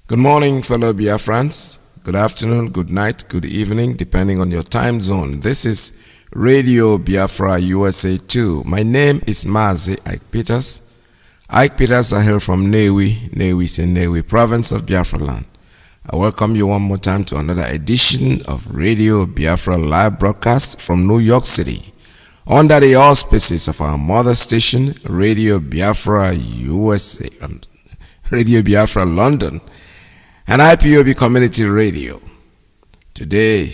Good morning, fellow Biafrans. Good afternoon, good night, good evening, depending on your time zone. This is Radio Biafra USA 2. My name is Mazi, Iyke Peters. Iyke Peters are here from Nnewi province of Biafra land. I welcome you one more time to another edition of Radio Biafra live broadcast from New York City, under the auspices of our mother station, Radio Biafra USA, Radio Biafra London, and Ipob Community Radio. Today,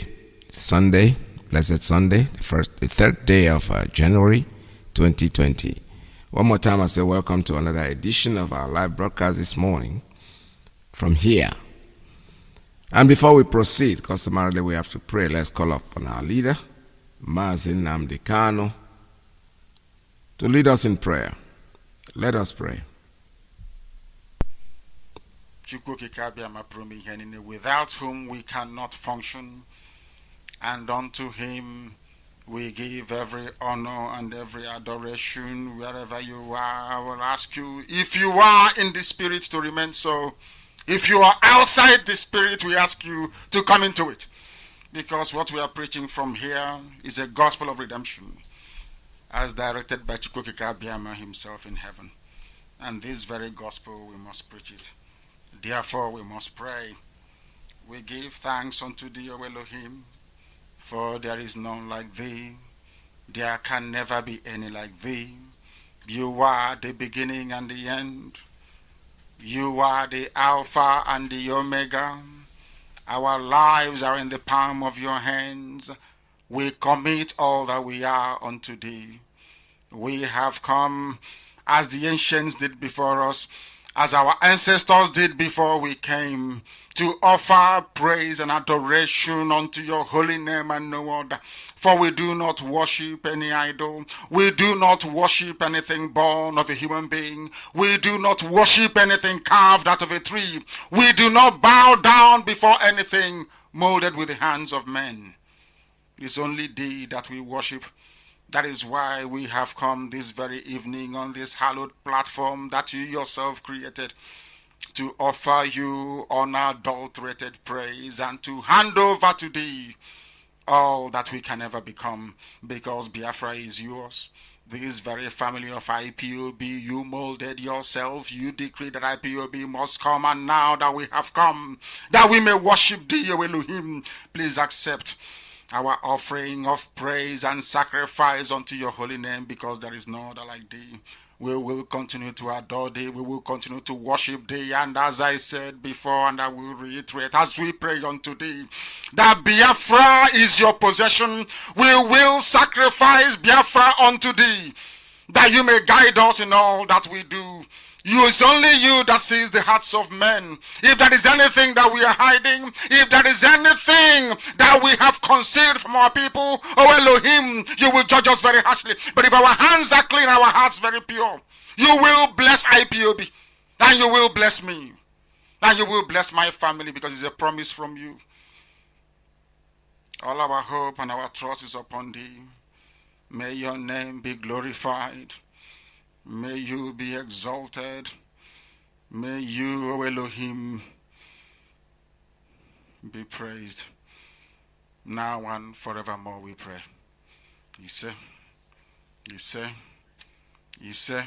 Sunday, blessed Sunday, the third day of January 2020. One more time I say welcome to another edition of our live broadcast this morning from here. And before we proceed, customarily we have to pray. Let's call up on our leader, Mazi Nnamdi Kanu, to lead us in prayer. Let us pray. Without whom we cannot function, and unto him we give every honor and every adoration wherever you are. I will ask you, if you are in the spirit, to remain so. If you are outside the spirit, we ask you to come into it, because what we are preaching from here is a gospel of redemption as directed by Chukwukika himself in heaven, and this very gospel we must preach it. Therefore we must pray. We give thanks unto thee, O Elohim, for there is none like thee. There can never be any like thee. You are the beginning and the end. You are the Alpha and the Omega. Our lives are in the palm of your hands. We commit all that we are unto thee. We have come as the ancients did before us, as our ancestors did before we came, to offer praise and adoration unto your holy name and no other. For we do not worship any idol. We do not worship anything born of a human being. We do not worship anything carved out of a tree. We do not bow down before anything molded with the hands of men. It is only thee that we worship. That is why we have come this very evening on this hallowed platform that you yourself created, to offer you unadulterated praise and to hand over to thee all that we can ever become, because Biafra is yours. This very family of IPOB, you molded yourself. You decreed that IPOB must come, and now that we have come, that we may worship thee, O Elohim, please accept our offering of praise and sacrifice unto your holy name, because there is no other like thee. We will continue to adore thee. We will continue to worship thee. And as I said before, and I will reiterate, as we pray unto thee, that Biafra is your possession, we will sacrifice Biafra unto thee, that you may guide us in all that we do. It's only you that sees the hearts of men. If there is anything that we are hiding, if there is anything that we have concealed from our people, oh Elohim, you will judge us very harshly. But if our hands are clean, our hearts very pure, you will bless IPOB, and you will bless me, and you will bless my family, because it's a promise from you. All our hope and our trust is upon thee. May your name be glorified. May you be exalted. May you, O Elohim, be praised. Now and forevermore we pray. Iyke, Iyke, Iyke.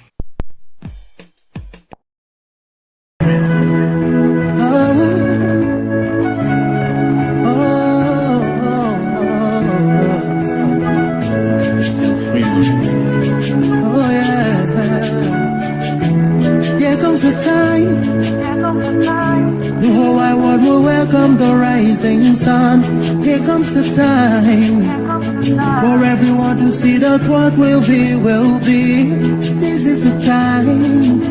The whole wide world will welcome the rising sun. Here comes the time for everyone to see that what will be, will be. This is the time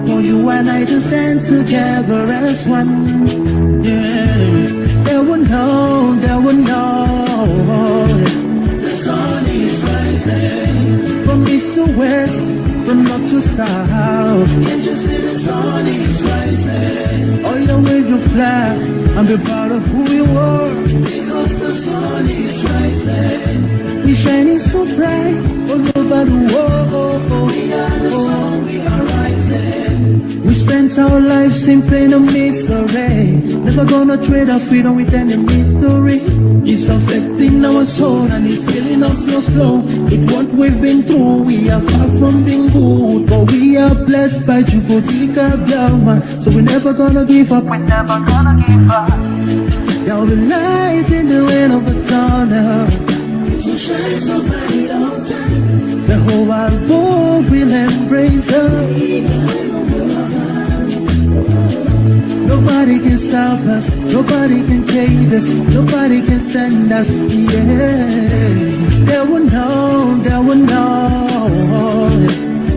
for you and I to stand together as one. Yeah. They will know, they will know. The sun is rising from east to west, from north to south. Can't you see the sun is rising? Oh, you wave your flag and be proud of who you are, because the sun is rising. We shining so bright all over the world. We are the sun, we are rising. We spend spent our lives in pain and misery. Never gonna trade our freedom with any mystery. It's affecting our soul and it's killing us slow. With what we've been through, we are far from being good, but we are blessed by Biafra. So we're never gonna give up. We're never gonna give up. There'll be light in the end of a tunnel. So shine so bright all time. The whole wide world will embrace us. Nobody can stop us, nobody can cage us, nobody can stand us, yeah. They will know, they will know.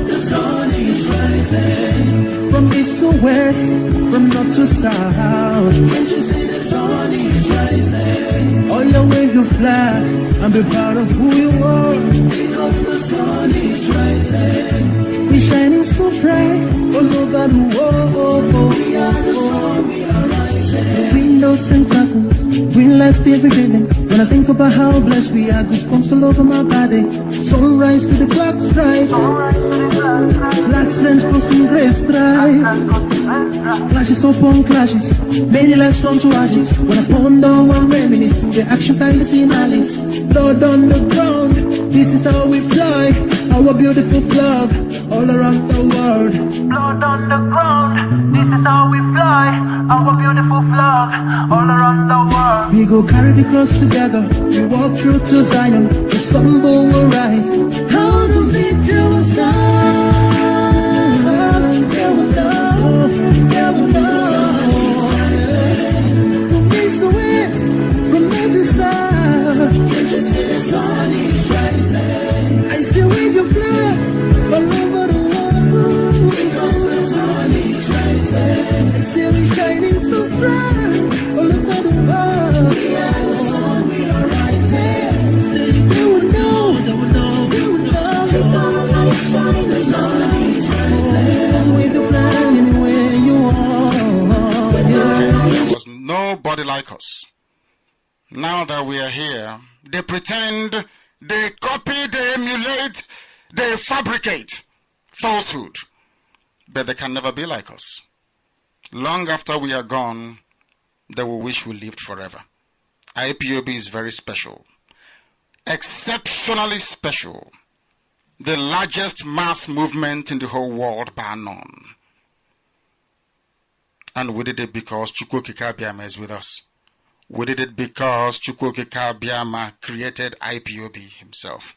The sun is rising. From east to west, from north to south. Can't you see the sun is rising? All your wave your flag and be proud of who you are. Because the sun is rising. We're shining so bright all over the world. We are the sun, we are rising. The windows and curtains, green lights be every building. When I think about how blessed we are, goosebumps all over my body. Sunrise to the clock strike. Black strands crossing gray stripes. Clashes upon clashes, many lives turn to ashes. When I ponder one reminisce, the actions I see malice. Blood on the ground, this is how we fly. Our beautiful flag, all around the world. Blood on the ground, this is how we fly. Our beautiful flag, all around the world. We go carry the cross together, we walk through to Zion. We stumble, we'll rise. How the victory will stand. There will love, there will love. From east to west, from north to south. Can't you see the sun is rising? I still wave your flag all over the world. Because the sun is rising. I still be shining so bright all over the world. We are the sun, we are rising. They will know, they will know, they will know. The light shine, the sun is rising. Wave your flag anywhere you are. There was nobody like us. Now that we are here, they pretend, they copy, they emulate, they fabricate falsehood. But they can never be like us. Long after we are gone, they will wish we lived forever. Ipob is very special. Exceptionally special. The largest mass movement in the whole world bar none. And we did it because Chukwokika Biama is with us. We did it because Chukwokika Biama created Ipob himself.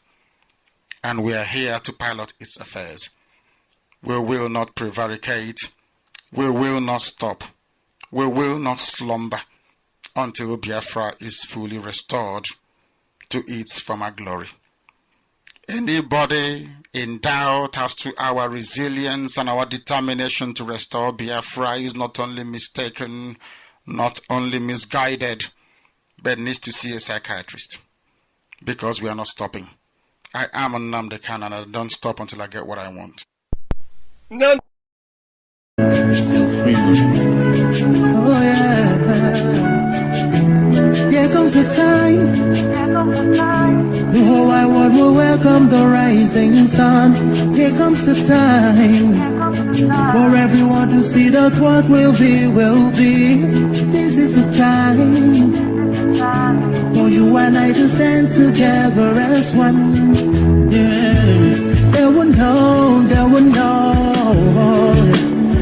And we are here to pilot its affairs. We will not prevaricate. We will not stop. We will not slumber until Biafra is fully restored to its former glory. Anybody in doubt as to our resilience and our determination to restore Biafra is not only mistaken, not only misguided, but needs to see a psychiatrist. Because we are not stopping. I am Nnamdi Kanu and I don't stop until I get what I want. Oh yeah. Here comes the time. The whole wide world will welcome the rising sun. Here comes the time for everyone to see that what will be, will be. This is the time for you and I to stand together as one. Yeah. They will know, they will know.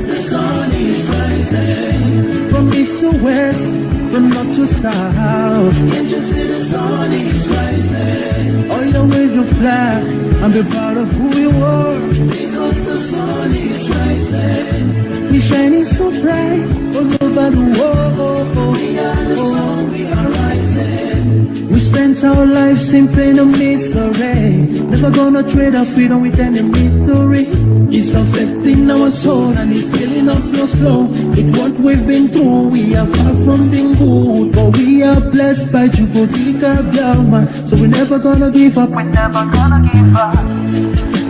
The sun is rising. From east to west, from north to south. Can't you see the sun is rising? All your wave your flag and be proud of who you are. Because the sun is rising. We're shining so bright all over the world. We are the sun, we are rising. We spent our lives in pain and misery. Never gonna trade our freedom with any mystery. It's affecting our soul and it's killing us slow. With what we've been through, we are far from being good, but we are blessed by Biafra. So we're never gonna give up. We're never gonna give up.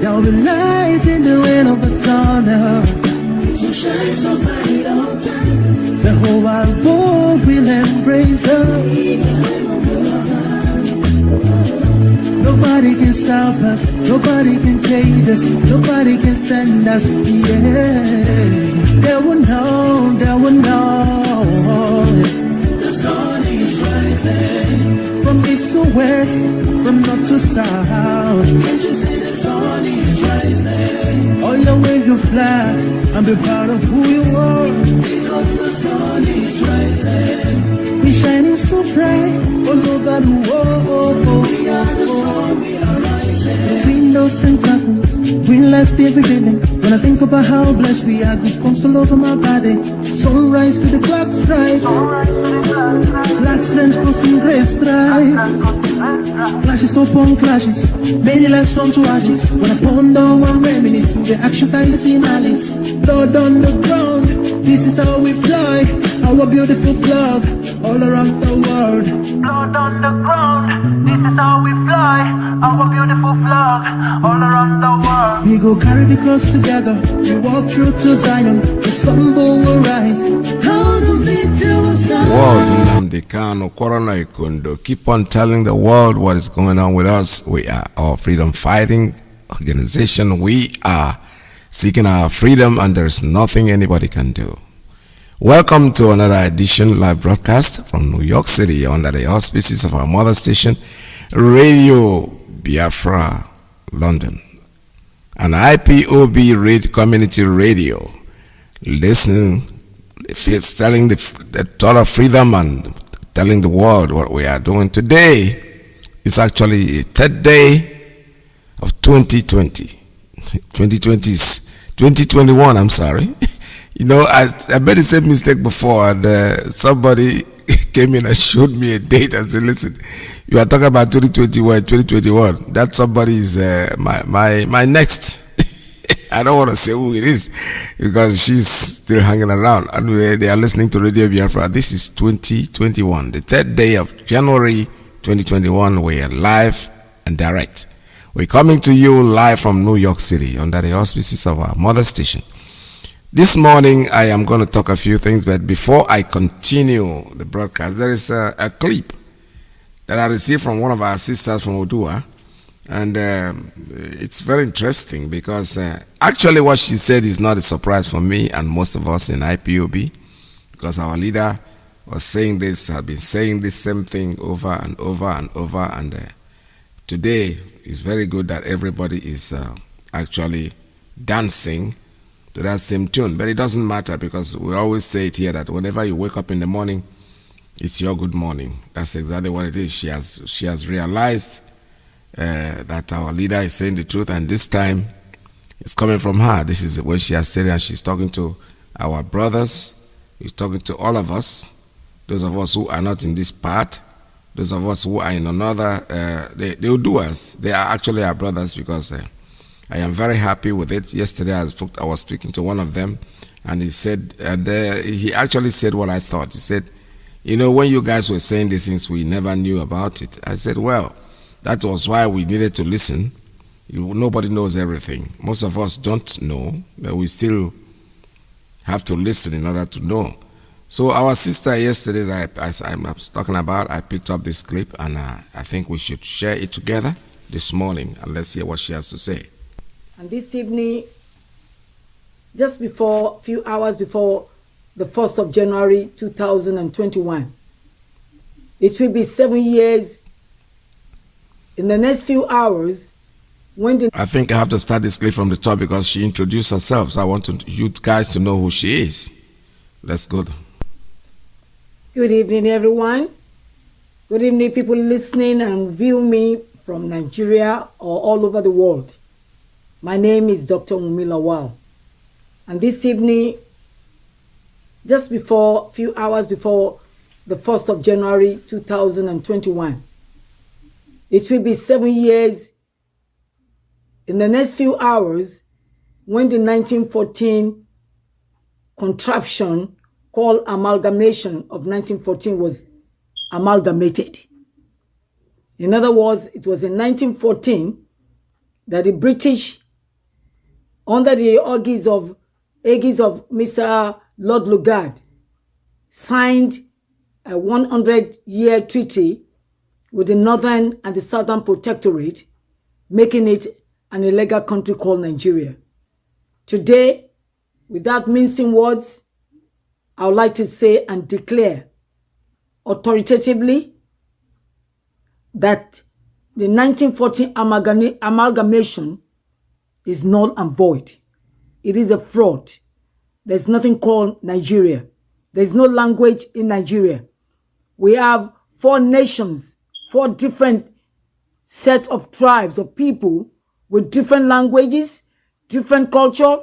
There'll be light in the end of a tunnel. So shine so bright all time. The whole wide world will embrace us. Nobody can stop us, nobody can cage us, nobody can stand us, yeah. They will know, they will know. The sun is rising, from east to west, from north to south. Can't you see the sun is rising? All your way you fly, and be proud of who you are. Because the sun is rising. We shining so bright, all over the world. We are the sun, we are rising. The windows and curtains, green lights be every day. When I think about how blessed we are, goosebumps all over my body. Sunrise to the clock strike, black strands crossing gray stripes. Clashes upon clashes, many lives turn to ashes. When I ponder and reminisce, the actions I see in Alice. Lord on the ground, this is how we fly, our beautiful flag, all around the world. Blood on the ground, this is how we fly, our beautiful flag, all around the world. We go carry the cross together, we walk through to Zion, we stumble, we rise, how the victory was done. World Nnamdi Kanu, Corona Ikundo, keep on telling the world what is going on with us. We are our freedom fighting organization. We are seeking our freedom, and there's nothing anybody can do. Welcome to another edition live broadcast from New York City under the auspices of our mother station, Radio Biafra, London, and Ipob community radio. Listening, it's telling the thought of freedom and telling the world what we are doing today. It's actually the third day of 2020. 2020 is 2021. I'm sorry. You know, I made the same mistake before, and somebody came in and showed me a date and said, "Listen, you are talking about 2021. That somebody is my next." I don't want to say who it is because she's still hanging around, and they are listening to Radio Biafra. This is 2021, the third day of January 2021. We are live and direct. We're coming to you live from New York City under the auspices of our mother station. This morning, I am going to talk a few things, but before I continue the broadcast, there is a clip that I received from one of our sisters from Odua, and it's very interesting because actually what she said is not a surprise for me and most of us in IPOB, because our leader was saying this, has been saying this same thing over and over and over, and today it's very good that everybody is actually dancing to that same tune. But it doesn't matter, because we always say it here that whenever you wake up in the morning, it's your good morning. That's exactly what it is. She has realized that our leader is saying the truth, and this time it's coming from her. This is when she has said it, and she's talking to our brothers. She's talking to all of us, those of us who are not in this part, those of us who are in another. They will do us. They are actually our brothers, because I am very happy with it. Yesterday I was speaking to one of them, and he said, and he actually said what I thought. He said, you know, when you guys were saying these things, we never knew about it. I said, well, that was why we needed to listen. Nobody knows everything. Most of us don't know, but we still have to listen in order to know. So our sister yesterday that I was talking about, I picked up this clip, and I think we should share it together this morning, and let's hear what she has to say. And this evening, just before, a few hours before the 1st of January 2021, it will be 7 years in the next few hours when I think I have to start this clip from the top because she introduced herself, so I want you guys to know who she is. Let's go. Good evening, everyone. Good evening, people listening and viewing me from Nigeria or all over the world. My name is Dr. Umilawal, and this evening, just before, a few hours before the 1st of January 2021, it will be 7 years in the next few hours when the 1914 contraption called amalgamation of 1914 was amalgamated. In other words, it was in 1914 that the British, under the aegis of Mr. Lord Lugard, signed a 100-year treaty with the Northern and the Southern Protectorate, making it an illegal country called Nigeria. Today, without mincing words, I would like to say and declare authoritatively that the 1914 amalgamation is null and void. It is a fraud. There's nothing called Nigeria. There's no language in Nigeria. We have 4 nations, 4 different set of tribes of people with different languages, different culture,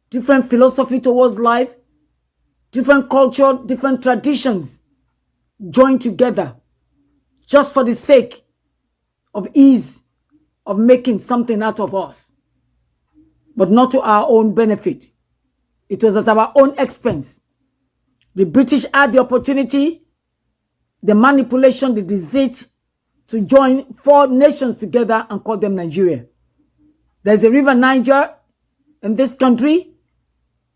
different philosophy towards life, different culture, different traditions joined together just for the sake of ease of making something out of us, but not to our own benefit. It was at our own expense. The British had the opportunity, the manipulation, the deceit to join 4 nations together and call them Nigeria. There's a river Niger in this country,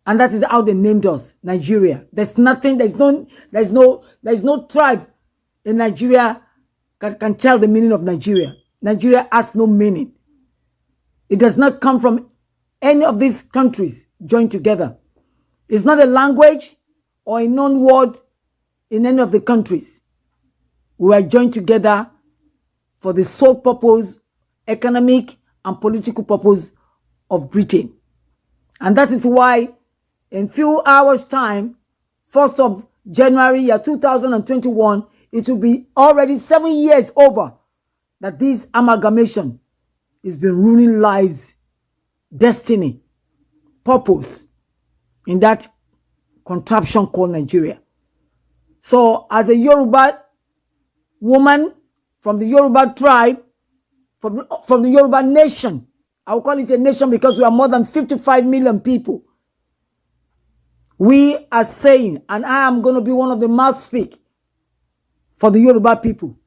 and that is how they named us, Nigeria. There's nothing, there's no tribe in Nigeria can tell the meaning of Nigeria. Nigeria has no meaning. It does not come from any of these countries joined together. It's not a language or a known word in any of the countries. We are joined together for the sole purpose, economic and political purpose of Britain. And that is why in few hours' time, 1st of January year 2021, it will be already 7 years over that this amalgamation has been ruining lives, destiny, purpose in that contraption called Nigeria. So as a Yoruba woman from the Yoruba tribe, from the Yoruba nation, I will call it a nation because we are more than 55 million people. We are saying, and I am going to be one of the mouthspeak for the Yoruba people,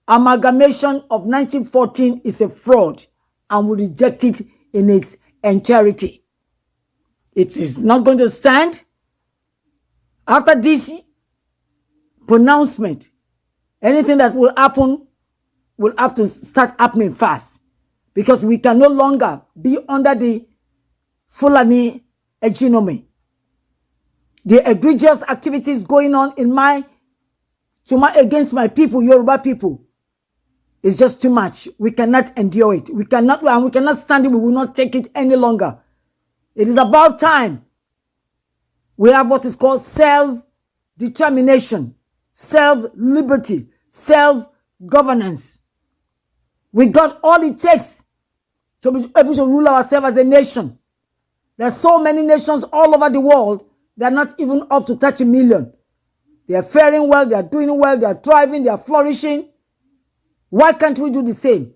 amalgamation of 1914 is a fraud and we reject it in its entirety. It is not going to stand. After this pronouncement, anything that will happen will have to start happening fast, because we can no longer be under the Fulani hegemony. The egregious activities going on in against my people, Yoruba people, is just too much. We cannot endure it. We cannot stand it. We will not take it any longer. It is about time we have what is called self-determination, self-liberty, self-governance. We got all it takes to be able to rule ourselves as a nation. There are so many nations all over the world. They are not even up to 30 million. They are faring well. They are doing well. They are thriving. They are flourishing. Why can't we do the same?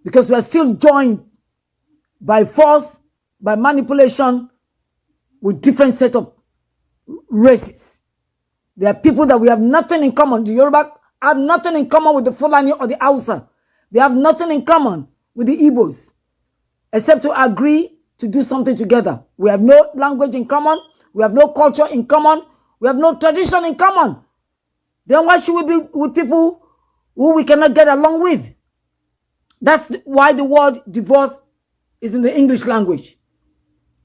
Because we are still joined by force, by manipulation, with different set of races. There are people that we have nothing in common. The Yoruba have nothing in common with the Fulani or the Hausa. They have nothing in common with the Igbos, except to agree to do something together. We have no language in common. We have no culture in common. We have no tradition in common. Then why should we be with people who we cannot get along with? That's why the word divorce is in the English language.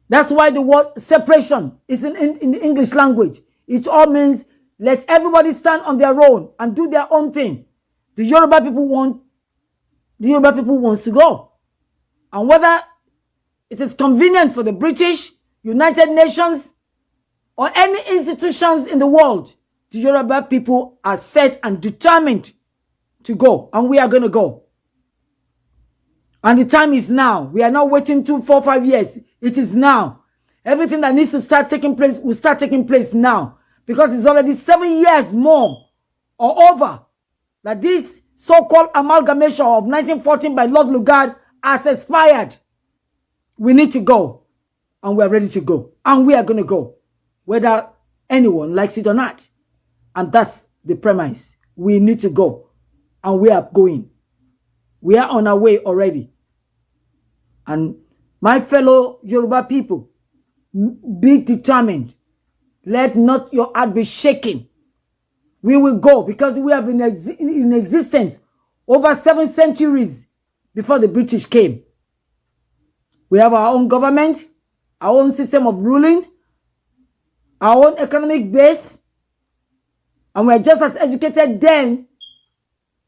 That's why the word separation is in the English language. It all means let everybody stand on their own and do their own thing. The Yoruba people want to go. And whether it is convenient for the British, United Nations, or any institutions in the world, the Yoruba people are set and determined to go. And we are going to go. And the time is now. We are not waiting 2, 4, 5 years. It is now. Everything that needs to start taking place will start taking place now. Because it's already 7 years more or over that this so-called amalgamation of 1914 by Lord Lugard has expired. We need to go. And we are ready to go. And we are going to go. Whether anyone likes it or not. And that's the premise. We need to go. And we are going. We are on our way already. And my fellow Yoruba people, be determined. Let not your heart be shaken. We will go because we have been in existence over 7 centuries before the British came. We have our own government, our own system of ruling, our own economic base, and we're just as educated then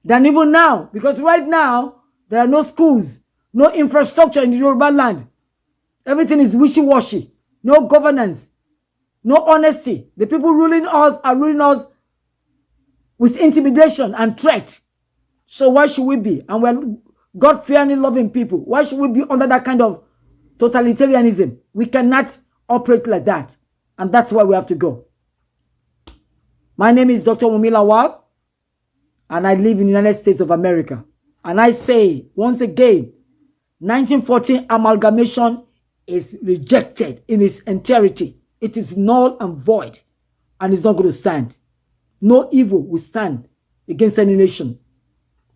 than even now. Because right now, there are no schools, no infrastructure in the Yoruba land. Everything is wishy-washy, no governance, no honesty. The people ruling us are ruling us with intimidation and threat. So why should we be? And we're God-fearing, loving people. Why should we be under that kind of totalitarianism? We cannot operate like that. And that's why we have to go. My name is Dr. Lawal, and I live in the United States of America. And I say, once again, 1914 amalgamation is rejected in its entirety. It is null and void, and it's not going to stand. No evil will stand against any nation,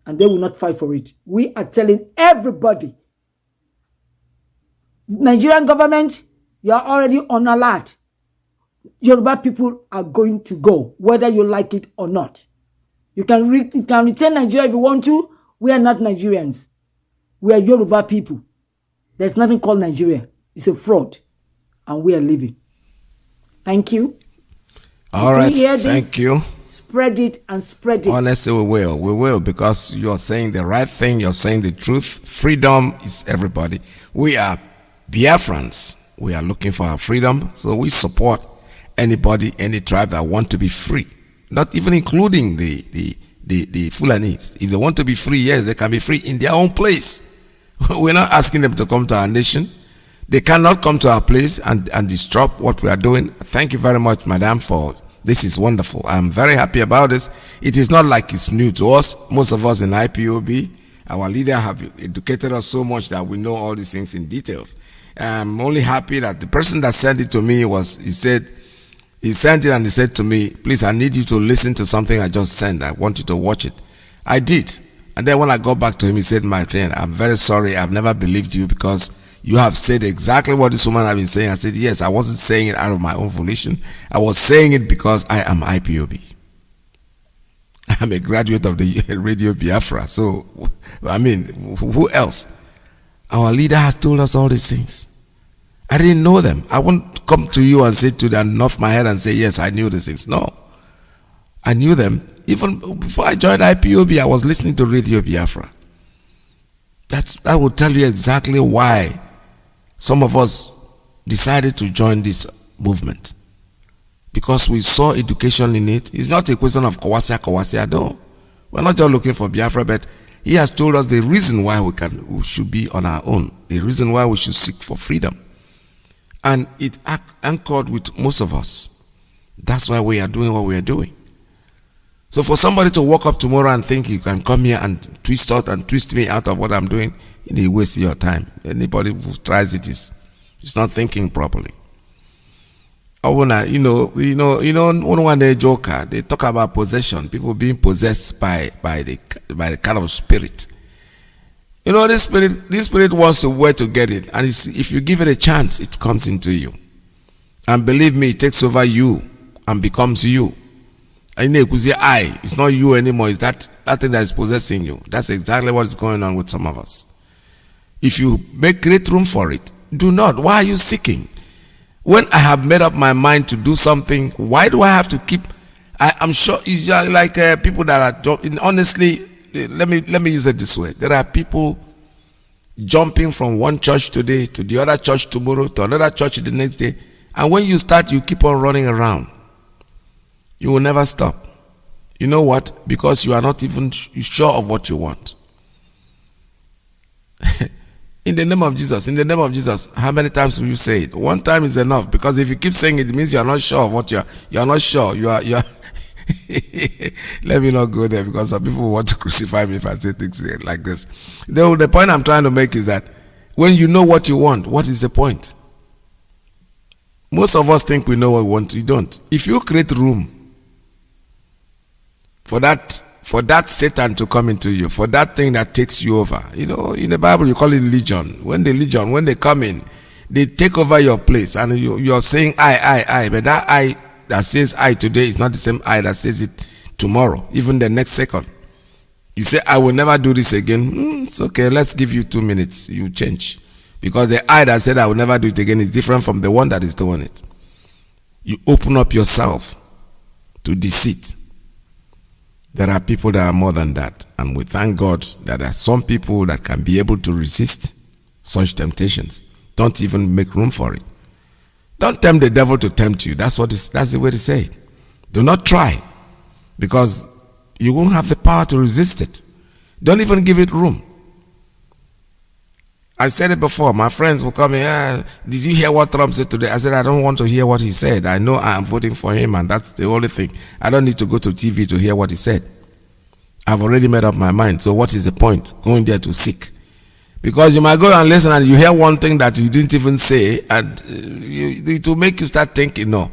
and they will not fight for it. We are telling everybody, Nigerian government, you are already on alert. Yoruba people are going to go, whether you like it or not. You can retain Nigeria if you want to. We are not Nigerians. We are Yoruba people. There's nothing called Nigeria. It's a fraud, and we are leaving. Thank you. All right, thank you. Spread it and spread it. Honestly, we will, because you're saying the right thing, you're saying the truth. Freedom is everybody. We are Biafrans. We are looking for our freedom, so we support anybody, any tribe that want to be free. Not even including the Fulanis. If they want to be free, yes, they can be free in their own place. We're not asking them to come to our nation. They cannot come to our place and disrupt what we are doing. Thank you very much, madam, for this is wonderful. I'm very happy about this. It is not like it's new to us. Most of us in IPOB, our leader have educated us so much that we know all these things in details. I'm only happy that the person that sent it to me he sent it and he said to me, please, I need you to listen to something I just sent. I want you to watch it. I did. And then when I got back to him, he said, my friend, I'm very sorry. I've never believed you because you have said exactly what this woman has been saying. I said, yes, I wasn't saying it out of my own volition. I was saying it because I am IPOB. I'm a graduate of the Radio Biafra. So, I mean, who else? Our leader has told us all these things. I didn't know them. I won't come to you and say to them off my head and say, yes, I knew these things. No. I knew them. Even before I joined IPOB, I was listening to Radio Biafra. That will tell you exactly why some of us decided to join this movement. Because we saw education in it. It's not a question of Kawasia, no. We're not just looking for Biafra, but he has told us the reason why we should be on our own. The reason why we should seek for freedom. And it anchored with most of us. That's why we are doing what we are doing. So for somebody to walk up tomorrow and think you can come here and twist me out of what I'm doing, you waste your time. Anybody who tries it is not thinking properly. Or when one day joker, they talk about possession, people being possessed by the kind of spirit. This spirit wants to where to get it, and if you give it a chance, it comes into you. And believe me, it takes over you and becomes you. It's not you anymore. It's that thing that is possessing you. That's exactly what is going on with some of us. If you make great room for it, do not. Why are you seeking? When I have made up my mind to do something, why do I have to keep? I'm sure it's like people that are honestly. Let me use it this way. There are people jumping from one church today to the other church tomorrow to another church the next day, and when you start, you keep on running around. You will never stop. You know what? Because you are not even sure of what you want. In the name of Jesus, how many times will you say it? One time is enough, because if you keep saying it, it means you are not sure of what you are not sure. You are let me not go there, because some people want to crucify me if I say things like this. The point I'm trying to make is that when you know what you want, what is the point? Most of us think we know what we want. You don't. If you create room for that Satan to come into you, for that thing that takes you over. In the Bible you call it legion. When they come in, they take over your place, and you're saying I, but that I that says I today is not the same I that says it tomorrow, even the next second. You say, I will never do this again. It's okay, let's give you 2 minutes. You change. Because the I that said I will never do it again is different from the one that is doing it. You open up yourself to deceit. There are people that are more than that. And we thank God that there are some people that can be able to resist such temptations. Don't even make room for it. Don't tempt the devil to tempt you. That's the way to say it. Do not try. Because you won't have the power to resist it. Don't even give it room. I said it before. My friends will come in. Did you hear what Trump said today? I said, I don't want to hear what he said. I know I am voting for him, and that's the only thing. I don't need to go to TV to hear what he said. I've already made up my mind. So what is the point? Going there to seek. Because you might go and listen and you hear one thing that you didn't even say, and it will make you start thinking, no.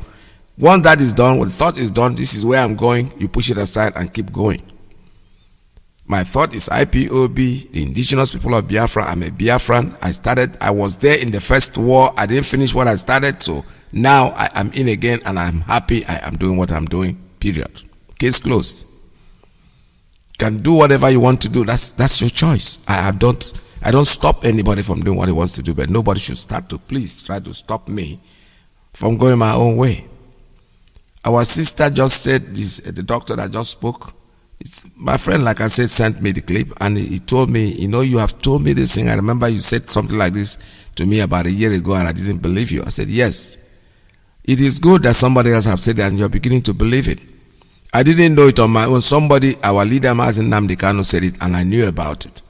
Once that is done, when the thought is done, this is where I'm going, you push it aside and keep going. My thought is IPOB, the indigenous people of Biafra. I'm a Biafran. I was there in the first war. I didn't finish what I started, so now I am in again and I'm happy I am doing what I'm doing, period. Case closed. You can do whatever you want to do. That's your choice. I don't stop anybody from doing what he wants to do, but nobody should start to please try to stop me from going my own way. Our sister just said, the doctor that just spoke, my friend, like I said, sent me the clip, and he told me, you have told me this thing. I remember you said something like this to me about a year ago, and I didn't believe you. I said, yes. It is good that somebody else have said it, and you're beginning to believe it. I didn't know it on my own. Somebody, our leader, Mazi Nnamdi Kanu, said it, and I knew about it.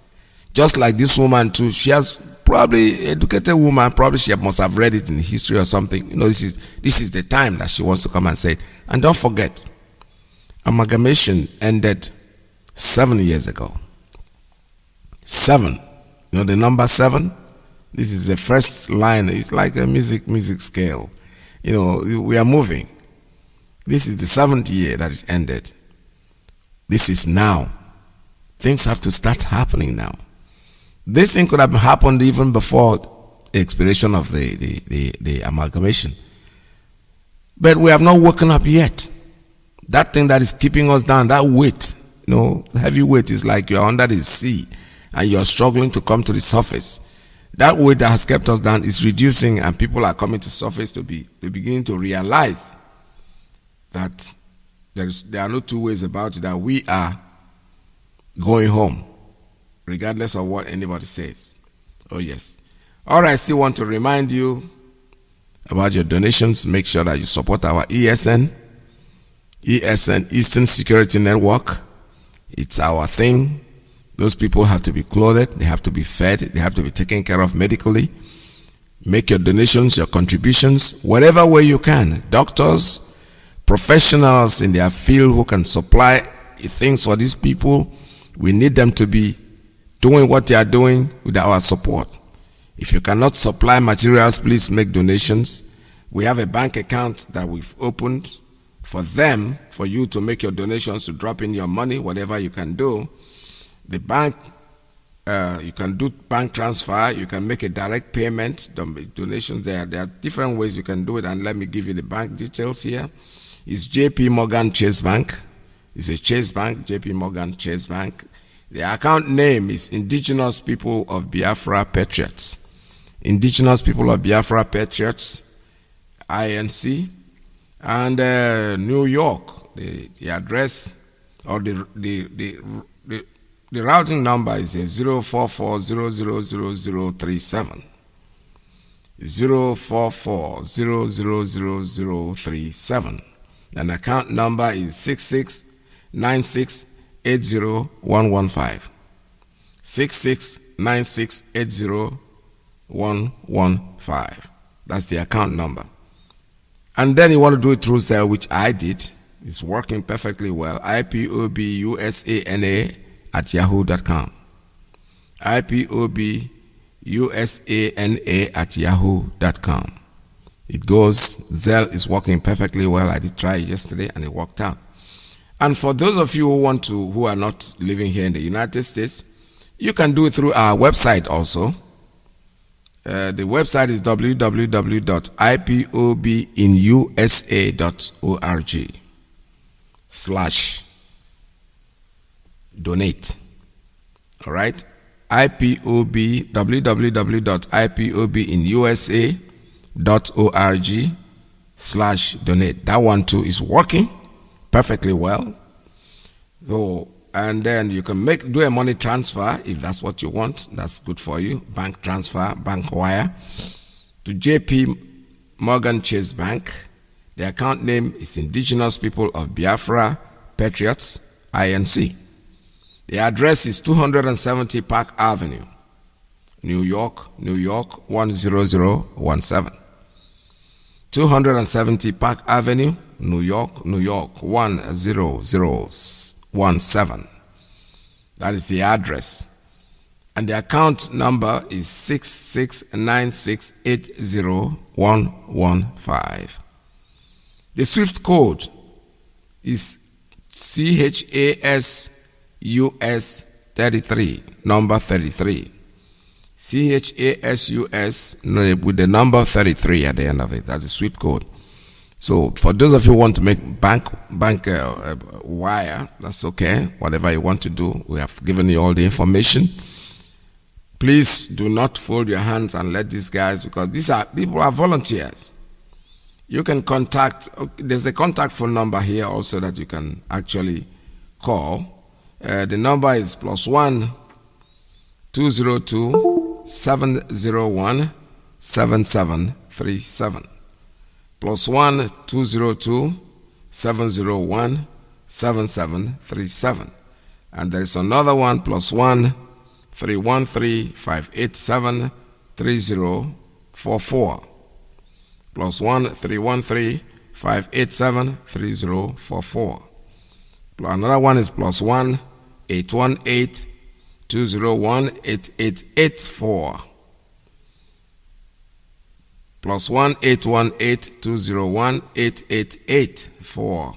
Just like this woman too, she has probably educated woman, probably she must have read it in history or something. This is the time that she wants to come and say it. And don't forget, amalgamation ended 7 years ago. 7. The number 7? This is the first line. It's like a music scale. We are moving. This is the 7th year that it ended. This is now. Things have to start happening now. This thing could have happened even before the expiration of the amalgamation. But we have not woken up yet. That thing that is keeping us down, that weight, heavy weight is like you're under the sea and you're struggling to come to the surface. That weight that has kept us down is reducing, and people are coming to surface to begin to realize that there are no two ways about it, that we are going home, regardless of what anybody says. Oh yes. All right, I still want to remind you about your donations. Make sure that you support our ESN, Eastern Security Network. It's our thing. Those people have to be clothed, they have to be fed, they have to be taken care of medically. Make your donations, your contributions, whatever way you can. Doctors, professionals in their field who can supply things for these people, we need them to be doing what they are doing with our support. If you cannot supply materials, please make donations. We have a bank account that we've opened for them, for you to make your donations, to drop in your money, whatever you can do. The bank, you can do bank transfer, you can make a direct payment, donations there. There are different ways you can do it, and let me give you the bank details here. It's JP Morgan Chase Bank. It's a Chase Bank, JP Morgan Chase Bank. The account name is Indigenous People of Biafra Patriots. Indigenous People of Biafra Patriots, INC. And New York, the address or the routing number is 044000037. 044000037. And account number is 6696801115. 6696801115. That's the account number. And then you want to do it through Zelle, which I did. It's working perfectly well. IPOBUSANA@yahoo.com. IPOBUSANA@yahoo.com. It goes. Zelle is working perfectly well. I did try it yesterday and it worked out. And for those of you who are not living here in the United States, you can do it through our website also. The website is www.ipobinusa.org/donate. All right. IPOB, www.ipobinusa.org/donate. That one too is working perfectly well. So, and then you can do a money transfer if that's what you want. That's good for you. Bank transfer, bank wire to JP Morgan Chase Bank. The account name is Indigenous People of Biafra Patriots, INC. The address is 270 Park Avenue, New York, 10017. 270 Park Avenue, New York, 10017. That is the address. And the account number is 6696801115. The SWIFT code is CHASUS 33, number 33. CHASUS with the number 33 at the end of it. That's the SWIFT code. So for those of you who want to make bank wire, that's okay. Whatever you want to do, we have given you all the information. Please do not fold your hands and let these guys, because these are people are volunteers. You can contact, there's a contact phone number here also that you can actually call. The number is +1 202 701 7737. +1 202 701 7737. And there is another one, +1 313 587 3044. +1 313 587 3044. Another one is +1 818 201 8884. +1 818 201 8884.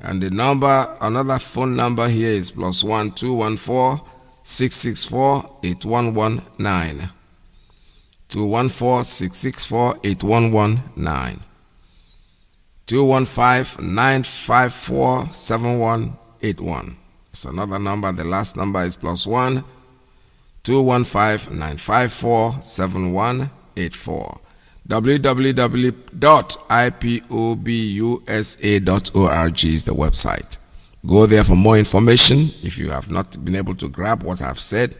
And the number, another phone number here is +1 214 664 8119. 214 664 8119. 215 954 7181. It's another number. The last number is +1 215 954 7184. www.ipobusa.org is the website. Go there for more information if you have not been able to grab what I've said.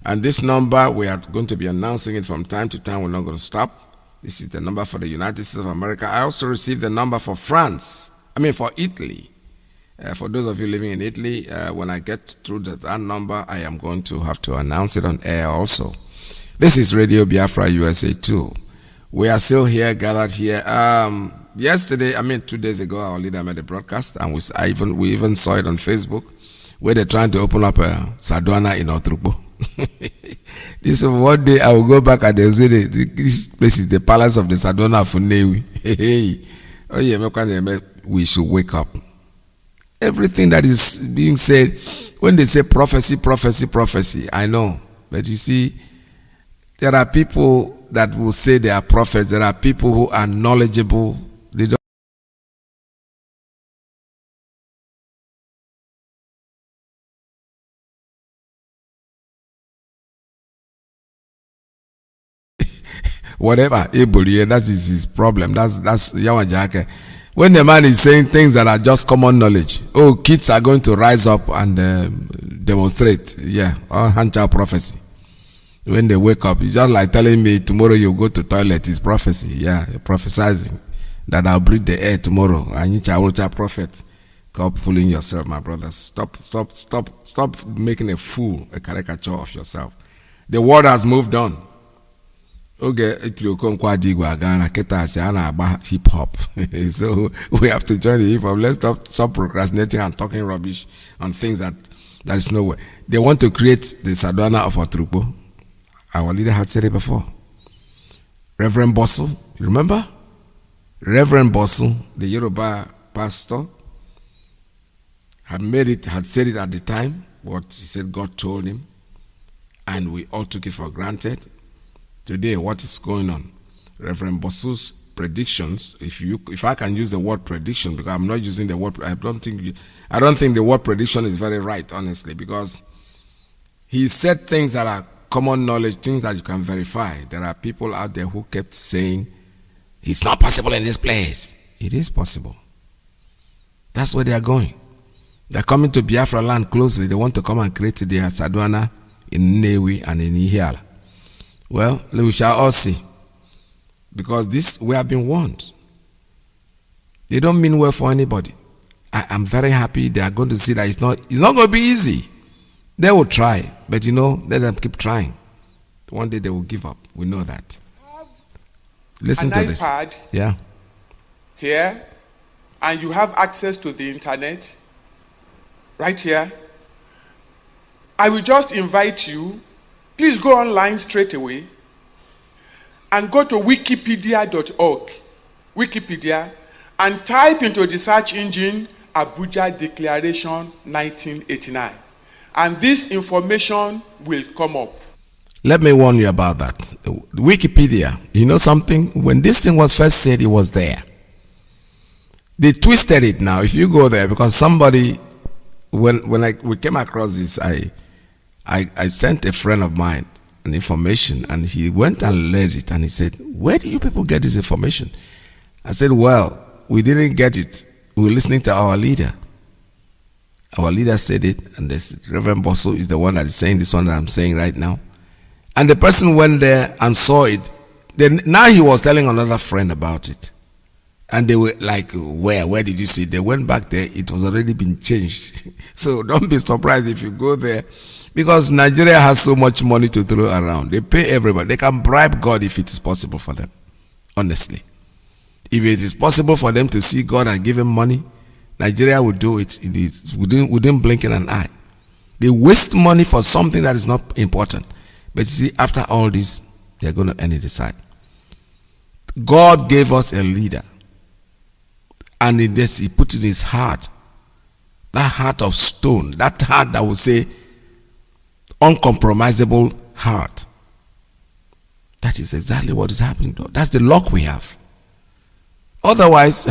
And this number, we are going to be announcing it from time to time. We're not going to stop. This is the number for the United States of America. I also received the number for for Italy. For those of you living in Italy, when I get through that number, I am going to have to announce it on air also. This is Radio Biafra USA 2. We are still here, gathered here. 2 days ago, our leader made a broadcast, and we even saw it on Facebook, where they're trying to open up a Sadwana in Otrukbo. This one day I will go back and they'll say this place is the palace of the Sadwana Funewi. We should wake up. Everything that is being said, when they say prophecy, I know. But you see, there are people that will say they are prophets. There are people who are knowledgeable. They don't. Whatever, that is his problem. That's Yawajake. When the man is saying things that are just common knowledge, kids are going to rise up and demonstrate. Hancha prophecy. When they wake up, it's just like telling me tomorrow you go to toilet is prophecy. You're prophesizing that I'll breathe the air tomorrow. I need to prophet. Stop fooling yourself, my brothers. Stop making a caricature of yourself. The world has moved on. Okay, hip hop. So we have to join the hip hop. Let's stop procrastinating and talking rubbish on things that is nowhere. They want to create the Sadwana of Otrukbo. Our leader had said it before. Reverend Bosu, you remember? Reverend Bosu, the Yoruba pastor, had said it at the time, what he said God told him, and we all took it for granted. Today, what is going on? Reverend Bosu's predictions, if I can use the word prediction, because I'm not using the word, I don't think the word prediction is very right, honestly, because He said things that are common knowledge, things that you can verify. There are people out there who kept saying, it's not possible in this place. It is possible. That's where they are going. They're coming to Biafra land closely. They want to come and create their Sadwana in Nnewi and in Ihiala. Well, we shall all see. Because this, we have been warned. They don't mean well for anybody. I'm very happy they are going to see that it's not going to be easy. They will try, but let them keep trying. One day they will give up. We know that. Listen to this. iPad, yeah. Here, and you have access to the internet right here. I will just invite you, please go online straight away and go to wikipedia.org, Wikipedia, and type into the search engine Abuja Declaration 1989. And this information will come up. Let me warn you about that. Wikipedia, you know something? When this thing was first said, it was there. They twisted it now. If you go there, because somebody, when we came across this, I sent a friend of mine an information, and he went and read it, and he said, where do you people get this information? I said, well, we didn't get it. We were listening to our leader. Our leader said it, and this Reverend Bosso is the one that is saying this one that I'm saying right now. And the person went there and saw it. Then now he was telling another friend about it. And they were like, where did you see it? They went back there, it was already been changed. So don't be surprised if you go there, because Nigeria has so much money to throw around. They pay everybody. They can bribe God if it is possible for them. Honestly. If it is possible for them to see God and give him money, Nigeria will do it within blinking an eye. They waste money for something that is not important. But you see, after all this, they are going to end it aside. God gave us a leader. And in this, he put in his heart, that heart of stone, that heart that will say, uncompromisable heart. That is exactly what is happening, though. That's the luck we have. Otherwise,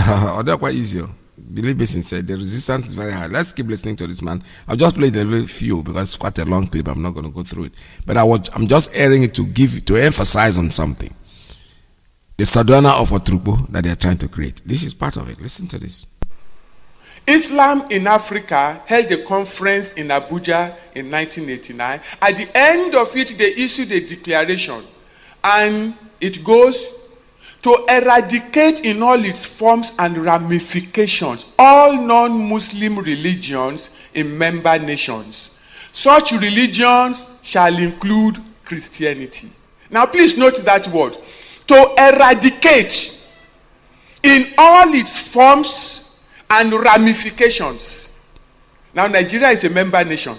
quite easier. Believe me sincerely, the resistance is very high. Let's keep listening to this man. I'll just play the very few because it's quite a long clip. I'm not going to go through it. But I'm just airing it to emphasize on something. The Sadwana of Otrubo that they are trying to create. This is part of it. Listen to this. Islam in Africa held a conference in Abuja in 1989. At the end of it, they issued a declaration. And it goes, to eradicate in all its forms and ramifications all non-Muslim religions in member nations. Such religions shall include Christianity. Now please note that word. To eradicate in all its forms and ramifications. Now Nigeria is a member nation.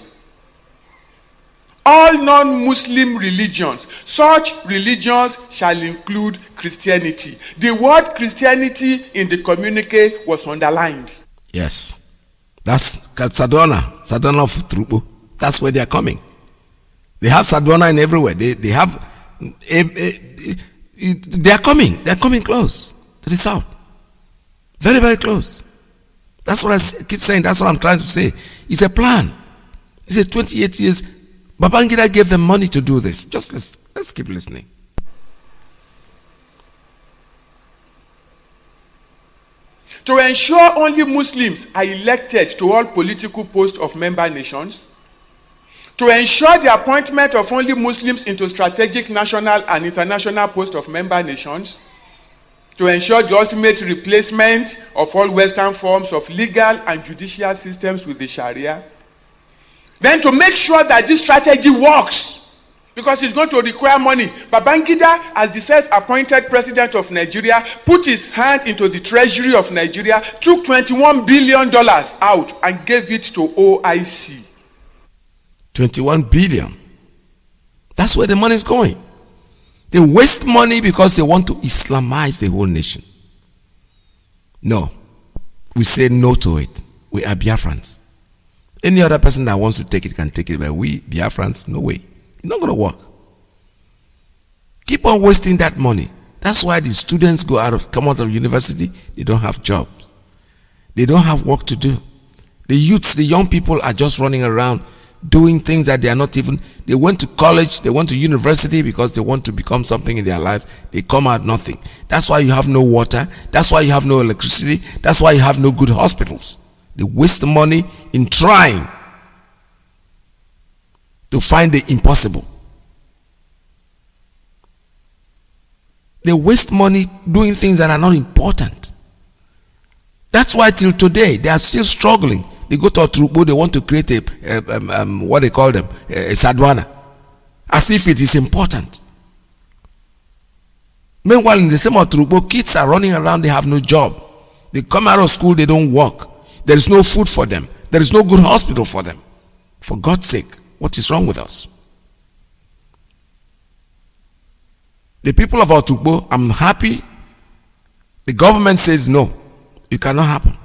All non-Muslim religions, such religions shall include Christianity. The word Christianity in the communique was underlined. Yes. That's Sadwana of Trubo. That's where they are coming. They have Sadwana in everywhere. They have, they are coming. They are coming close to the south. Very, very close. That's what I keep saying. That's what I'm trying to say. It's a plan. It's a 28 years. Babangida gave them money to do this. Just let's keep listening. To ensure only Muslims are elected to all political posts of member nations. To ensure the appointment of only Muslims into strategic national and international posts of member nations. To ensure the ultimate replacement of all Western forms of legal and judicial systems with the Sharia. Then to make sure that this strategy works, because it's going to require money. Babangida, as the self-appointed president of Nigeria, put his hand into the treasury of Nigeria, took $21 billion out and gave it to OIC. 21 billion. That's where the money is going. They waste money because they want to Islamize the whole nation. No. We say no to it. We are Biafrans. Any other person that wants to take it can take it, but we, Biafrans, no way. It's not going to work. Keep on wasting that money. That's why the students come out of university, they don't have jobs. They don't have work to do. The youths, the young people are just running around doing things that they are not even, they went to college, they went to university because they want to become something in their lives. They come out nothing. That's why you have no water. That's why you have no electricity. That's why you have no good hospitals. They waste money in trying to find the impossible. They waste money doing things that are not important. That's why till today they are still struggling. They go to Oturugbo, they want to create what they call them, a Sadwana, as if it is important. Meanwhile, in the same Oturugbo, kids are running around, they have no job. They come out of school, they don't work. There is no food for them. There is no good hospital for them. For God's sake, what is wrong with us? The people of Oturugbo, I'm happy. The government says no, it cannot happen.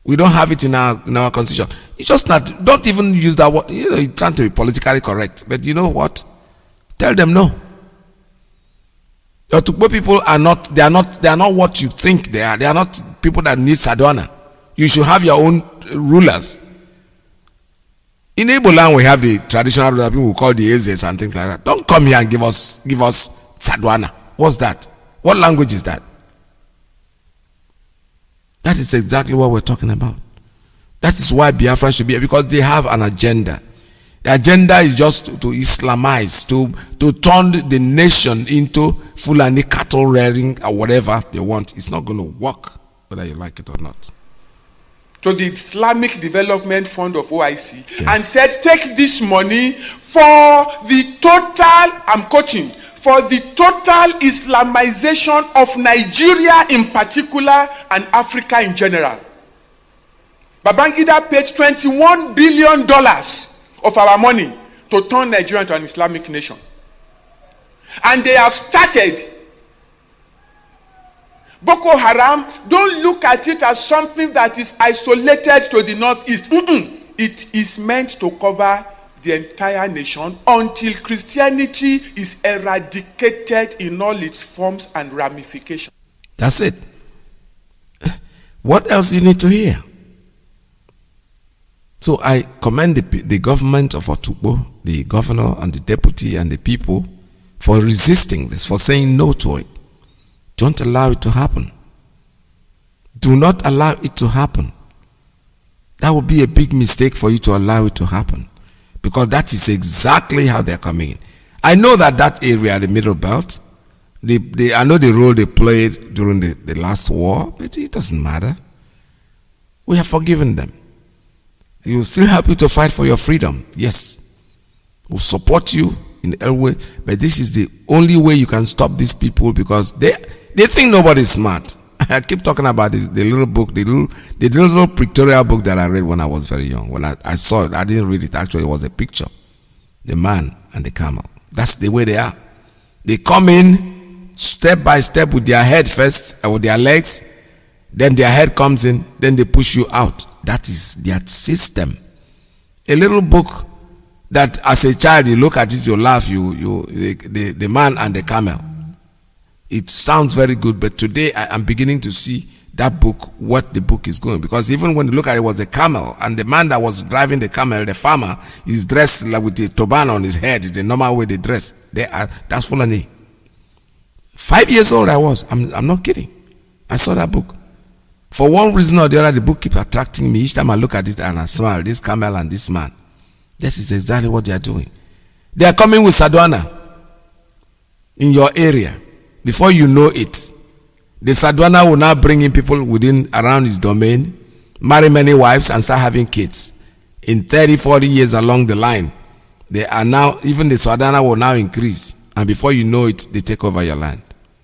We don't have it in our constitution. It's just not. Don't even use that word. You're trying to be politically correct, but you know what? Tell them no. The Oturugbo people are not. They are not what you think they are. They are not people that need Sadwana. You should have your own rulers. In Igbo land, we have the traditional rulers, people who call the Ezes and things like that. Don't come here and give us Sadwana. What's that? What language is that? That is exactly what we're talking about. That is why Biafra should be here, because they have an agenda. The agenda is just to Islamize, to turn the nation into Fulani cattle rearing or whatever they want. It's not going to work, whether you like it or not. To the Islamic Development Fund of OIC, and said, take this money for the total, I'm quoting, for the total Islamization of Nigeria in particular and Africa in general. Babangida paid $21 billion of our money to turn Nigeria into an Islamic nation. And they have started. Boko Haram, don't look at it as something that is isolated to the northeast. It is meant to cover the entire nation until Christianity is eradicated in all its forms and ramifications. That's it. What else do you need to hear? So I commend the government of Oturugbo, the governor and the deputy and the people for resisting this, for saying no to it. Don't allow it to happen. Do not allow it to happen. That would be a big mistake for you to allow it to happen, because that is exactly how they're coming in. I know that area, the Middle Belt, I know the role they played during the last war, but it doesn't matter. We have forgiven them. We will still help you to fight for your freedom. Yes. We'll support you in every way, but this is the only way you can stop these people, because they think nobody's smart. I keep talking about the little book, the little pictorial book that I read when I was very young. When I saw it, I didn't read it. Actually, it was a picture. The man and the camel. That's the way they are. They come in step by step with their head first, with their legs. Then their head comes in. Then they push you out. That is their system. A little book that as a child, you look at it, you laugh, the man and the camel. It sounds very good, but today I am beginning to see that book, what the book is going. Because even when you look at it, was a camel, and the man that was driving the camel, the farmer, is dressed like with a turban on his head, the normal way they dress. That's Fulani. 5 years old I was. I'm not kidding. I saw that book. For one reason or the other, the book keeps attracting me. Each time I look at it and I smile, this camel and this man. This is exactly what they are doing. They are coming with Sadwana in your area. Before you know it, the Sadwana will now bring in people around his domain, marry many wives and start having kids. In 30, 40 years along the line, they are now, even the Sadwana will now increase. And before you know it, they take over your land.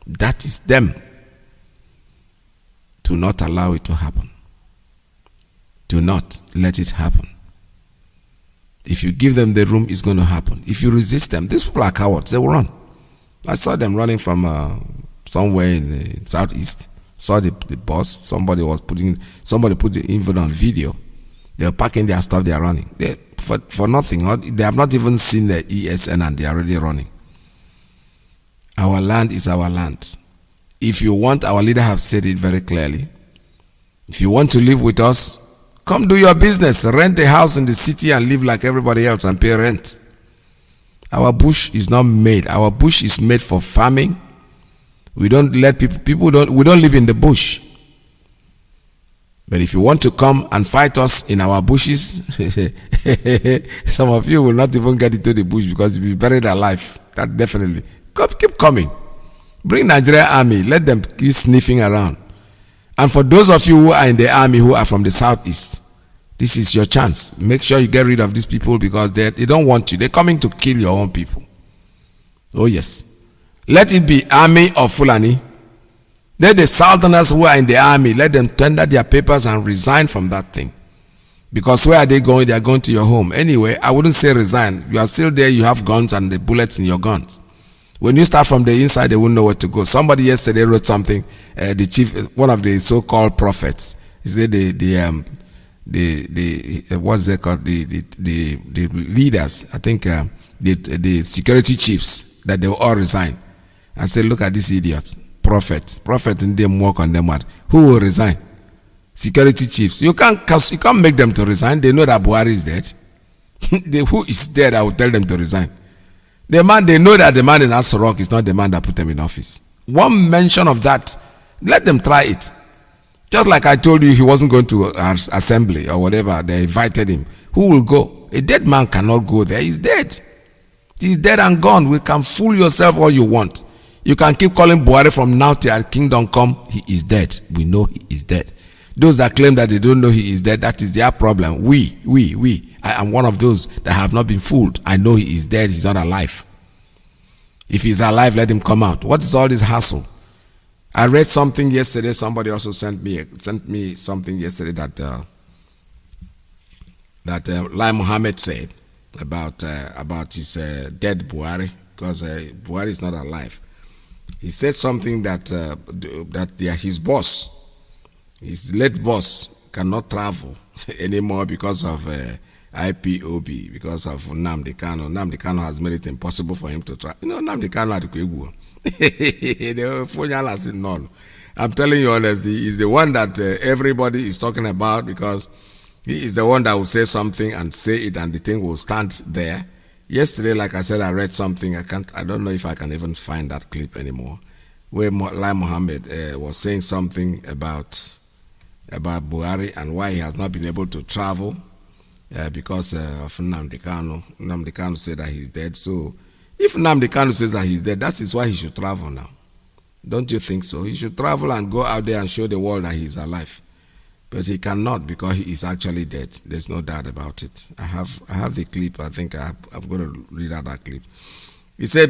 That is them. Do not allow it to happen. Do not let it happen. If you give them the room, it's going to happen. If you resist them, these people are cowards. They will run. I saw them running from somewhere in the southeast. Saw the bus. Somebody put the info on video. They were packing their stuff. They are running. For nothing. They have not even seen the ESN and they are already running. Our land is our land. If you want, our leader have said it very clearly. If you want to live with us, Come do your business. Rent a house in the city and live like everybody else and pay rent. Our bush is not made. Our bush is made for farming. We don't let we don't live in the bush. But if you want to come and fight us in our bushes, some of you will not even get into the bush because you'll be buried alive. That definitely. Keep coming. Bring Nigeria army. Let them keep sniffing around. And for those of you who are in the army who are from the southeast, this is your chance. Make sure you get rid of these people because they don't want you. They're coming to kill your own people. Oh yes. Let it be army of Fulani. Let the southerners who are in the army, let them tender their papers and resign from that thing. Because where are they going? They are going to your home. Anyway, I wouldn't say resign. You are still there. You have guns and the bullets in your guns. When you start from the inside, they won't know where to go. Somebody yesterday wrote something. The chief, one of the so-called prophets, he said what's they called? The leaders, I think the security chiefs, that they will all resign. I said, look at these idiots. Prophet in them work on them. Who will resign? Security chiefs. You can't make them to resign. They know that Buhari is dead. Who is dead? I will tell them to resign. They know that the man in Aso is not the man that put them in office. One mention of that, let them try it. Just like I told you, he wasn't going to assembly or whatever. They invited him. Who will go? A dead man cannot go there. He's dead. He's dead and gone. We can fool yourself all you want. You can keep calling Buhari from now till kingdom come. He is dead. We know he is dead. Those that claim that they don't know he is dead, that is their problem. We. I am one of those that have not been fooled. I know he is dead. He's not alive. If he's alive, let him come out. What is all this hassle? I read something yesterday. Somebody also sent me something yesterday that Lai Mohammed said about his dead Buhari, because Buhari is not alive. He said something that his boss, his late boss, cannot travel anymore because of Ipob, because of Nnamdi Kanu. Nnamdi Kanu has made it impossible for him to travel. You know, Nnamdi Kanu had to I'm telling you honestly, he's the one that everybody is talking about, because he is the one that will say something and say it and the thing will stand there. Yesterday, like I said, I read something. I don't know if I can even find that clip anymore, where Lai Mohammed was saying something about Buhari and why he has not been able to travel because of Nnamdi Kanu. Nnamdi Kanu said that he's dead. So if Nnamdi Kanu says that he's dead, that is why he should travel now. Don't you think so? He should travel and go out there and show the world that he's alive. But he cannot, because he is actually dead. There's no doubt about it. I have the clip. I think I'm going to read out that clip. He said,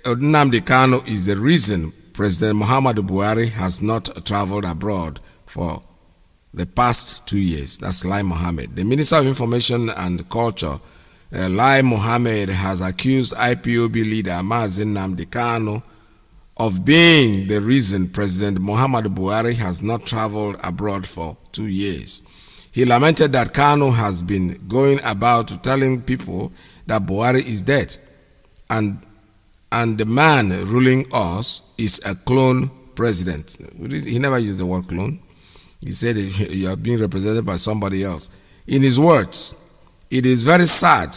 Nnamdi Kanu is the reason President Muhammadu Buhari has not traveled abroad for the past 2 years. That's Lai Mohammed. The Minister of Information and Culture, Lai Mohammed, has accused IPOB leader Mazi Nnamdi Kanu of being the reason President Muhammadu Buhari has not traveled abroad for 2 years. He lamented that Kanu has been going about telling people that Buhari is dead, and the man ruling us is a clone president. He never used the word clone. He said you are being represented by somebody else. In his words, it is very sad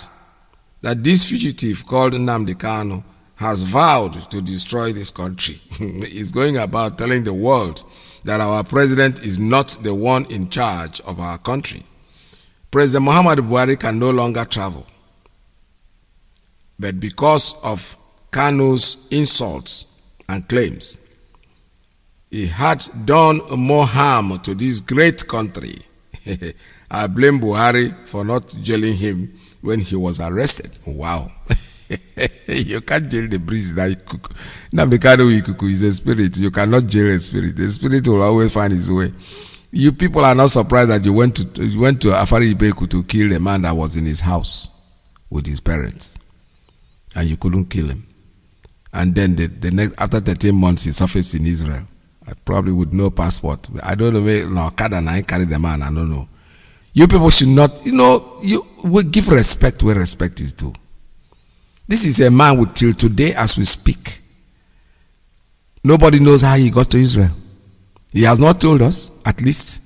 that this fugitive called Nnamdi Kanu has vowed to destroy this country. He's going about telling the world that our president is not the one in charge of our country. President Muhammadu Buhari can no longer travel. But because of Kanu's insults and claims, he had done more harm to this great country. I blame Buhari for not jailing him when he was arrested. Wow. You can't jail the breeze that you cook. Nnamdi Kanu is a spirit. You cannot jail a spirit. The spirit will always find his way. You people are not surprised that you went to Afari Ibeku to kill a man that was in his house with his parents, and you couldn't kill him. And then the next, after 13 months, he surfaced in Israel. I probably with no passport. I don't know where Okada and I carry the man. I don't know. You people should not. You will give respect where respect is due. This is a man with, till today as we speak, nobody knows how he got to Israel. He has not told us, at least.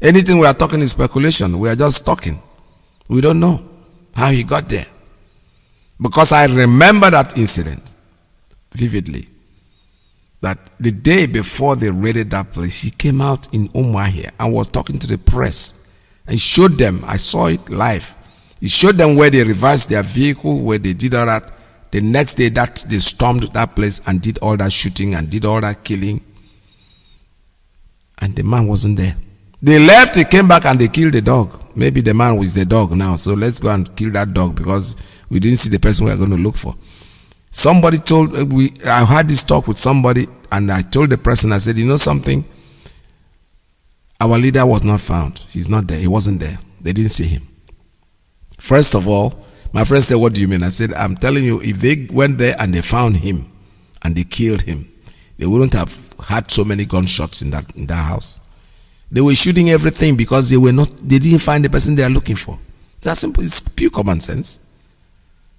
Anything we are talking is speculation. We are just talking. We don't know how he got there. Because I remember that incident vividly. That the day before they raided that place, he came out in Umuahia and was talking to the press. And he showed them, I saw it live. He showed them where they reversed their vehicle, where they did all that. The next day that they stormed that place and did all that shooting and did all that killing. And the man wasn't there. They left, they came back and they killed the dog. Maybe the man was the dog now. So let's go and kill that dog because we didn't see the person we are going to look for. Somebody told I had this talk with somebody and I told the person, I said, you know something? Our leader was not found. He's not there. He wasn't there. They didn't see him. First of all, my friend said, what do you mean? I said, I'm telling you, if they went there and they found him and they killed him, they wouldn't have had so many gunshots in that house. They were shooting everything because they didn't find the person they are looking for. That's simple. It's pure common sense.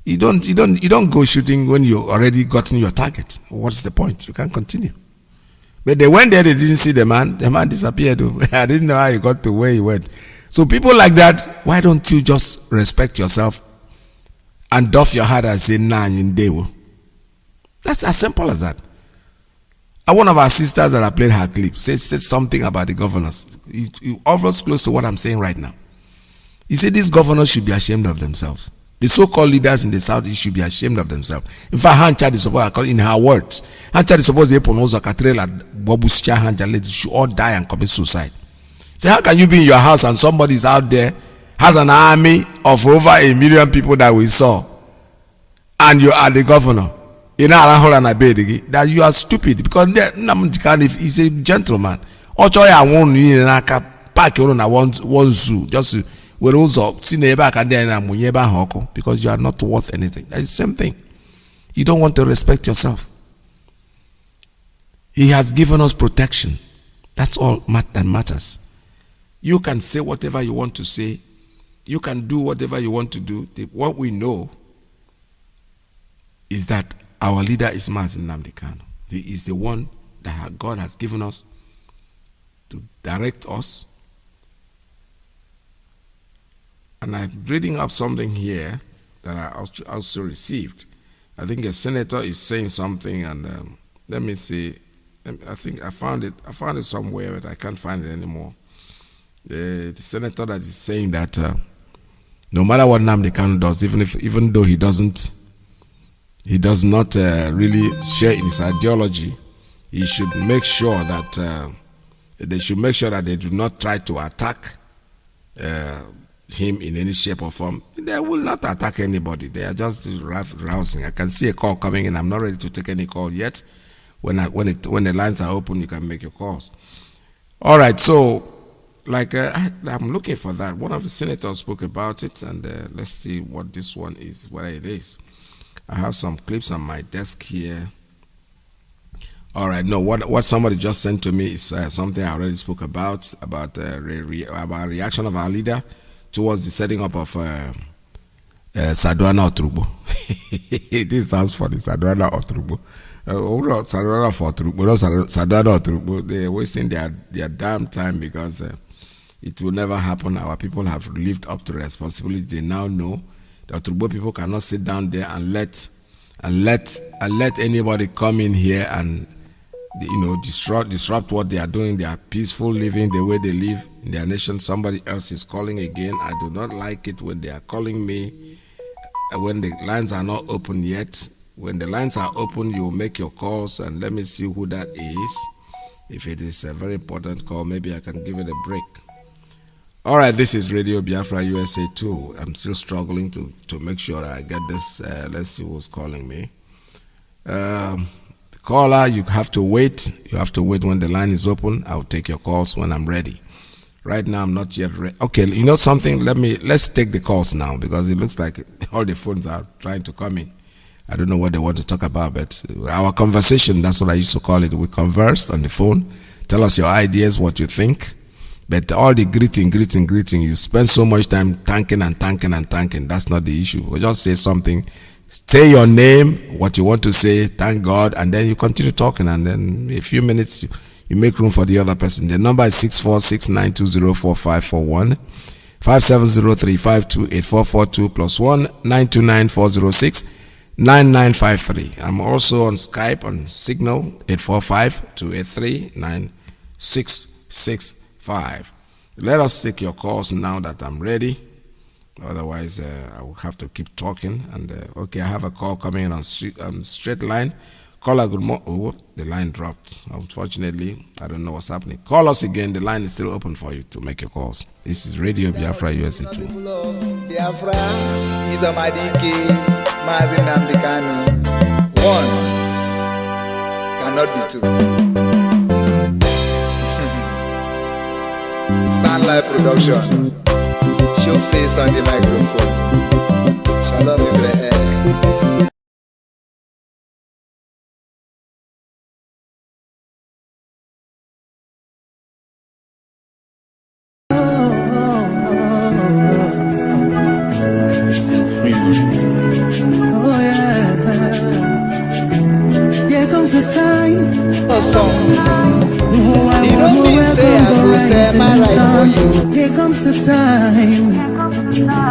You don't go shooting when you already gotten your target. What's the point? You can't continue. But they went there, they didn't see the man. The man disappeared. I didn't know how he got to where he went. So people like that, why don't you just respect yourself and doff your head and say, nah, in Dewo? That's as simple as that. And one of our sisters that I played her clip said something about the governors. You almost close to what I'm saying right now. He said these governors should be ashamed of themselves. The so-called leaders in the south should be ashamed of themselves. In fact, Hancha is supposed, in her words, Hancha is supposed to pronounce a katrela Bobuscha Hancha, they should all die and commit suicide. Say, how can you be in your house and somebody is out there, has an army of over 1 million people that we saw, and you are the governor? That you are stupid because Nnamdi Kanu is a gentleman. Ochoya won in a park on one zoo just where also see neighbor can because you are not worth anything. That is the same thing. You don't want to respect yourself. He has given us protection. That's all that matters. You can say whatever you want to say. You can do whatever you want to do. What we know is that our leader is Mazi Nnamdi Kanu. He is the one that God has given us to direct us. And I'm reading up something here that I also received. I think a senator is saying something, and let me see. I think I found it. I found it somewhere, but I can't find it anymore. The senator that is saying that no matter what Nnamdi Kanu does, even though he does not really share in his ideology, he should make sure that they do not try to attack him in any shape or form. They will not attack anybody. They are just rousing. I can see a call coming in. I'm not ready to take any call yet. When the lines are open, you can make your calls. All right. So, I'm looking for that. One of the senators spoke about it, and let's see what this one is. What it is. I have some clips on my desk here. All right. No, what somebody just sent to me is something I already spoke about reaction of our leader towards the setting up of Saduana Oturugbo. This sounds funny, Saduana Oturugbo. Saduana Oturugbo. They're wasting their damn time because it will never happen. Our people have lived up to responsibility. They now know that Oturugbo people cannot sit down there and let anybody come in here and disrupt what they are doing. They are peaceful living the way they live in their nation. Somebody else is calling again. I do not like it when they are calling me when the lines are not open yet. When the lines are open, you will make your calls, and let me see who that is. If it is a very important call, maybe I can give it a break. All right, this is Radio Biafra USA 2. I'm still struggling to make sure I get this. Let's see who's calling me. Caller, you have to wait. You have to wait when the line is open. I'll take your calls when I'm ready. Right now, I'm not yet ready. Okay, you know something? Let's take the calls now because it looks like all the phones are trying to come in. I don't know what they want to talk about, but our conversation, that's what I used to call it. We conversed on the phone. Tell us your ideas, what you think. But all the greeting, you spend so much time tanking. That's not the issue. We'll just say something. Say your name, what you want to say, thank God, and then you continue talking, and then in a few minutes you make room for the other person. The number is 6469204541, 5703528442 plus 19294069953. I'm also on Skype on Signal 845-283-9665. Let us take your calls now that I'm ready. Otherwise, I will have to keep talking. And okay, I have a call coming in on straight line. Caller, good morning. Oh, the line dropped. Unfortunately, I don't know what's happening. Call us again. The line is still open for you to make your calls. This is Radio Biafra USA 2. Biafra is a Iyke, Mazi Nnamdi Kanu. One cannot be two. Sunlight production. Show face on the microphone. Shalom Israel. Here comes the time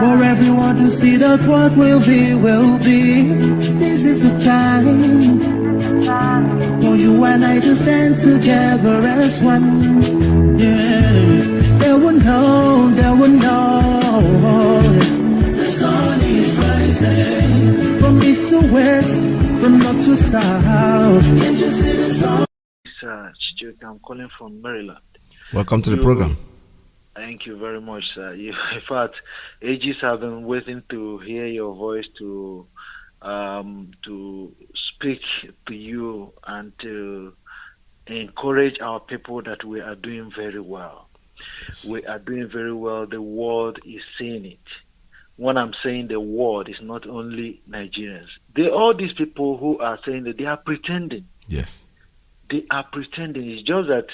for everyone to see that what will be, will be. This is the time for you and I to stand together as one. Yeah, they will know, they will know. The sun is rising from east to west, from north to south. I'm calling from Maryland. Welcome to the program. Thank you very much, sir. In fact, ages have been waiting to hear your voice, to speak to you and to encourage our people that we are doing very well. Yes. We are doing very well. The world is seeing it. When I'm saying the world, is not only Nigerians. All these people who are saying that they are pretending. Yes. They are pretending. It's just that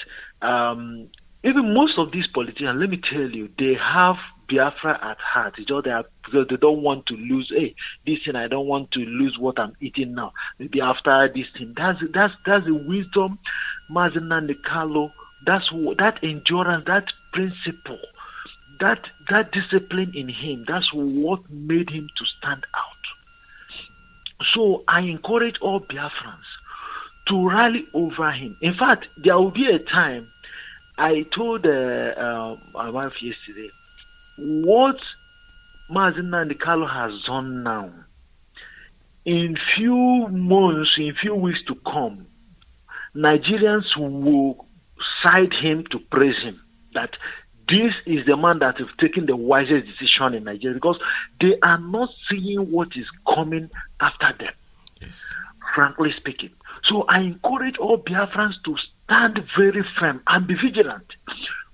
even most of these politicians, let me tell you, they have Biafra at heart. It's just that because they don't want to lose. Hey, this thing, I don't want to lose what I'm eating now. Maybe after this thing, that's the wisdom, Mazi Nnamdi Kanu. That endurance, that principle, that discipline in him. That's what made him to stand out. So I encourage all Biafrans to rally over him. In fact, there will be a time. I told my wife yesterday, what Mazi Nnamdi Kanu has done now, in few months, in few weeks to come, Nigerians will cite him to praise him, that this is the man that has taken the wisest decision in Nigeria, because they are not seeing what is coming after them. Yes. Frankly speaking. So I encourage all Biafrans to stand very firm and be vigilant.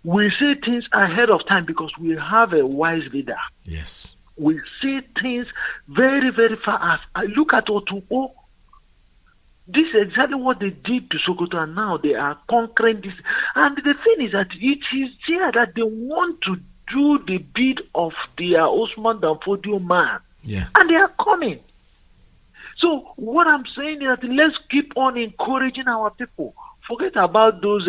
We say things ahead of time because we have a wise leader. Yes. We say things very, very fast. I look at Otuo. This is exactly what they did to Sokoto, and now they are conquering this. And the thing is that it is there that they want to do the bid of their Osman Danfodio man. Yeah. And they are coming. So what I'm saying is that let's keep on encouraging our people. Forget about those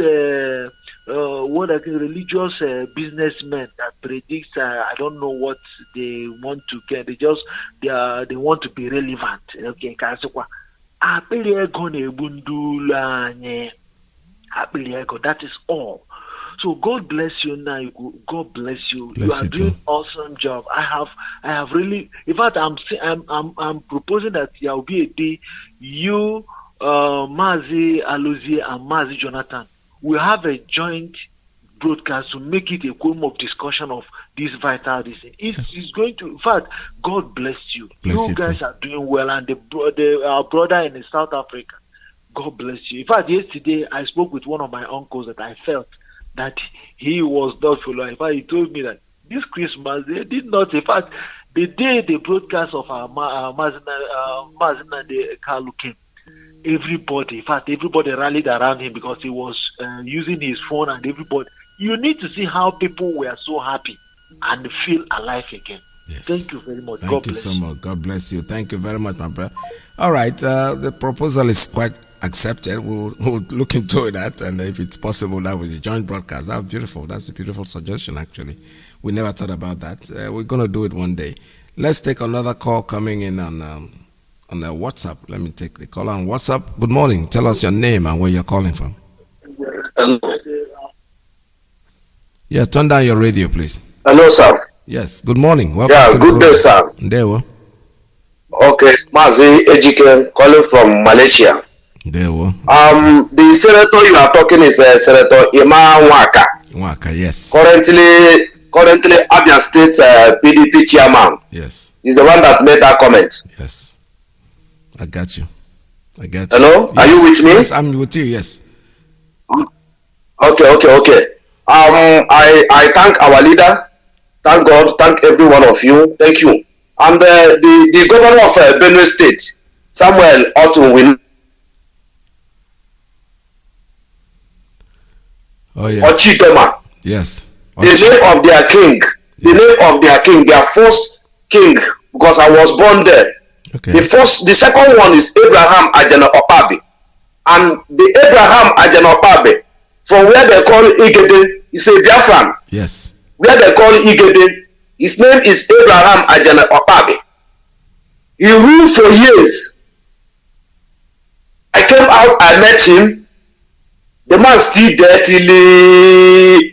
religious businessmen that predict. I don't know what they want to get. They want to be relevant. Okay, that is all. So God bless you now. God bless you. Bless you are you doing too. awesome job. I have really. In fact, I'm proposing that there will be a day you, Mazi Alozie and Mazi Jonathan will have a joint broadcast to make it a forum of discussion of this vital reason. It's going to. In fact, God bless you. Bless you you guys too. are doing well, and our brother in South Africa. God bless you. In fact, yesterday I spoke with one of my uncles that I felt that he was not following. In fact, he told me that this Christmas they did not. In fact, the day the broadcast of our Mazi Nnamdi Kanu came, everybody rallied around him because he was using his phone, and everybody. You need to see how people were so happy and feel alive again. Yes. Thank you very much. Thank God you bless so much. God bless you. Thank you very much, my brother. All right. The proposal is quite accepted, we'll look into that, and if it's possible, that will be joint broadcast. That's beautiful. That's a beautiful suggestion, actually. We never thought about that. We're going to do it one day. Let's take another call coming in on the WhatsApp. Let me take the call on WhatsApp. Good morning. Tell us your name and where you're calling from. Hello. Yeah, turn down your radio, please. Hello, sir. Yes, good morning. Welcome Yeah, to good day, sir. There we Okay, Mazi, Iyke, calling from Malaysia. There we The senator you are talking is Senator Ima Waka. Waka, yes. Currently, Abia State PDP chairman. Yes. He's the one that made that comment. Yes. I got you. Hello? Yes. Are you with me? Yes, I'm with you, yes. Okay. I thank our leader. Thank God. Thank every one of you. Thank you. And the governor of Benue State, Samuel Otun, Ochidoma. Yes. The name of their king. The name of their king. Their first king, because I was born there. Okay. The second one is Abraham Ajana Opabi. And the Abraham Ajana Opabi, from where they call Igede, is a Biafran. Yes. Where they call Igede, his name is Abraham Ajana Opabi. He ruled for years. I came out, I met him. The man still there till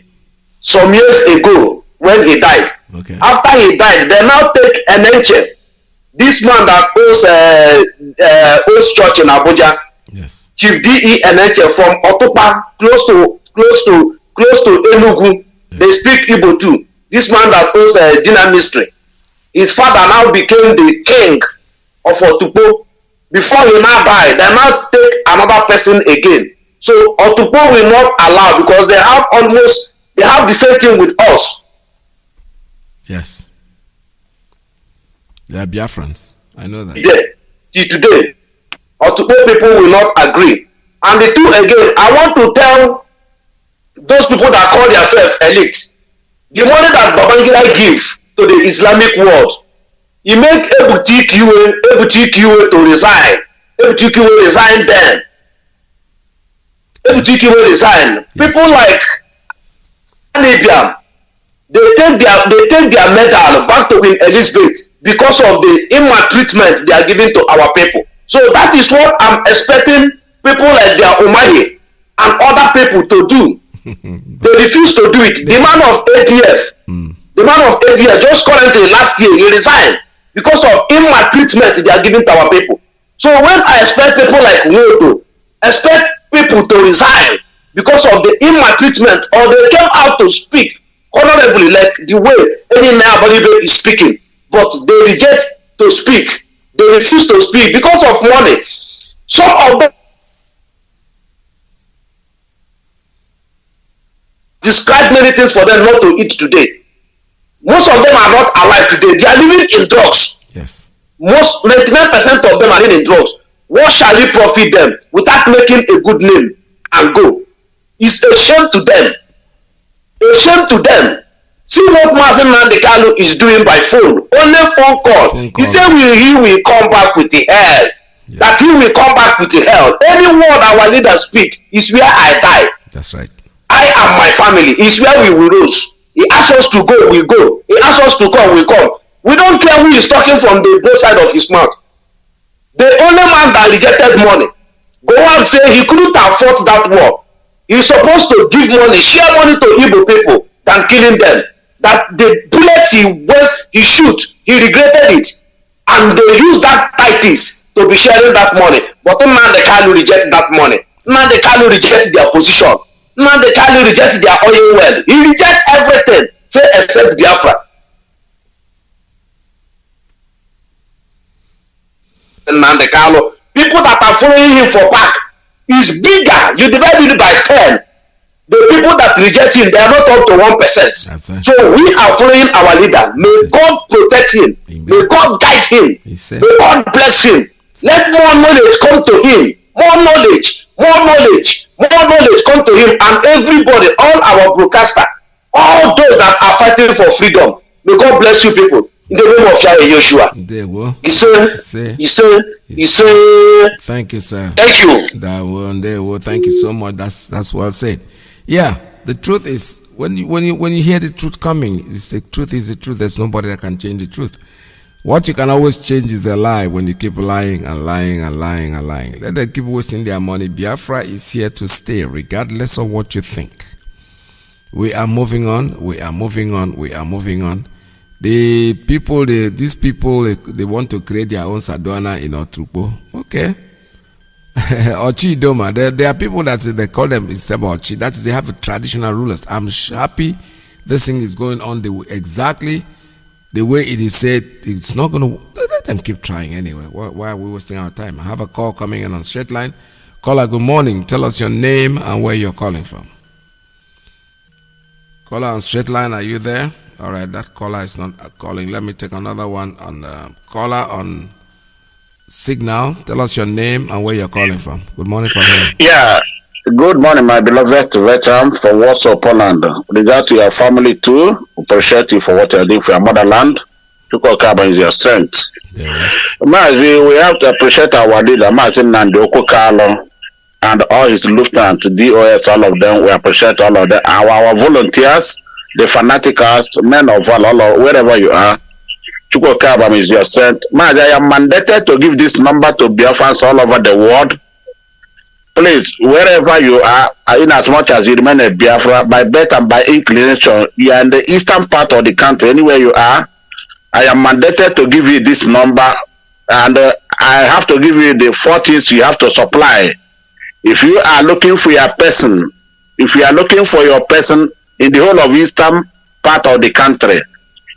some years ago when he died. Okay. After he died, they now take an ancient. This man that owns church in Abuja. Yes. Chief D.E. Enenche from Otupa, close to Enugu. Yes. They speak Igbo too. This man that owns Dina Mystery. His father now became the king of Otupo. Before he now died, they now take another person again. So Otupo will not allow, because they have the same thing with us. Yes. They are Biafrans. I know that. Till today, Otupo people will not agree. And the two again, I want to tell those people that call themselves elite, the money that Babangida give to the Islamic world, he make Ebutikwe to resign. Ebutikwe resign then. Ebutikwe resign. Yes. People like Anibiam, they take their medal back to Queen Elizabeth because of the maltreatment they are giving to our people. So that is what I'm expecting people like their Umahi and other people to do. They refuse to do it. The man of ADF, just currently last year, he resigned because of maltreatment they are giving to our people. So when I expect people like Wodo, expect people to resign because of the maltreatment, or they came out to speak honorably like the way any Nabalibe is speaking, but they reject to speak. They refuse to speak because of money. Some of them describe many things for them not to eat today. Most of them are not alive today. They are living in drugs. Yes. Most 99% of them are living in drugs. What shall it profit them without making a good name and go? It's a shame to them. A shame to them. See what Nnamdi Kanu is doing by phone. Only phone call. He said he will come back with the hell. Yes. That he will come back with the hell. Any word our leaders speak is where I die. That's right. I and my family is where we will rose. He asks us to go, we go. He asks us to come, we come. We don't care who is talking from the both side of his mouth. The only man that rejected money, go and say he couldn't afford that war. He's supposed to give money, share money to Igbo people than killing them. That the bullet he shoot, he regretted it. And they use that tactics to be sharing that money. But Nnamdi Kanu reject that money. Nnamdi Kanu reject their position. Nnamdi Kanu reject their oil well. He rejects everything, say except Biafra. Nnamdi Kanu, people that are following him for back is bigger. You divide it by 10. The people that reject him, they are not up to 1%. So we are following our leader. May God protect him. Amen. May God guide him. May God bless him. Let more knowledge come to him. More knowledge come to him, and everybody, all our broadcaster, all those that are fighting for freedom. May God bless you people. in the name of Yahweh Joshua. There will. He said, thank you, sir. Thank you. That one there will. Thank you so much. That's well said. Yeah, the truth is when you hear the truth coming, it's the truth is the truth. There's nobody that can change the truth. What you can always change is the lie. When you keep lying and lying and lying and lying, let them keep wasting their money. Biafra is here to stay, regardless of what you think. We are moving on. We are moving on. We are moving on. These people, they want to create their own Sadona in Otrupo. Okay. Ochi Doma. There are people that they call them Ochi. That is, they have traditional rulers. I'm happy this thing is going on exactly the way it is said. It's not going to. Let them keep trying anyway. Why are we wasting our time? I have a call coming in on straight line. Caller, good morning. Tell us your name and where you're calling from. Caller on straight line, are you there? All right, that caller is not calling. Let me take another one on caller on signal. Tell us your name and where you're calling from. Good morning from here. Yeah, good morning, my beloved veteran from Warsaw, Poland. Regard to your family too. Appreciate you for what you're doing for your motherland. Chukwu is your strength. Mazi, we have to appreciate our leader, Mazi Nnamdi Kanu, and all his lieutenants, DOS, all of them. We appreciate all of them. Our volunteers, the fanaticals, men of valor, wherever you are. Chukwu is your strength. Mazi, I am mandated to give this number to Biafrans all over the world. Please, wherever you are, in as much as you remain a Biafra, by birth and by inclination, you are in the eastern part of the country, anywhere you are, I am mandated to give you this number, and I have to give you the 4 things you have to supply. If you are looking for your person, in the whole of eastern part of the country,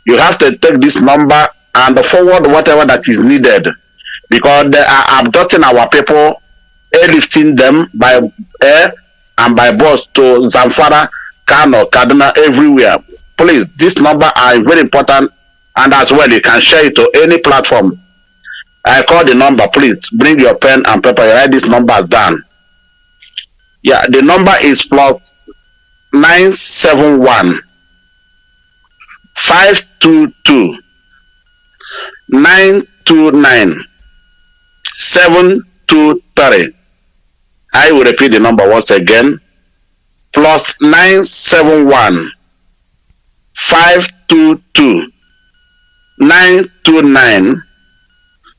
you have to take this number and forward whatever that is needed, because they are abducting our people, airlifting them by air and by bus to Zamfara, Kano, Kaduna, everywhere. Please, this number are very important, and as well you can share it to any platform. I call the number. Please bring your pen and paper. Write this number down. Yeah, the number is plus 971 522 929 723. I will repeat the number once again. Plus 971 522 929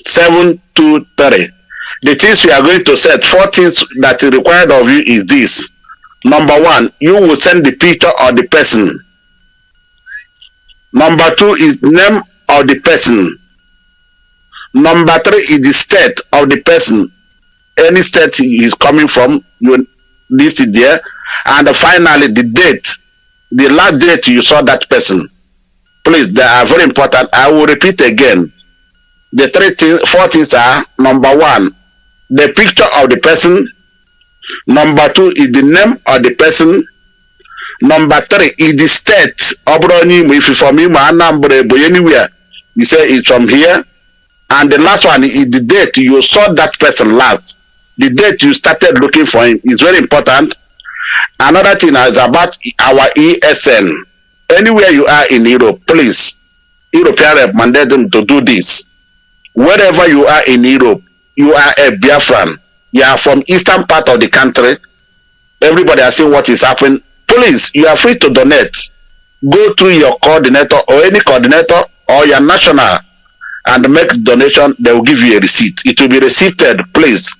723. The things we are going to set, 4 things that is required of you is this. Number 1, you will send the picture of the person. Number 2 is name of the person. Number 3 is the state of the person. Any state he is coming from, you list it there. And finally, the date, the last date you saw that person. Please, they are very important. I will repeat again. The 4 things are: number 1, the picture of the person. Number 2 is the name of the person. Number 3 is the state. If it's from anywhere, you say it's from here. And the last one is the date you saw that person last. The date you started looking for him is very important. Another thing is about our ESN. Anywhere you are in Europe, please, European rep mandate them to do this. Wherever you are in Europe, you are a Biafran. You are from eastern part of the country. Everybody has seen what is happening. Please, you are free to donate. Go through your coordinator or any coordinator or your national and make donation. They will give you a receipt. It will be receipted, please.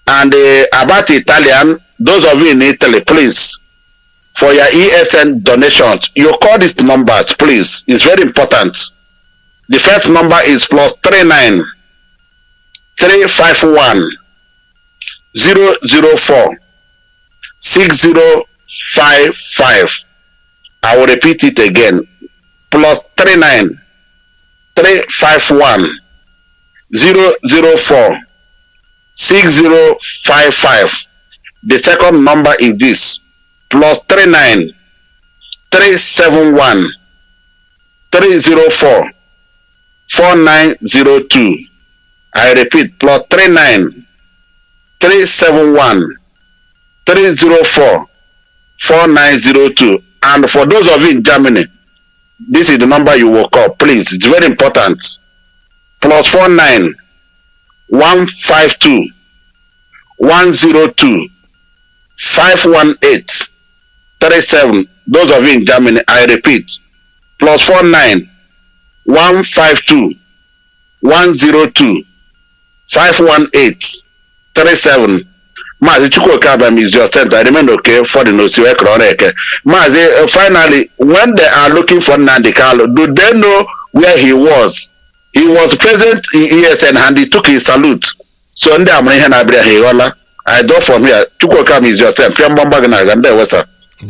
And about Italian, those of you in Italy, please, for your ESN donations, you call these numbers, please. It's very important. The first number is plus 39 351 004 6055. I will repeat it again. Plus 39 351 004 6055. The second number is this: plus 39 371 304 4902. I repeat, plus 39 371 304 4902. And for those of you in Germany, this is the number you will call. Please, it's very important. +49 152 102 518 37. Those of you in Germany, I repeat, +49 152 102 518 37. Mazi Chukwukabam is your center. I remain okay for the Nosiwe Kroneke. Mazi, finally, when they are looking for Nnamdi Kanu, do they know where he was? He was present in ESN and he took his salute. So, I do from here. Chukwukabam is your center.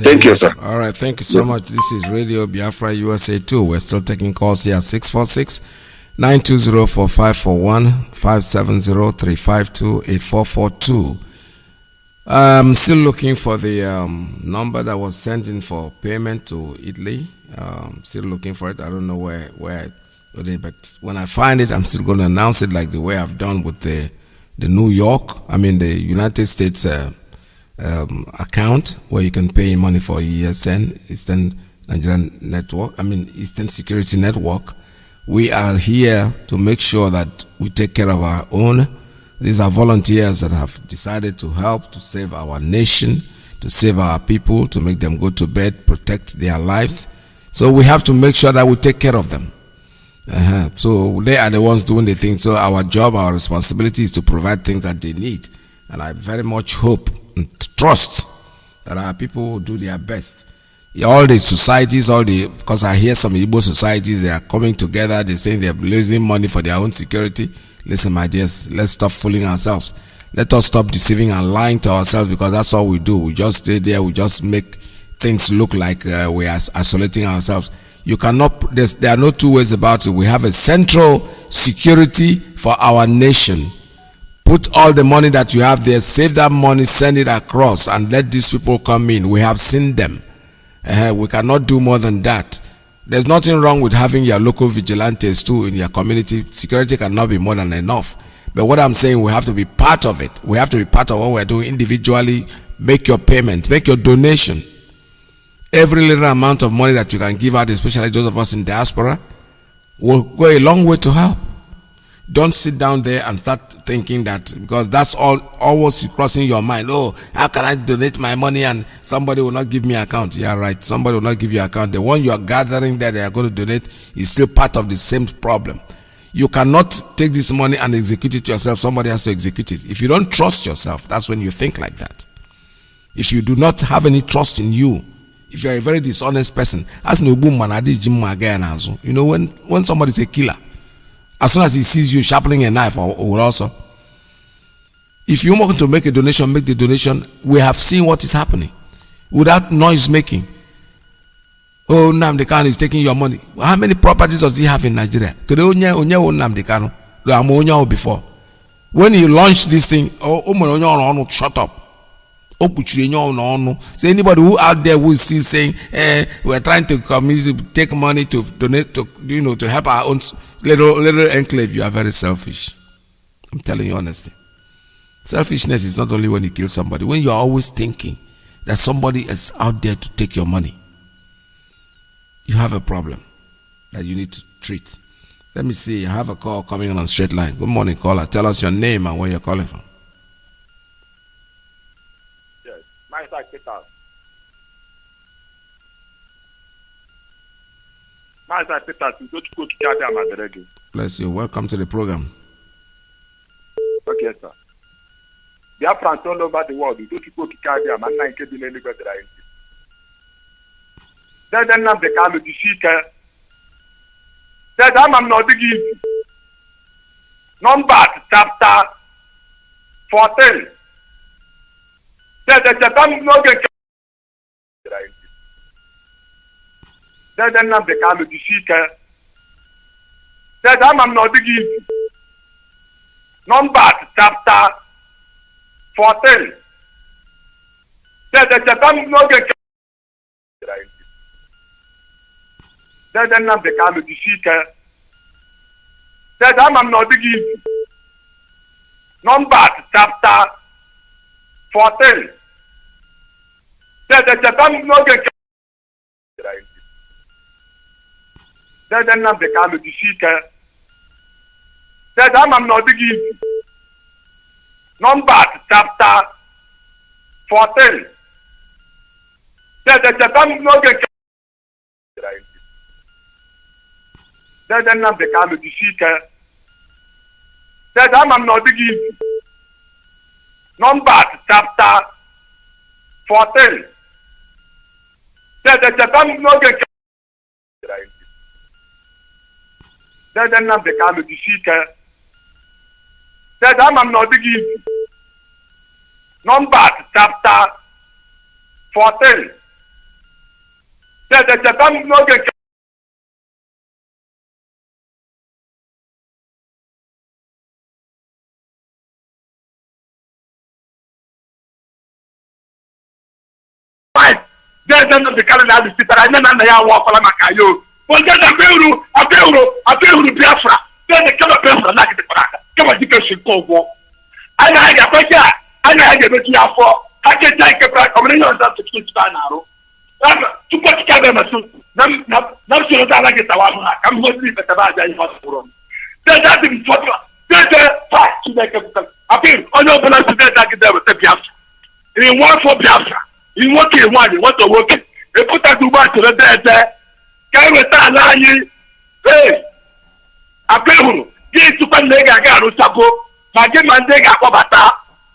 Thank you, sir. All right, thank you so much. This is Radio Biafra USA 2. We're still taking calls here. 646-920-4541, 570-352-8442. I'm still looking for the number that was sent in for payment to Italy. Still looking for it. I don't know where but when I find it, I'm still going to announce it like the way I've done with the New York, the United States account where you can pay money for ESN, Eastern Nigerian Network, Eastern Security Network. We are here to make sure that we take care of our own. These are volunteers that have decided to help to save our nation, to save our people, to make them go to bed, protect their lives. So we have to make sure that we take care of them. So they are the ones doing the things. So our job, our responsibility is to provide things that they need. And I very much hope and trust that our people will do their best. All the societies, because I hear some Igbo societies, they are coming together, they're saying they're losing money for their own security. Listen, my dears, let's stop fooling ourselves. Let us stop deceiving and lying to ourselves, because that's all we do. We just stay there, we just make things look like we are isolating ourselves. You cannot, there are no two ways about it. We have a central security for our nation. Put all the money that you have there, save that money, send it across, and let these people come in. We have seen them. We cannot do more than that. There's nothing wrong with having your local vigilantes too in your community. Security cannot be more than enough. But what I'm saying, we have to be part of it. We have to be part of what we're doing individually. Make your payment, make your donation. Every little amount of money that you can give out, especially those of us in diaspora, will go a long way to help. Don't sit down there and start thinking that, because that's always crossing your mind. Oh, how can I donate my money and somebody will not give me account? Yeah, right. Somebody will not give you account. The one you are gathering there, they are going to donate, is still part of the same problem. You cannot take this money and execute it yourself. Somebody has to execute it. If you don't trust yourself, that's when you think like that. If you do not have any trust in you, if you are a very dishonest person, as no boom man, you know, when somebody is a killer, as soon as he sees you sharpening a knife or also, if you want to make a donation, make the donation. We have seen what is happening without noise making. Oh, Nnamdi Kanu is taking your money. How many properties does he have in Nigeria? Nnamdi Kanu before. When he launched this thing, shut up. So anybody who out there who is still saying, we're trying to take money to donate to, to help our own little enclave, you are very selfish. I'm telling you honestly. Selfishness is not only when you kill somebody. When you are always thinking that somebody is out there to take your money, you have a problem that you need to treat. Let me see. I have a call coming on straight line. Good morning, caller. Tell us your name and where you're calling from. Yes, my name is Peter. Bless you. Welcome to the program. Okay, sir. Biafra all over the world. Then Nnamdi Kanu Iyke. Then I'm not the number chapter 14. Then the Japan no get. Then Nnamdi Kanu Iyke. Then I'm not the number chapter 14. Then the Japan no get. Then Nnamdi Kanu Iyke. Then I'm not the number chapter 14. Then the Japan no get. Then Nnamdi Kanu jisi ike. Then ama m na ọ dịghị izi. Numbers chapter 14. Then cheta m n'oge nke Then Nnamdi Kanu jisi ike. Then ama m na ọ dịghị izi. Numbers chapter 14. Then cheta m n'oge nke Then Nnamdi Kanu jisi ike. Then ama m na ọ dịghị izi. Numbers chapter 14. Then cheta m n'oge nke Then Nnamdi Kanu na-adị sitere nne na nna ya awụọkwala maka ya o. Onye na-abịa Biafra. Then kama Biafra na-agịdịkwara aka. Kama dike si nke ụgwọ. Anyị na-aga kweke a. Anyị na-aga emechi ya afọ. Ha kecha ikepụra kọmụnị ọzọ sekiriti a na-arụ. Tupu ọchịchị abịa masị na m soro ndị ala gị tawa ahụ ha ka m hụ ndị ikpetaba aja ihe ọsụpụrụ m. Then adị m fọdụ. Then fa Chineke pụtara. Apịrị onye ọbụla si deda gị deweta Biafra. Ịnwe afọ Biafra. Nwoke nwaanyị nwata nwoke epụtaghị ugbo atụrụ dede ka eweta ala anyị akpa ịhụrụ gị tụkwa na ị ga-aga arụchago ma gị ma ndị ga-akpọbata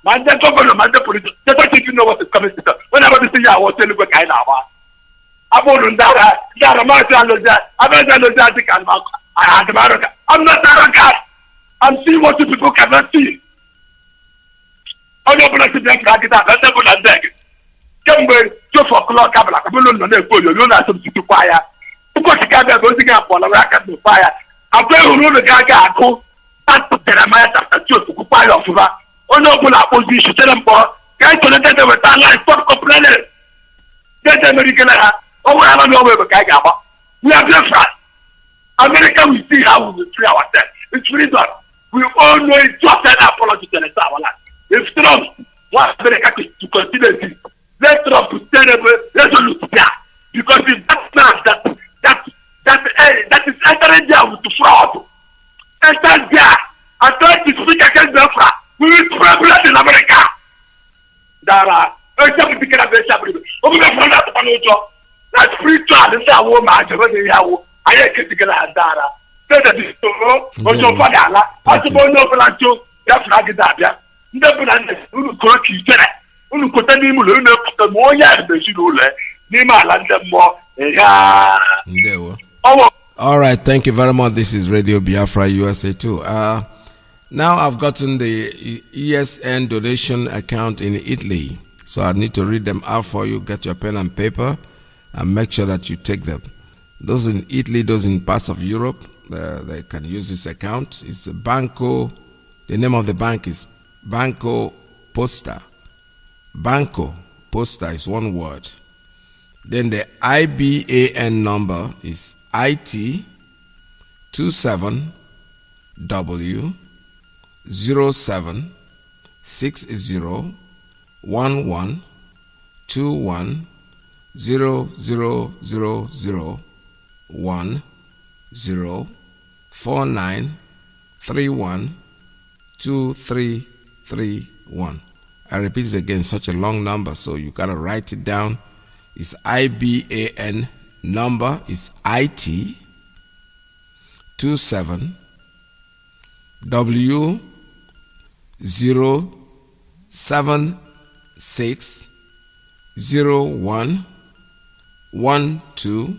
ma ndị gọvanọ ma ndị polisi chetachi know what is coming to them. When everybody ya awọ Eluigwe ka anyị na-agba abụrụ ndị ara maazị alụzi abazi alụzi adị ka adịmarụ ka I'm not arrogant. I'm seeing what you people cannot see. Onye ọbụla si Biafra gị taa ndị bụ na ndị gị kemgbe 12 o'clock abala ka bụrụ nọ na-ekwu onyonyo na-asọpụtụkwa ya ụbọchị ka abịa ozi gị akpọla wee aka nnukwu ya abụọ ehuru ụlọ ga-aga agụ atụtara manya chapta 12 kwukwa ya ọfụma onye ọbụla akpụzi isi chere mkpọ ka anyị chọrọ dede weta ala stop complaining dede merikele ha o nwere ala na ọnwa ebe ka anyị ga-agba we are Biafra. America we see how we will free ourselves. It's freedom. We all know it's just an apology to our land. If Trump wants America to continue this, let Trump stay resolute there. Because if that man that is entering there with fraud, enter there and try to speak against Biafra, we will problem in America. There are that's spiritual. This is our woman. I ain't getting a dara. That is so. What's your father? I suppose no plan that's not it. Never understood. Correct you. Unu kota ni mulu unu kota moya besidule ni malanda mo ya. Ndewo. All right, thank you very much. This is Radio Biafra USA 2. Now I've gotten the ESN donation account in Italy, so I need to read them out for you. Get your pen and paper and make sure that you take them. Those in Italy, those in parts of Europe, they can use this account. It's Banco. The name of the bank is Banco Posta. Banco Posta is one word. Then the IBAN number is IT 270011210049312331. I repeat it again, such a long number, so you gotta write it down. It's IBAN number is IT 27 W 076 01 12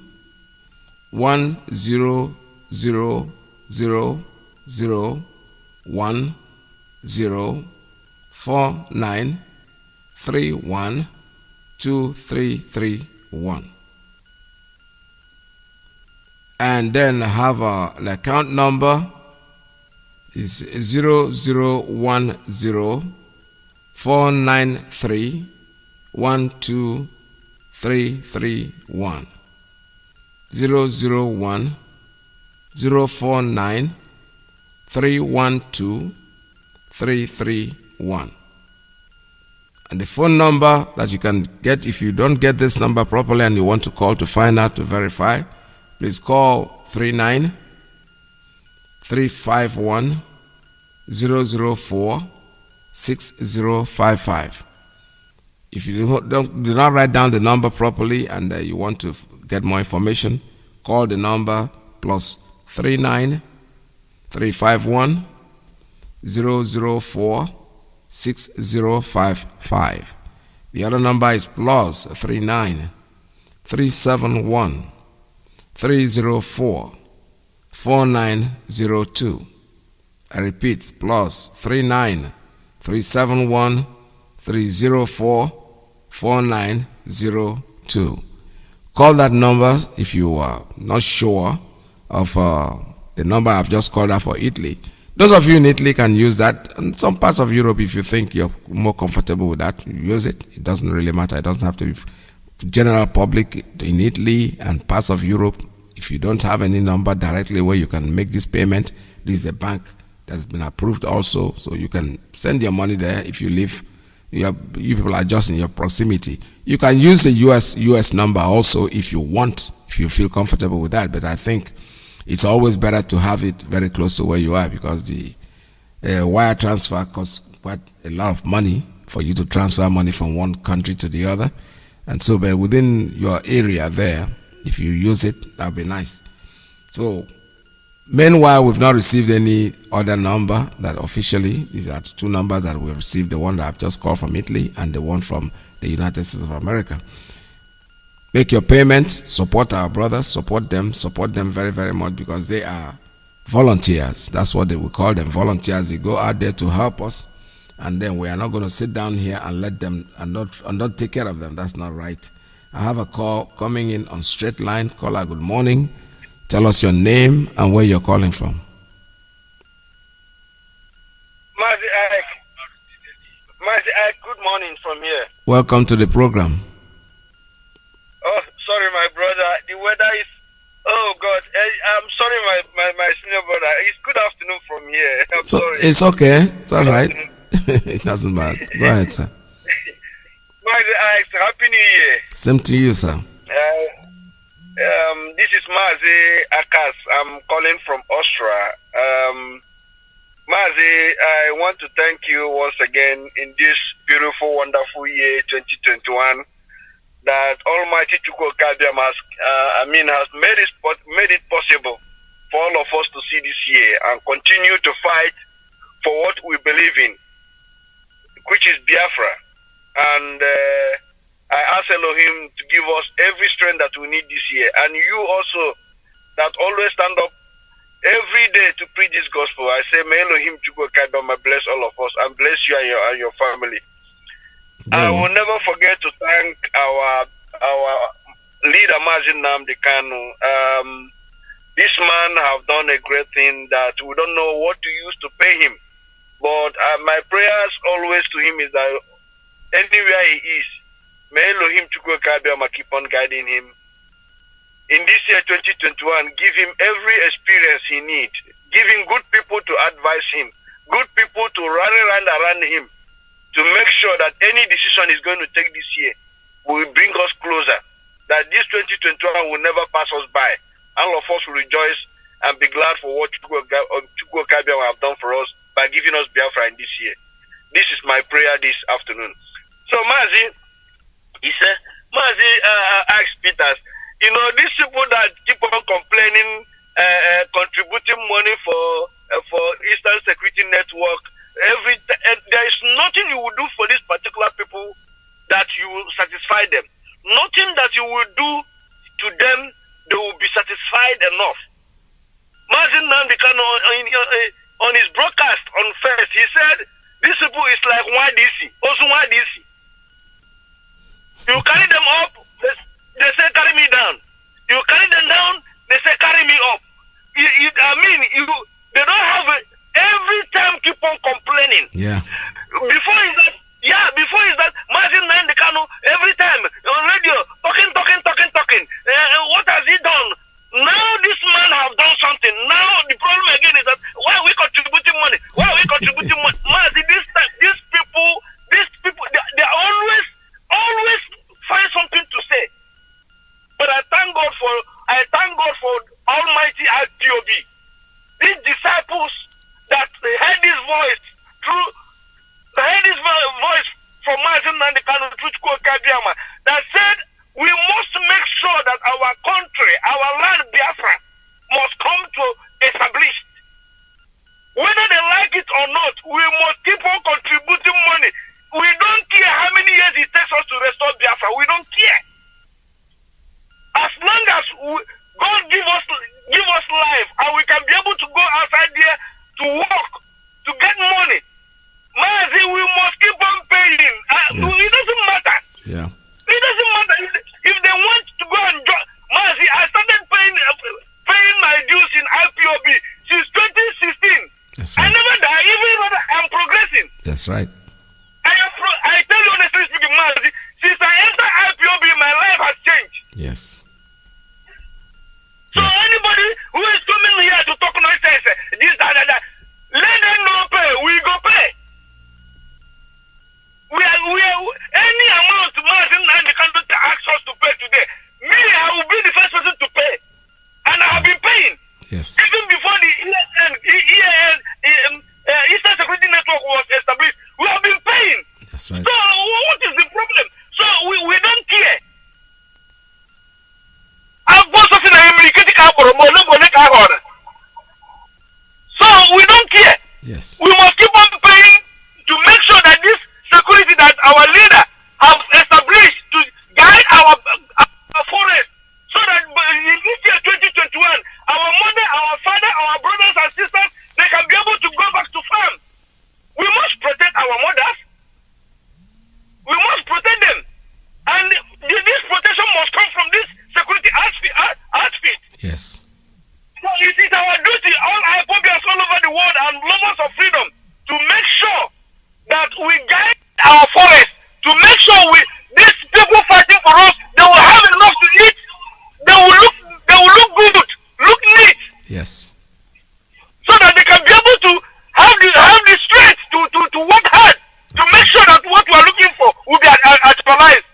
1000101049312331. And then I have an account number is 001049312331. 001049312331. And the phone number that you can get if you don't get this number properly and you want to call to find out, to verify, please please call 39-351-004-6055. If you do not write down the number properly and you want to get more information, call the number plus 39-351-004-6055. The other number is plus 39-371-304-4902. I repeat, plus 39-371-304-4902. Call that number if you are not sure of the number I've just called out for Italy. Those of you in Italy can use that. In some parts of Europe, if you think you're more comfortable with that, use it. It doesn't really matter. It doesn't have to be general public in Italy and parts of Europe. If you don't have any number directly where you can make this payment, this is a bank that's been approved also, so you can send your money there. If you live, you people are just in your proximity. You can use the US number also if you want, if you feel comfortable with that. But I think it's always better to have it very close to where you are, because the wire transfer costs quite a lot of money for you to transfer money from one country to the other. And so within your area there, if you use it, that would be nice. So meanwhile, we've not received any other number that officially, these are two numbers that we've received, the one that I've just called from Italy and the one from the United States of America. Make your payments, support our brothers, support them very, very much, because they are volunteers. That's what we call them, volunteers. They go out there to help us, and then we are not going to sit down here and let them and not take care of them. That's not right. I have a call coming in on straight line. Caller, good morning. Tell us your name and where you're calling from. Mazi, good morning from here. Welcome to the program. Oh, sorry, my brother. The weather is... Oh, God. I'm sorry, my senior brother. It's good afternoon from here. I'm sorry. It's okay. It's all right. It doesn't matter. Go ahead, sir. Mazi, Happy New Year. Same to you, sir. This is Mazi Akas. I'm calling from Austria. Mazi, I want to thank you once again in this beautiful, wonderful year 2021 that Almighty Chukwukabiam has made it possible for all of us to see this year and continue to fight for what we believe in, which is Biafra. And I ask Elohim to give us every strength that we need this year. And you also, that always stand up every day to preach this gospel. I say, may Elohim Chukwukabiam bless all of us and bless you and your family. Yeah. I will never forget to thank our leader, Mazi Nnamdi Kanu. This man have done a great thing that we don't know what to use to pay him. But my prayers always to him is that anywhere he is, may Elohim Chukwukabiam keep on guiding him. In this year 2021, give him every experience he needs. Give him good people to advise him, good people to rally around him, to make sure that any decision he's going to take this year will bring us closer, that this 2021 will never pass us by. All of us will rejoice and be glad for what Chukwukabiam have done for us by giving us Biafra in this year. This is my prayer this afternoon. So Mazi, asked Peters, these people that keep on complaining, contributing money for Eastern Security Network, there is nothing you will do for these particular people that you will satisfy them. Nothing that you will do to them, they will be satisfied enough. Mazi Nnamdi Kanu on his broadcast on First, he said, these people is like YDC, also YDC. You carry them up, they say carry me down. You carry them down, they say carry me up. They don't have every time keep on complaining. Yeah. Before is that Mazi Nnamdi Kanu every time on radio talking. What has he done? Now this man have done something. Now the problem again is that why are we contributing money? Mazi, these people, they always find something to say. But I thank God for for Almighty IPOB. These disciples that heard his voice from Mazi Nnamdi Kanu that said we must make sure that our country, our land Biafra, must come to establish. Whether they like it or not, we must keep on contributing money. We don't care how many years it takes us to restore Biafra. We don't care. As long as God give us life and we can be able to go outside there to work, to get money, Mazi, we must keep on paying. It doesn't matter. Yeah. It doesn't matter. If they want to go and join, Mazi, I started paying my dues in IPOB since 2016. That's right. I never die, even though I'm progressing. That's right. I tell you honestly speaking, Mazi, since I entered IPOB, my life has changed. Yes. So anybody who is coming here to talk nonsense, this, that, let them know pay. We go pay. We are any amount Mazi Nnamdi Kanu ask us to pay today. Me, I will be the first person to pay, and I have been paying. Yes. Even before the Eastern Security Network was established, we have been paying. That's right. So what is the problem? So we don't care. So we don't care. Yes. We must keep on paying to make sure that this security that our leader has established to guide our forest, so that in this year 2021, our mother, our father, our brothers and sisters, they can be able to go back to farm. We must protect our mothers. We must protect them. And this protection must come from this security outfit. Yes. So it is our duty, all Ipobians all over the world and lovers of freedom, to make sure that we guide our forest, to make sure these people fighting for us, they will have enough to eat, they will look good, look neat. Yes. So that they can be able to have the strength to work hard, to make sure that what we are looking for will be actualized.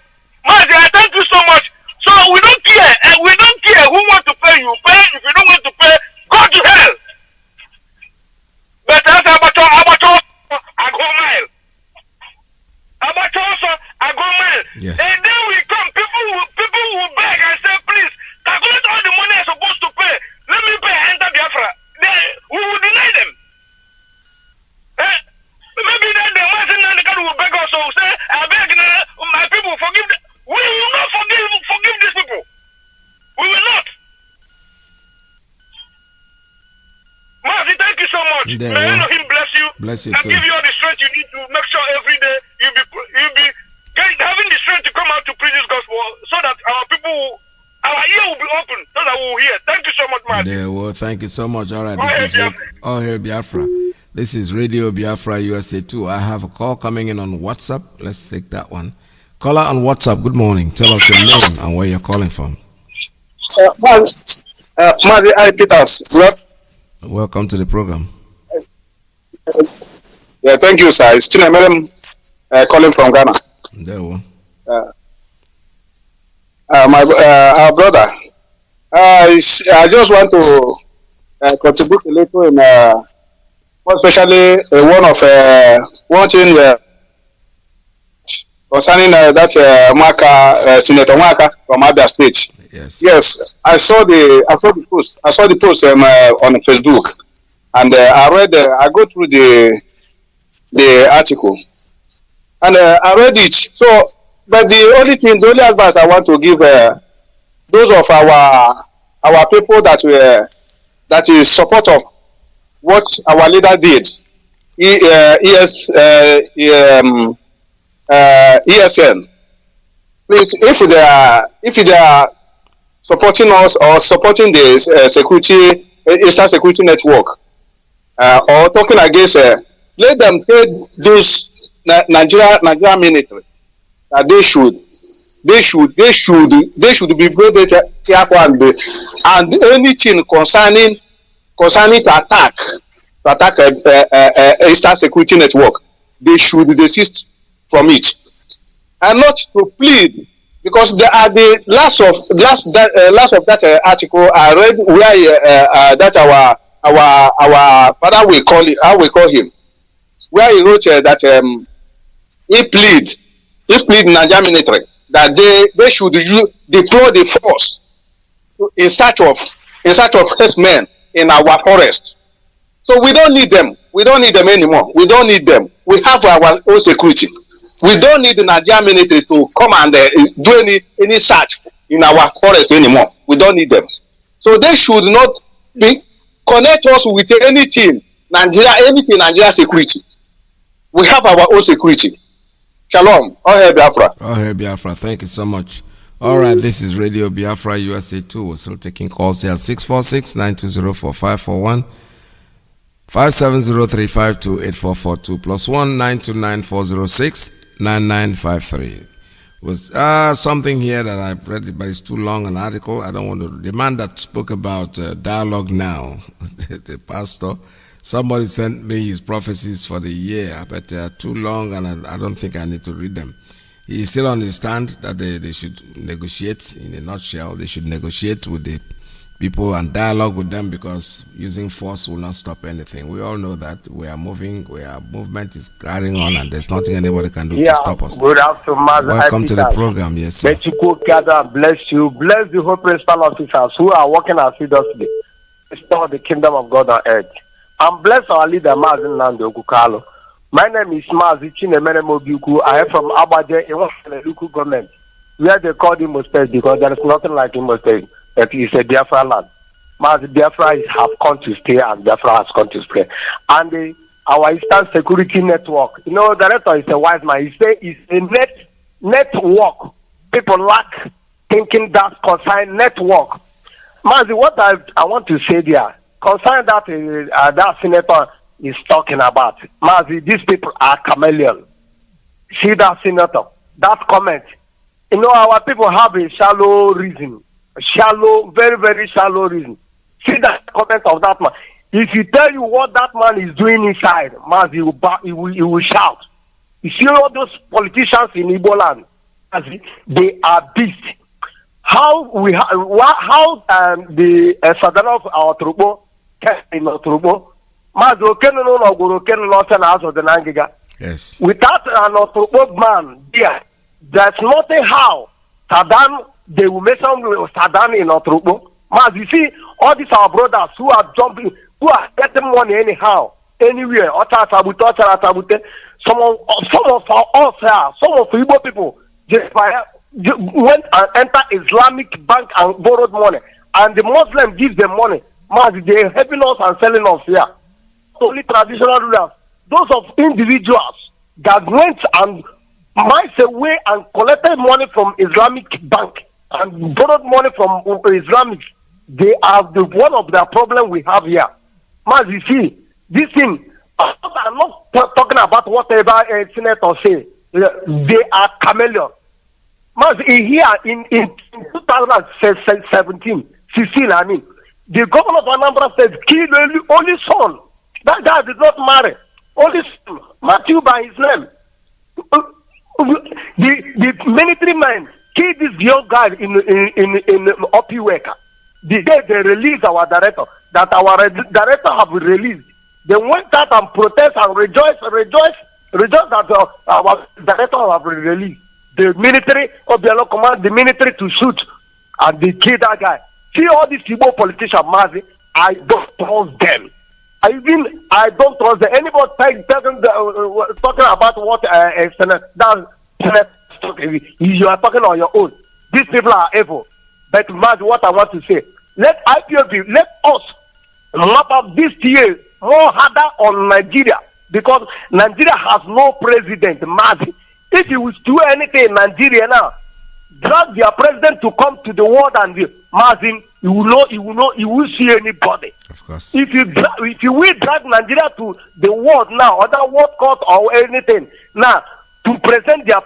Mazi, I thank you so much. So we don't care. We don't care who wants to pay you. Pay. If you don't want to pay, go to hell. But as Abato, I go mile. Abato also, I go mile. Yes. And then we come, people will beg and say, please, calculate all the money I'm supposed to pay. Let me pay and enter Biafra. We will deny them. Maybe then the Mazi Nnamdi Kanu will beg us, so say, I beg my people, forgive them. We will not forgive these people. We will not. Mazi, thank you so much. May Elohim bless you. Bless you and too. give you all the strength you need to make sure every day you'll be having the strength to come out to preach this gospel, so that our ear will be open, so that we will hear. Thank you so much, Mazi. Well, thank you so much. All right, this is All Hail Biafra. This is Radio Biafra USA 2. I have a call coming in on WhatsApp. Let's take that one. Caller on WhatsApp, good morning. Tell us your name and where you're calling from. Mazi I. Peters. Welcome to the program. Yeah, thank you, sir. It's Chinemerem calling from Ghana. There we our brother. I just want to contribute a little in, more especially one thing concerning that Senator Mwaka from Abia State. Yes. Yes, I saw the post. I saw the post on Facebook, and I go through the article, and I read it. So, but the only advice I want to give those of our people that is support of what our leader did, ESN. Please, if they are supporting us or supporting the Eastern Security Network, or talking against, let them pay those Nigeria military. They should be very careful, and anything concerning to attack Eastern Security Network, they should desist from it, and not to plead because there are the last of that article I read where that our father we call him, where he wrote that he plead Nigeria military that they should deploy the force in search of herdsmen in our forest. So we don't need them. We don't need them anymore. We don't need them. We have our own security. We don't need the Nigerian military to come and do any search in our forest anymore. We don't need them. So they should not connect us with anything Nigeria security. We have our own security. Shalom. All hail Biafra. All hail Biafra. Thank you so much. All right, this is Radio Biafra USA 2. We're still taking calls here at 646-920-4541, 570-352-8442, +1 929-406-9953. Was something here that I read, but it's too long an article. I don't want to. The man that spoke about dialogue now, the pastor, somebody sent me his prophecies for the year, but they are too long and I don't think I need to read them. He still understands that they should negotiate. In a nutshell, they should negotiate with the people and dialogue with them, because using force will not stop anything. We all know that we are moving, movement is carrying on, and there's nothing anybody can do to stop us. Good afternoon, Mazi. Welcome to the program. Yes, sir. Let you go gather, bless you, bless the whole principal officers who are working assiduously to restore the kingdom of God on earth. And bless our leader, Mazi Nnamdi Kanu. My name is Mazi Chinemere Mobiku. I am from Abuja in local government, where they call Imo State because there is nothing like Imo State. That is a Biafra land. Mazi, Biafra have come to stay, and Biafra has come to stay. And our Eastern Security Network, the director is a wise man. He say it's a network. People lack thinking that concern network. Mazi, what I want to say there, concern that that senator is talking about. Mazi, these people are chameleon. See that senator, that comment. Our people have a shallow reason. Very, very shallow reason. See that comment of that man. If you tell you what that man is doing inside, Mazi, he will shout. You see all those politicians in Igbo land, they are beasts. How the Sadana of our Trubo in our Trubo, Mazi Okeno no Okeno no Azọ the Nangiga. Yes. Without an Otobo man there, there's nothing how Saddam, they will make some Saddam in Otobo. Mazi, you see, all these our brothers who are jumping, who are getting money anyhow, anywhere, Saboteurs, some of us, some of Igbo people just went and entered Islamic bank and borrowed money, and the Muslim gives them money. Mazi, they're helping us and selling us here. Only traditional rulers, those of individuals that went and miles away and collected money from Islamic bank and borrowed money from Islamic, they are one of the problem we have here. Mazi, you see, this thing, I'm not talking about whatever a senator say. They are chameleon. Mazi, here in 2017, 16, I mean, the governor of Anambra State killed only son. That guy did not marry. Only son, Matthew by his name. The military men killed this young guy in Opiweka. The day they released our director, that our director have released, they went out and protest and rejoice that our director have released. The military, Obiano command the military to shoot, and they killed that guy. See all these Igbo politicians, Mazi, I don't trust them. I don't trust them. Anybody talking about what you are talking on your own. These people are evil. But Mazi, what I want to say, let IPOB, let us map up this year more harder on Nigeria, because Nigeria has no president. Mazi, if you will do anything in Nigeria now, drag their president to come to the world, and Mazi, you will see anybody. Of course. If you will drag Nigeria to the world now, other world court or anything now, to present their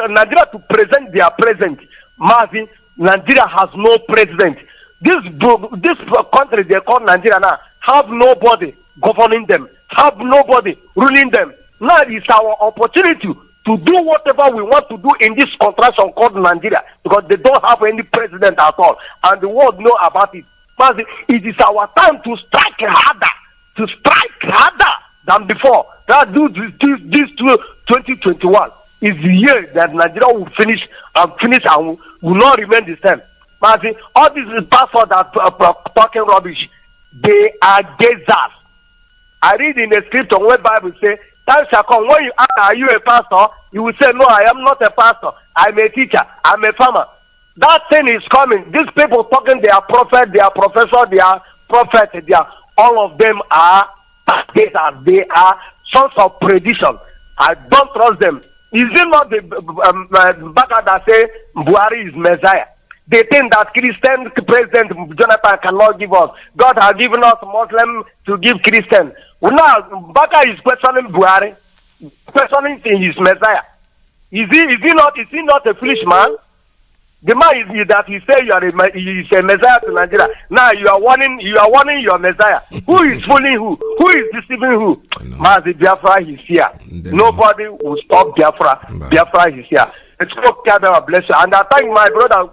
Nigeria to present their president, Mazi, Nigeria has no president. This country they call Nigeria now have nobody governing them, have nobody ruling them. Now it's our opportunity to do whatever we want to do in this contraction called Nigeria, because they don't have any president at all, and the world know about it. But it is our time to strike harder than before. That do this 2021 is the year that Nigeria will finish and will not remain the same. But all these pastors that talking rubbish, they are gazers. I read in the scripture where Bible say, time shall come when you ask, are you a pastor? You will say, no, I am not a pastor. I'm a teacher. I'm a farmer. That thing is coming. These people talking, they are prophet, they are professor, they are prophet, they are, all of them are gazers. They are sons of perdition. I don't trust them. Is it not the Baka that say Buhari is Messiah? They think that Christian President Jonathan cannot give us. God has given us Muslim to give Christian. Well, now Baka is questioning Buhari, questioning his Messiah. Is he not a foolish man? The man is that he say he is a Messiah to Nigeria. Now you are warning your Messiah. Who is fooling who? Who is deceiving who? Mazi, Biafra is here. Nobody will stop Biafra. Biafra is here. It's God bless you. And I thank my brother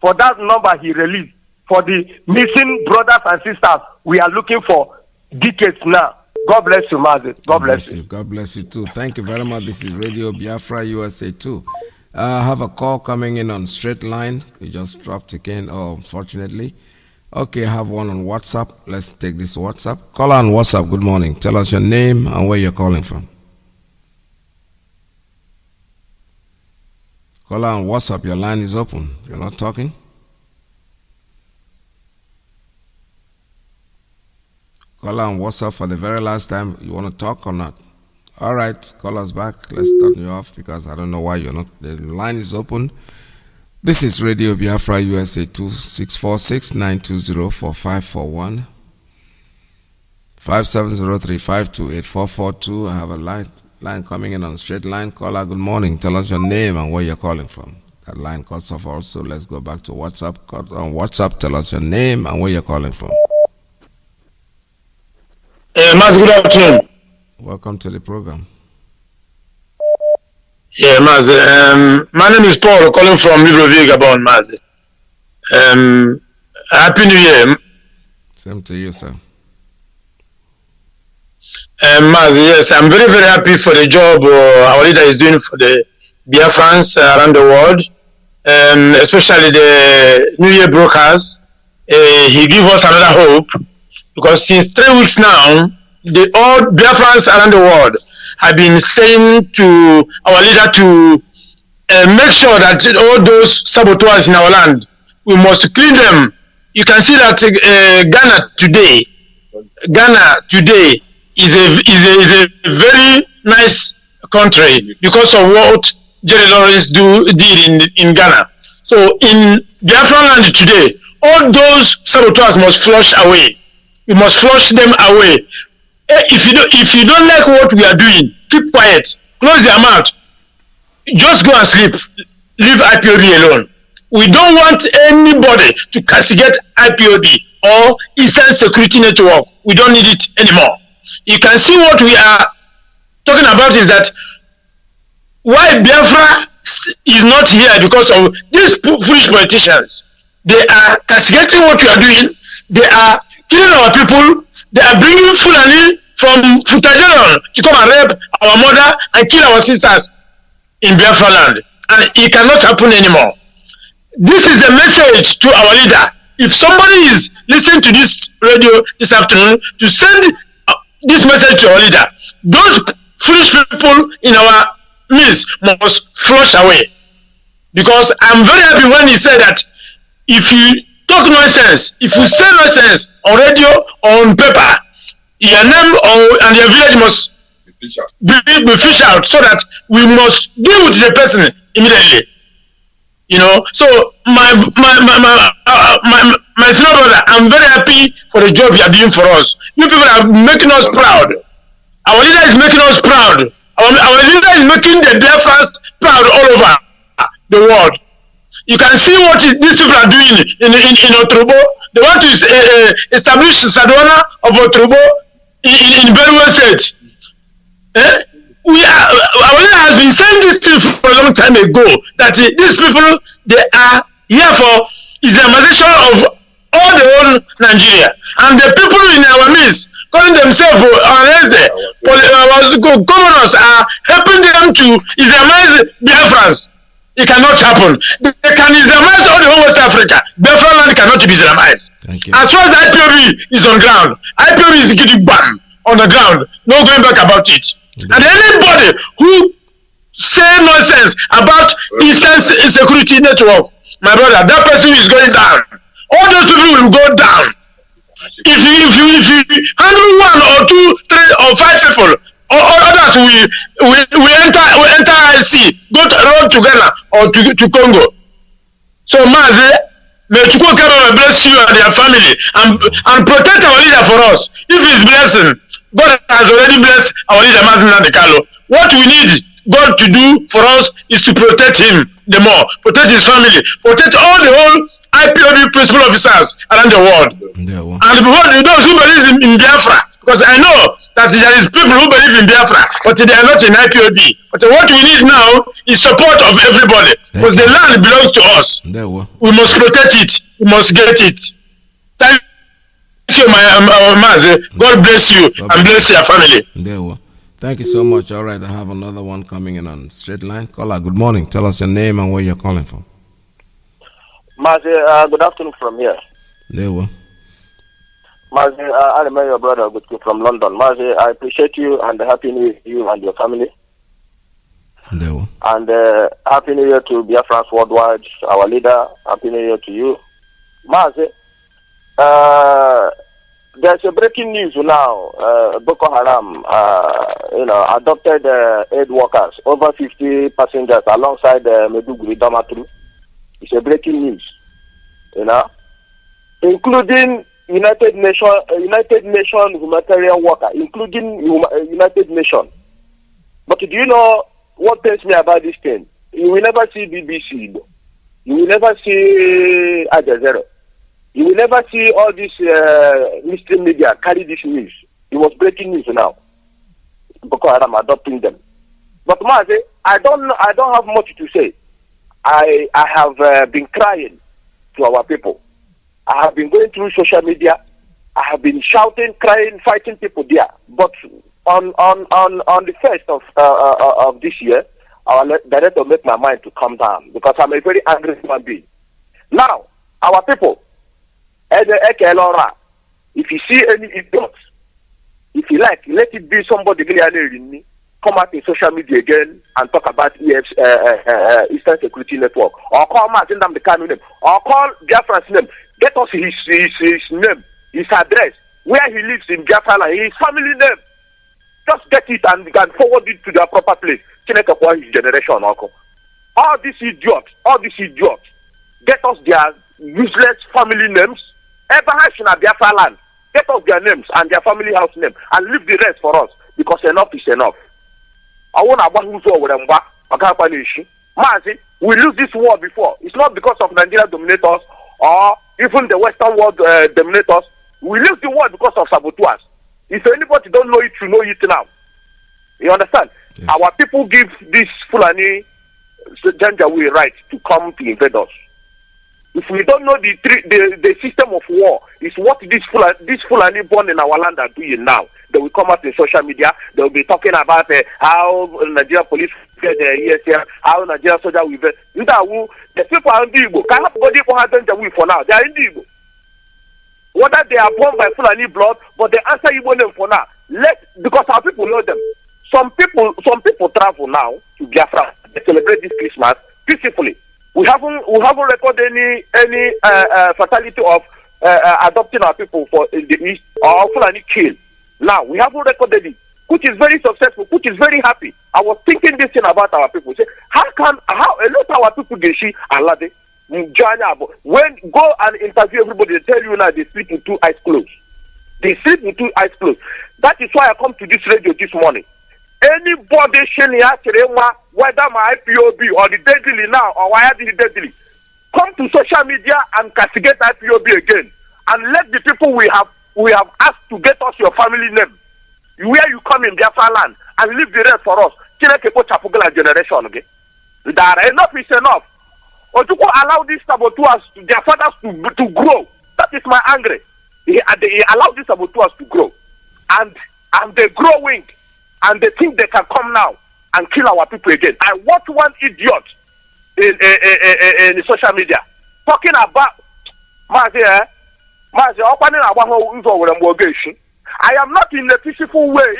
for that number he released for the missing brothers and sisters we are looking for decades now. God bless you, Mazi. God bless you. God bless you too. Thank you very much. This is Radio Biafra USA 2. I have a call coming in on straight line. It just dropped again, unfortunately. Okay, I have one on WhatsApp. Let's take this WhatsApp. Caller on WhatsApp, good morning. Tell us your name and where you're calling from. Caller on WhatsApp, your line is open. You're not talking? Caller on WhatsApp for the very last time. You want to talk or not? All right, call us back. Let's turn you off because I don't know why you're not. The line is open. This is Radio Biafra USA 2646-920-4541. 5703-528-442. I have a line coming in on straight line. Caller, good morning. Tell us your name and where you're calling from. That line cuts off also. Let's go back to WhatsApp. On WhatsApp, tell us your name and where you're calling from. Mazi, good afternoon. Welcome to the program. Yeah, Mazi. My name is Paul, calling from Libreville, Gabon, Mazi. Happy New Year. Same to you, sir. Mazi, yes, I'm very, very happy for the job our leader is doing for the Biafrans around the world, especially the New Year brokers. He gives us another hope because since 3 weeks now, all Biafrans around the world have been saying to our leader to make sure that all those saboteurs in our land, we must clean them. You can see that Ghana today is a very nice country because of what Jerry Lawrence did in Ghana. So in Biafran land today, all those saboteurs must flush away. We must flush them away. If you don't like what we are doing, keep quiet, close your mouth, just go and sleep, leave IPOB alone. We don't want anybody to castigate IPOB or Eastern Security Network. We don't need it anymore. You can see what we are talking about is that why Biafra is not here because of these foolish politicians. They are castigating what we are doing. They are killing our people. They are bringing Fulani from Futajalon to come and rape our mother and kill our sisters in Biafra land. And it cannot happen anymore. This is the message to our leader. If somebody is listening to this radio this afternoon, to send this message to our leader, those foolish people in our midst must flush away. Because I'm very happy when he said that if you talk nonsense, if you say nonsense on radio or on paper, your name and your village must be fished out so that we must deal with the person immediately. You know, so my senior brother, I'm very happy for the job you are doing for us. You people are making us proud. Our leader is making us proud. Our leader is making the Biafrans proud all over the world. You can see what these people are doing in Otrobo. They want to establish Sadwana of Otrobo in Benue State. our leader has been saying this thing for a long time ago, that these people, they are here for Islamization of all the whole Nigeria. And the people in our midst, calling themselves governors, are helping them to Islamize Biafrans. It cannot happen. They can Islamize all the whole West Africa. Biafra land cannot be Islamized. As far as IPOB is on ground, IPOB is getting bam on the ground. No going back about it. And anybody who say nonsense about Eastern Security Network, my brother, that person is going down. All those people will go down. If you handle 1 or 2, 3 or 5 people, or others we enter IC, go to road to Ghana or to Congo. So Mazi, may Chukwu bless you and your family and protect our leader for us. If he's blessing, God has already blessed our leader Mazi Nnamdi Kanu. What we need God to do for us is to protect him the more, protect his family, protect all the whole IPOB principal officers around the world. And those who believe in Biafra, because I know that there is people who believe in Biafra, but they are not in IPOB. But what we need now is support of everybody, because the land belongs to us. We must protect it. We must get it. Thank you, my Mazi. God bless you and bless your family. Thank you so much. All right, I have another one coming in on straight line. Caller, good morning. Tell us your name and where you're calling from. Mazi, good afternoon from here. Mazi, I remember your brother from London. Mazi, I appreciate you and Happy New Year to you and your family. And Happy New Year to Biafrans worldwide, our leader. Happy New Year to you. Mazi, there's a breaking news now. Boko Haram, adopted aid workers, over 50 passengers alongside Meduguri Damaturu. It's a breaking news, including United Nations humanitarian worker, including United Nations. But do you know what pains me about this thing? You will never see BBC, you will never see Al Jazeera, you will never see all this mainstream media carry this news. It was breaking news now. Boko Haram adopting them. But Mazi, I don't have much to say. I have been crying to our people. I have been going through social media. I have been shouting, crying, fighting people there. But on the 1st of this year, our director made my mind to calm down because I'm a very angry human being. Now, our people, if you see any idiots, if you like, let it be somebody come out in social media again and talk about Eastern Security Network, or call Nnamdi Kanu name, or call Biafra's name. Get us his name, his address, where he lives in Biafra, his family name. Just get it and forward it to their proper place. His generation, all these idiots, get us their useless family names. Biafra land, get us their names and their family house name, and leave the rest for us, because enough is enough. Mazi, we lose this war before. It's not because of Nigeria dominators or even the Western world dominators. We lose the war because of saboteurs. If anybody don't know it, you know it now. You understand? Yes. Our people give this Fulani Janjaweed right to come to invade us. If we don't know the system of war, is what this Fulani born in our land are doing now. They will come out in social media. They will be talking about how Nigeria police get the ESM, how Nigeria soldier will get. The people are in the Igbo. Can't nobody have Janjaweed for now. They are in the Igbo. Whether they are born by Fulani blood, but they answer Igbo name for now. Because our people know them. Some people travel now to Biafra. They celebrate this Christmas peacefully. We haven't recorded any fatality of adopting our people for in the East or Fulani kill. Now we haven't recorded it, which is very successful, which is very happy. I was thinking this thing about our people. Say, how a lot of our people they see Alade, when go and interview everybody, they tell you now they sleep with 2 eyes closed. They sleep with 2 eyes closed. That is why I come to this radio this morning. Anybody whether my IPOB or the deadly now or why the deadly, come to social media and castigate IPOB again, and let the people we have asked to get us your family name. where you come in Biafra land and leave the rest for us. Generation, okay? That enough is enough. Ojuku allow these saboteurs, their fathers to grow. That is my anger. He allowed these saboteurs to grow. And they're growing. And they think they can come now and kill our people again. I watch one idiot in social media talking about Mazi, I am not in a peaceful way.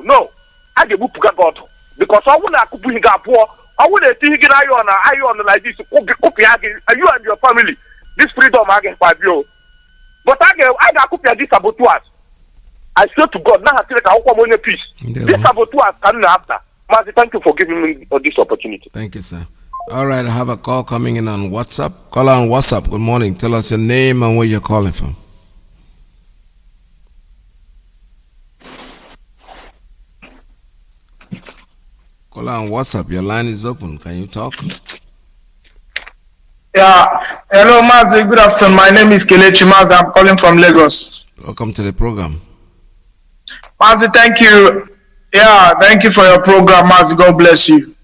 No. I give God because I want to bring up poor. I want to think iron like this. You and your family. This freedom I get 5 years. But I got copy this saboteurs. I swear to God, now I feel like I want more peace. This saboteurs can after. Mazi, thank you for giving me this opportunity. Thank you, sir. All right, I have a call coming in on WhatsApp. Caller on WhatsApp. Good morning. Tell us your name and where you're calling from. Caller on WhatsApp. Your line is open. Can you talk? Yeah. Hello, Mazi. Good afternoon. My name is Kelechi Mazi. I'm calling from Lagos. Welcome to the program. Mazi, thank you. Yeah, thank you for your program, Mazi. God bless you.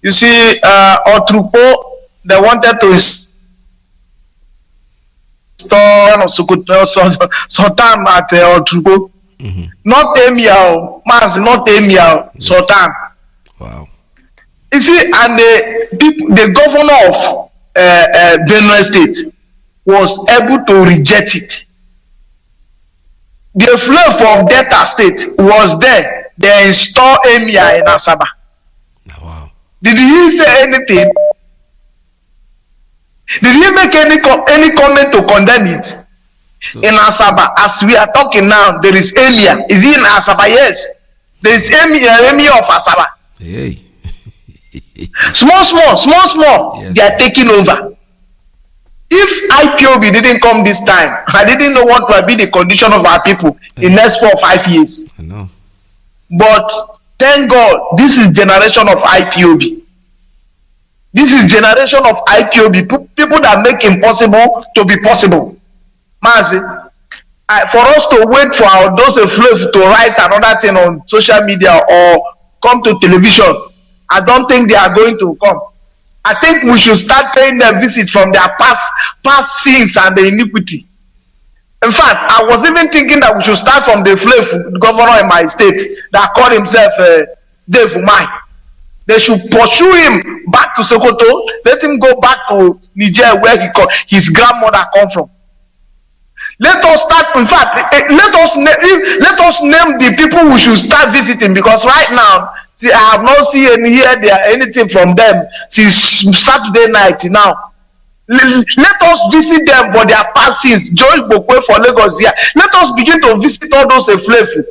You see, Otrupo, they wanted to install Sultan at Otrupo. Not Emir, Mazi, not Emir, Sultan. Wow. You see, and the governor of Benue State was able to reject it. The flavor of Delta State was there. They installed Emir in Asaba. Wow. Did he say anything? Did he make any comment to condemn it? So, in Asaba, as we are talking now, there is Emir. Is he in Asaba? Yes. There is Emir of Asaba. Hey. Small. Yes. They are taking over. If IPOB didn't come this time, I didn't know what will be the condition of our people in next 4 or 5 years. I know. But thank God, this is generation of IPOB. This is generation of IPOB. People that make impossible to be possible. Mazi, for us to wait for those slaves to write another thing on social media or come to television, I don't think they are going to come. I think we should start paying them visit from their past sins and the iniquity. In fact, I was even thinking that we should start from the slave governor in my state that called himself Dave Umai. They should pursue him back to Sokoto, let him go back to Niger where his grandmother come from. Let us start, in fact, let us name the people we should start visiting, because right now, see, I have not seen anything from them since Saturday night now. Let us visit them for their past sins. Joy Bokwe for Lagos here. Let us begin to visit all those Eflefu,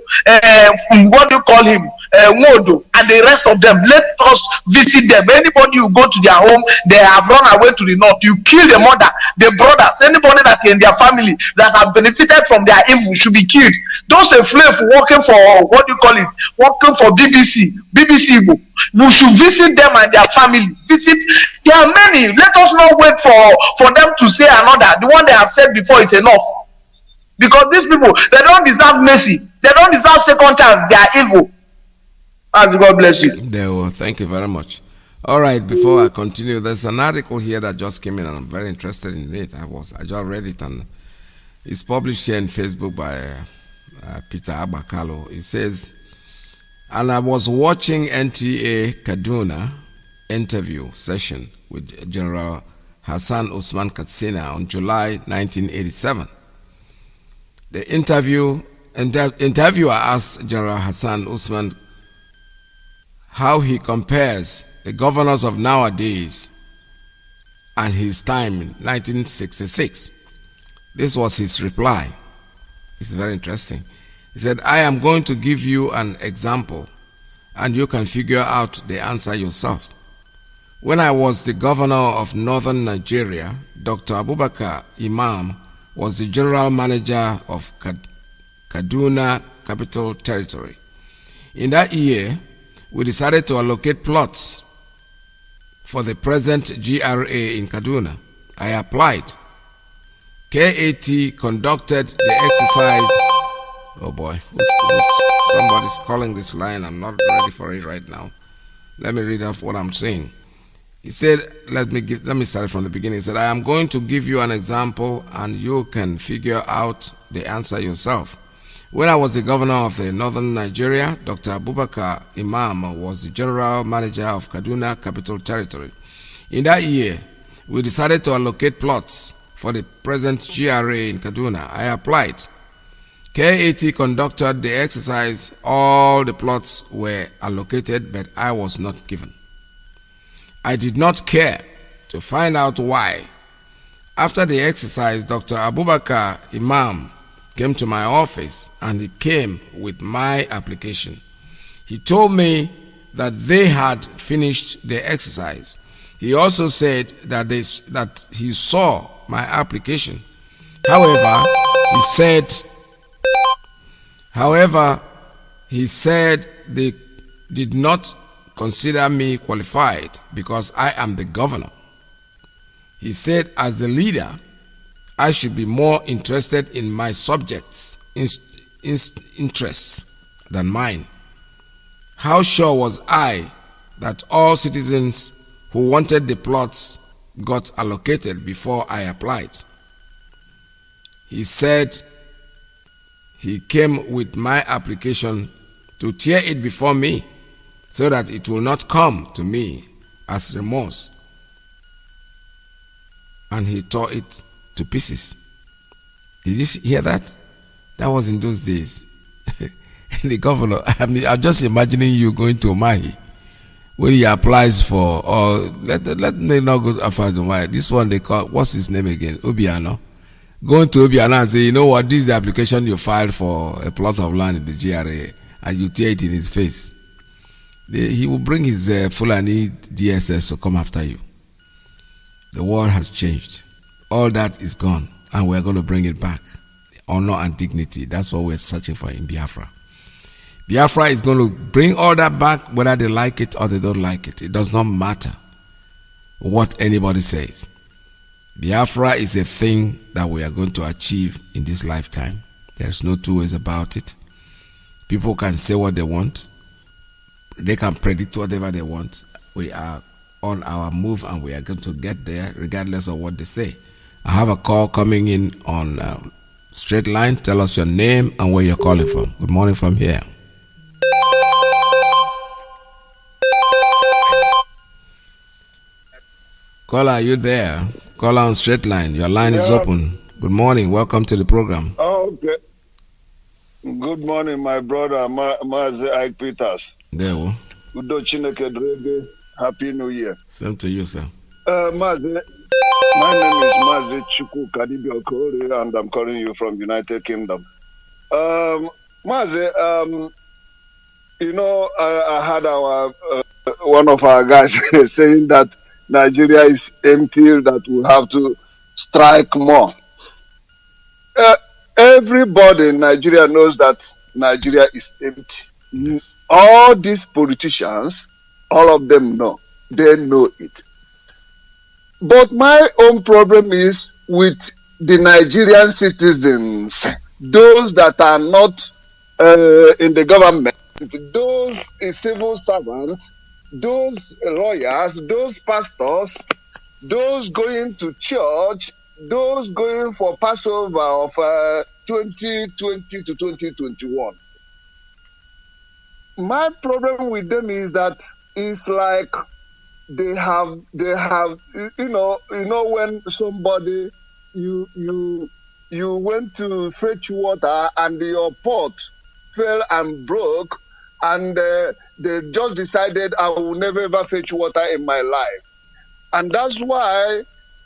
what do you call him? Modo, and the rest of them. Let us visit them. Anybody who go to their home, they have run away to the north. You kill the mother, the brothers, anybody that in their family that have benefited from their evil should be killed. Those Eflefu working for, what do you call it? Working for BBC. We should visit them and their family. There are many. Let us not wait for them to say another. The one they have said before is enough. Because these people, they don't deserve mercy. They don't deserve second chance. They are evil. As God bless you. There will. Thank you very much. All right, before I continue, there's an article here that just came in and I'm very interested in it. I just read it and it's published here on Facebook by Peter Abakalo. It says, and I was watching NTA Kaduna interview session with General Hassan Usman Katsina on July 1987. The interviewer asked General Hassan Usman how he compares the governors of nowadays and his time in 1966. This was his reply. It's very interesting. He said, I am going to give you an example and you can figure out the answer yourself. When I was the governor of northern Nigeria, Dr. Abubakar Imam was the general manager of Kaduna Capital Territory. In that year, we decided to allocate plots for the present GRA in Kaduna. I applied. KAT conducted the exercise Oh boy, somebody's calling this line. I'm not ready for it right now. Let me read off what I'm saying. He said, let me start from the beginning. He said, I am going to give you an example and you can figure out the answer yourself. When I was the governor of the northern Nigeria, Dr. Abubakar Imam was the general manager of Kaduna Capital Territory. In that year, we decided to allocate plots for the present GRA in Kaduna. I applied. KAT conducted the exercise. All the plots were allocated, but I was not given. I did not care to find out why. After the exercise, Dr. Abubakar Imam came to my office and he came with my application. He told me that they had finished the exercise. He also said that he saw my application. However, he said they did not consider me qualified because I am the governor. He said as the leader, I should be more interested in my subjects' interests than mine. How sure was I that all citizens who wanted the plots got allocated before I applied? He said he came with my application to tear it before me so that it will not come to me as remorse. And he tore it to pieces. Did you hear that? That was in those days. The governor, I'm just imagining you going to Umahi when he applies for, or let me not go as far as Umahi. This one they call, what's his name again? Obiano. Going to Obiano and say, you know what, this is the application you filed for a plot of land in the GRA, and you tear it in his face. He will bring his Fulani DSS to come after you. The world has changed. All that is gone, and we're going to bring it back. Honor and dignity. That's what we're searching for in Biafra. Biafra is going to bring all that back, whether they like it or they don't like it. It does not matter what anybody says. Biafra is a thing that we are going to achieve in this lifetime. There's no two ways about it. People can say what they want. They can predict whatever they want. We are on our move and we are going to get there regardless of what they say. I have a call coming in on straight line. Tell us your name and where you're calling from. Good morning from here. Caller, are you there? Caller on straight line. Your line is open. Good morning. Welcome to the program. Okay. Good morning, my brother, Mazi Iyke Peters. There we Udo Chineke Drege. Happy New Year. Same to you, sir. Mazi, my name is Mazi Chukwu Kadibio Okori, and I'm calling you from United Kingdom. Mazi, you know, I had our one of our guys saying that Nigeria is empty, that we have to strike more. Everybody in Nigeria knows that Nigeria is empty. Yes. All these politicians, all of them know. They know it. But my own problem is with the Nigerian citizens, those that are not in the government, those civil servants, those lawyers, those pastors, those going to church, those going for Passover of 2020 to 2021. My problem with them is that it's like they have you know when somebody you went to fetch water and your pot fell and broke, and they just decided I will never ever fetch water in my life. And that's why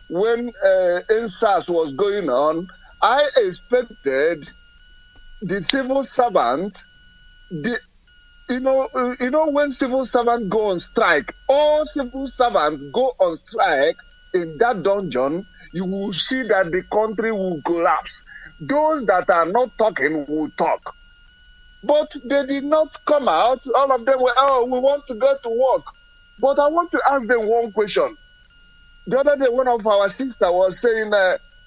when NSAS was going on, I expected the civil servant, you know when civil servants go on strike, all civil servants go on strike in that dungeon, you will see that the country will collapse. Those that are not talking will talk. But they did not come out. All of them were, oh, we want to go to work. But I want to ask them one question. The other day, one of our sisters was saying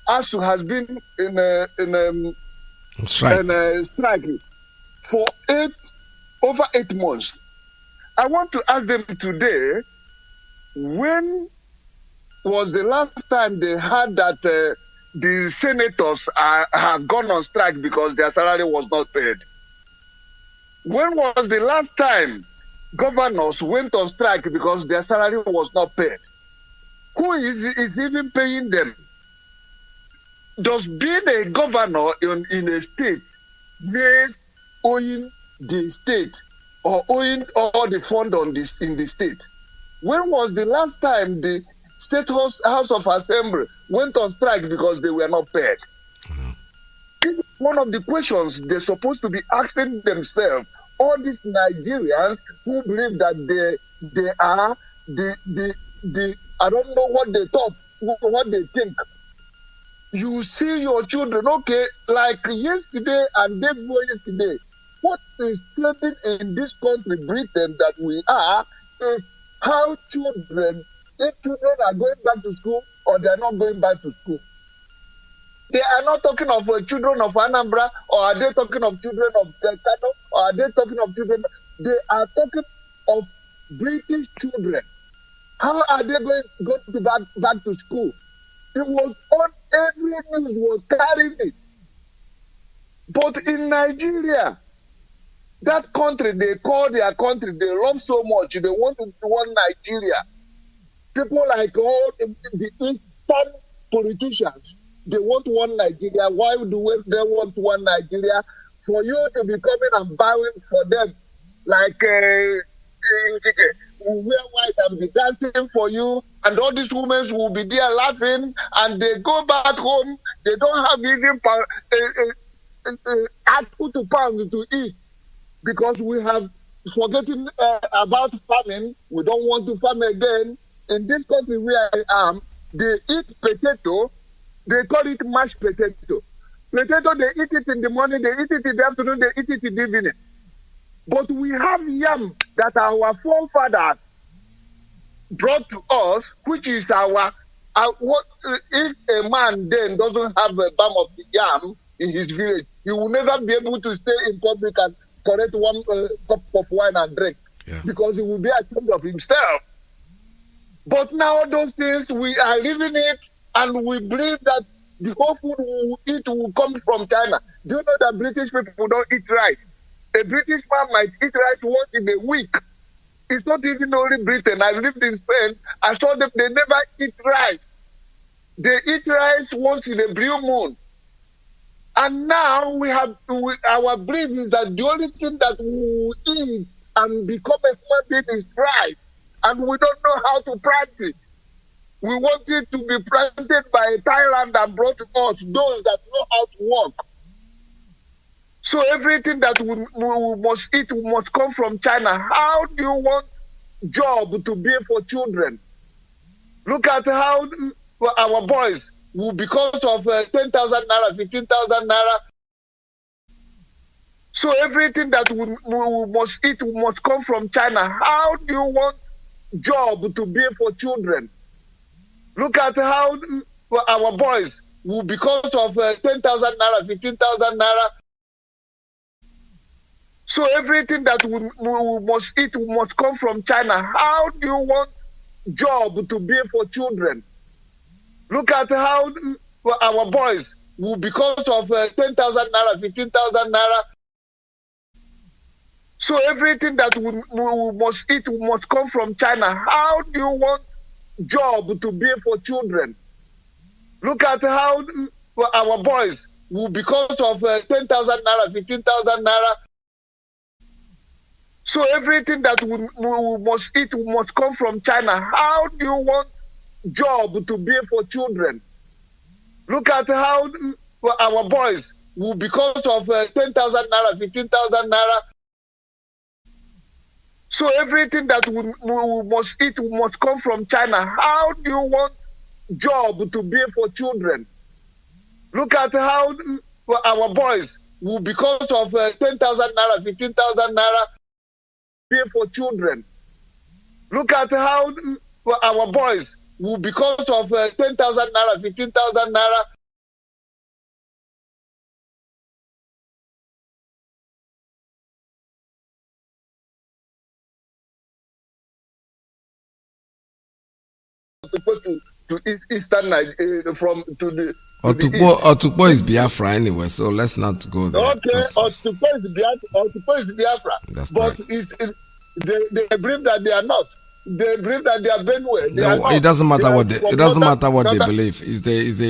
ASU has been Strike. And strike for over 8 months. I want to ask them today, when was the last time they heard that the senators have gone on strike because their salary was not paid? When was the last time governors went on strike because their salary was not paid? Who is even paying them? Does being a governor in a state means owing the state or owing all the fund in the state? When was the last time the State House of Assembly went on strike because they were not paid? One of the questions they're supposed to be asking themselves, all these Nigerians who believe that they are the I don't know what they thought, what they think. You see your children, okay, like yesterday and day before yesterday, what is threatening in this country, Britain, that we are, is how if children are going back to school or they are not going back to school. They are not talking of children of Anambra, or are they talking of children of Kano, or are they talking of children? They are talking of British children. How are they going to back to school? It was on every news was carrying it. But in Nigeria, that country they call their country, they love so much, they want to want Nigeria. People like all the Eastern politicians, they want one Nigeria. Why do they want one Nigeria? For you to be coming and bowing for them, like Iyke will wear white and be dancing for you, and all these women will be there laughing, and they go back home. They don't have even put to pound to eat because we have forgetting about farming. We don't want to farm again. In this country where I am, they eat potato. They call it mashed potato. Potato, they eat it in the morning, they eat it in the afternoon, they eat it in the evening. But we have yam that our forefathers brought to us, which is what if a man then doesn't have a bam of the yam in his village, he will never be able to stay in public and collect one cup of wine and drink, because he will be ashamed of himself. But now those things, we are living it, and we believe that the whole food we eat will come from China. Do you know that British people don't eat rice? A British man might eat rice once in a week. It's not even only Britain. I lived in Spain. I saw them, they never eat rice. They eat rice once in a blue moon. And now our belief is that the only thing that we will eat and become a human being is rice. And we don't know how to plant it. We want it to be planted by Thailand and brought to us, those that know how to work. So everything that we must eat must come from China. How do you want job to be for children? Look at how our boys will, because of 10,000 naira, 15,000 naira. So everything that we must eat must come from China. How do you want job to be for children? Look at how our boys will, because of 10,000 naira, 15,000 naira. So everything that we must eat must come from China. How do you want job to be for children? Look at how our boys will, because of 10,000 naira, 15,000 naira. So everything that we must eat must come from China. How do you want job to be for children? Look at how our boys will, because of 10,000 naira, 15,000 naira. So everything that we must eat must come from China. How do you want job to be for children? Look at how our boys will, because of 10,000 naira, 15,000 naira. So everything that we must eat must come from China. How do you want job to be for children? Look at how our boys will, because of 10,000 naira, 15,000 naira. For children. Look at how our boys will, because of 10,000 naira, 15,000 naira. Otukpo to eastern Nigeria, from to the. Otukpo is Biafra anyway, so let's not go there. Okay, Otukpo is Biafra. That's but they believe that they are not. They believe that they are Benue. It doesn't matter what they believe.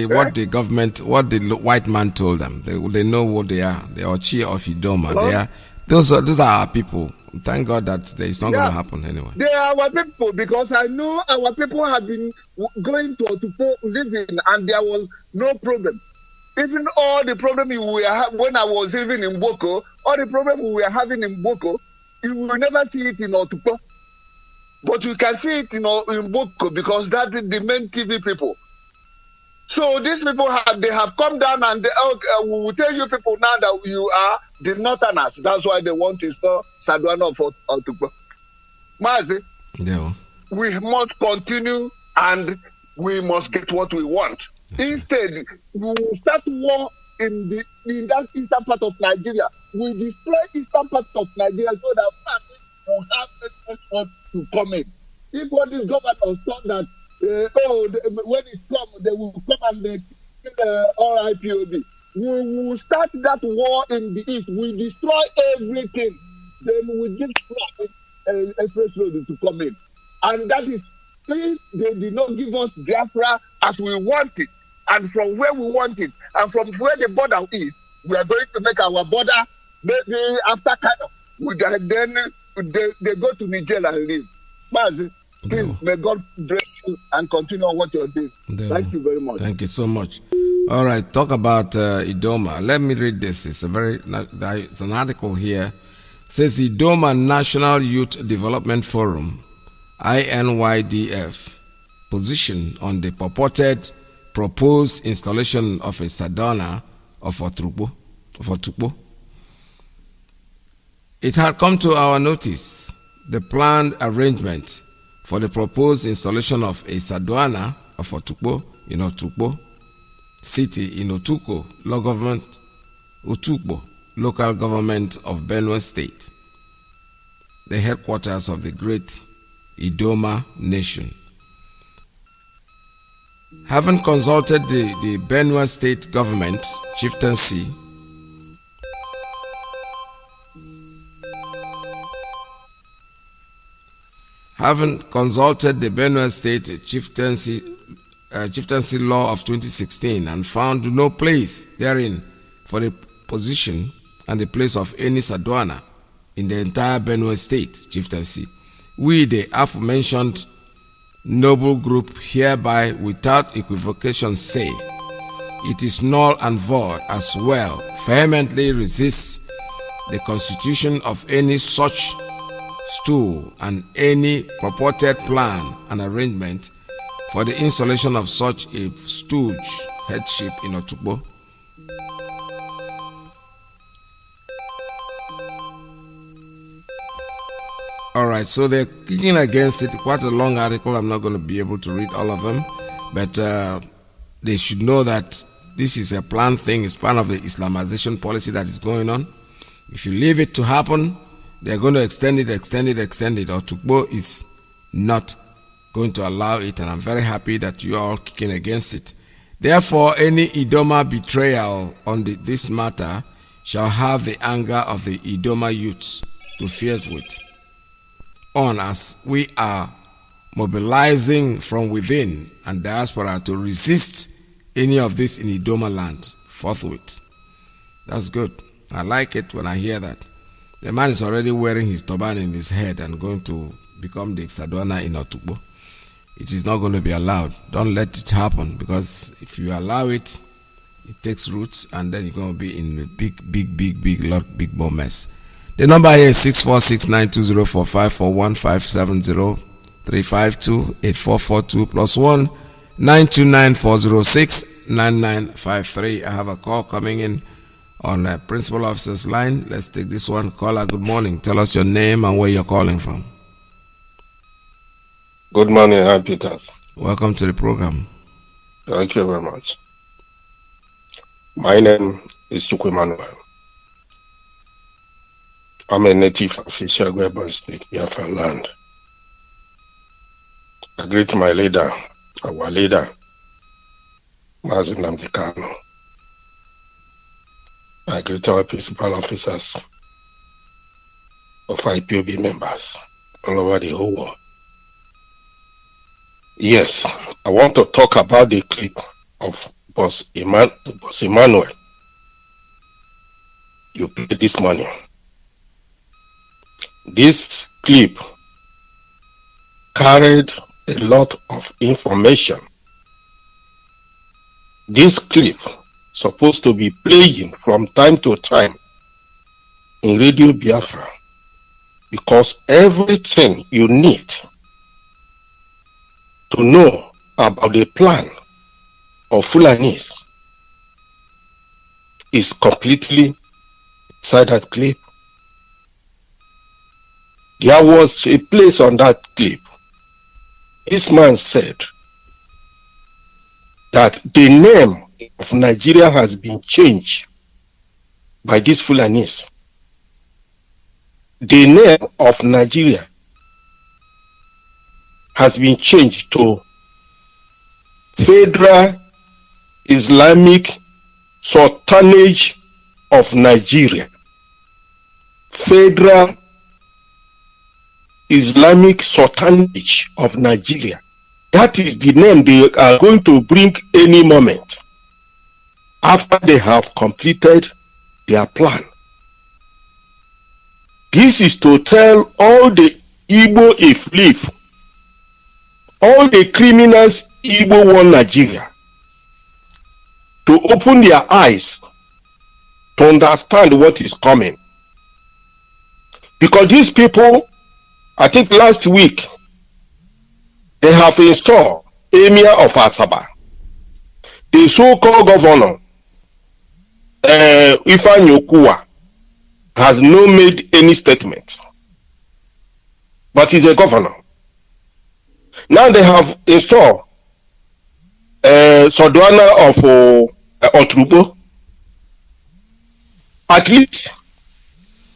What the government, what the white man told them. They know what they are. They are Chi of Idoma. Those are our people. Thank God that it's not going to happen anyway. They are our people, because I know our people have been going to Otukpo living, and there was no problem. Even all the problem when I was living in Boko, all the problem we were having in Boko, you will never see it in Otukpo. But you can see it in Boko, because that is the main TV people. So these people have come down, and we will tell you people now that you are the Northerners. That's why they want to install Saduana for Otukpo. Mazi, we must continue, and we must get what we want. Instead, we will start war in that eastern part of Nigeria. We destroy eastern part of Nigeria so that families will have export to come in. If what these governors thought that when it comes, they will come and they kill all IPOB. We will start that war in the east. We destroy everything. Then we give express road to come in. And that is if they did not give us Biafra as we want it, and from where we want it, and from where the border is, we are going to make our border maybe after Kano. Then they go to Niger and live. Mazi, please, may God bless you and continue on what you're doing. Thank you very much. Thank you so much. All right, talk about Idoma. Let me read this. It's an article here. It says Idoma National Youth Development Forum, INYDF, position on the purported proposed installation of a Sadona of Otukpo. It had come to our notice the planned arrangement for the proposed installation of a Saduana of Otukpo in Otukpo City in Otukpo, local government of Benue State, the headquarters of the great Idoma nation. Having consulted the Benue State government chieftaincy, chieftaincy law of 2016 and found no place therein for the position and the place of any Saduana in the entire Benue State chieftaincy, we, the aforementioned noble group, hereby without equivocation say it is null and void, as well vehemently resists the constitution of any such stool and any purported plan and arrangement for the installation of such a stooge headship in Otukpo. All right, so they're kicking against it. Quite a long article. I'm not going to be able to read all of them, but they should know that this is a planned thing. It's part of the Islamization policy that is going on. If you leave it to happen, they're going to extend it. Otukpo is not going to allow it, and I'm very happy that you are all kicking against it. Therefore, any Idoma betrayal on this matter shall have the anger of the Idoma youths to fear with. On as we are mobilizing from within and diaspora to resist any of this in Idoma land forthwith. That's good. I like it when I hear that. The man is already wearing his turban in his head and going to become the Saduana in Otukpo. It is not going to be allowed. Don't let it happen, because if you allow it, it takes roots and then you're going to be in a big more mess. The number here is 646-920-4541570-352-8442 plus 1-929-406-9953. I have a call coming in on a principal officer's line. Let's take this one. Caller, good morning. Tell us your name and where you're calling from. Good morning, hi Peters. Welcome to the program. Thank you very much. My name is Chukwu Emmanuel. I'm a native of Ishiagwe State, Biafra land. I greet my leader, our leader, Mazi Nnamdi Kanu. I greet our principal officers of IPOB members all over the whole world. Yes, I want to talk about the clip of Boss Emmanuel you played this morning. This clip carried a lot of information. This clip supposed to be playing from time to time in Radio Biafra, because everything you need to know about the plan of Fulanis is completely inside that clip. There was a place on that clip. This man said that the name of Nigeria has been changed by these Fulanis. The name of Nigeria has been changed to Federal Islamic Sultanate of Nigeria. Federal Islamic Sultanate of Nigeria. That is the name they are going to bring any moment after they have completed their plan. This is to tell all the Igbo if all the criminals Igbo want Nigeria to open their eyes to understand what is coming. Because these people, I think last week, they have installed Emir of Asaba, the so-called governor, Ifeanyi Okuwa, has not made any statement, but he's a governor. Now they have installed Sodwana of Otrubo. At least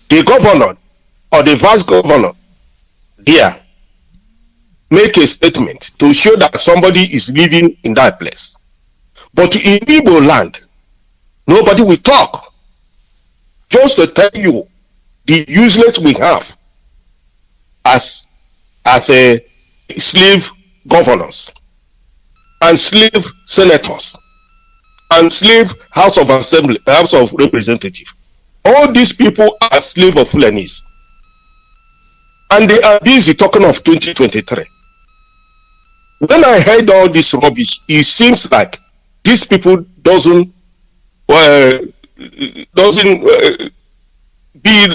the governor or the vice governor there make a statement to show that somebody is living in that place. But in Igbo land, nobody will talk. Just to tell you the useless we have as a slave governors and slave senators and slave House of Assembly, House of Representatives. All these people are slave of Fulanis. And they are busy talking of 2023. When I heard all this rubbish, it seems like these people doesn't be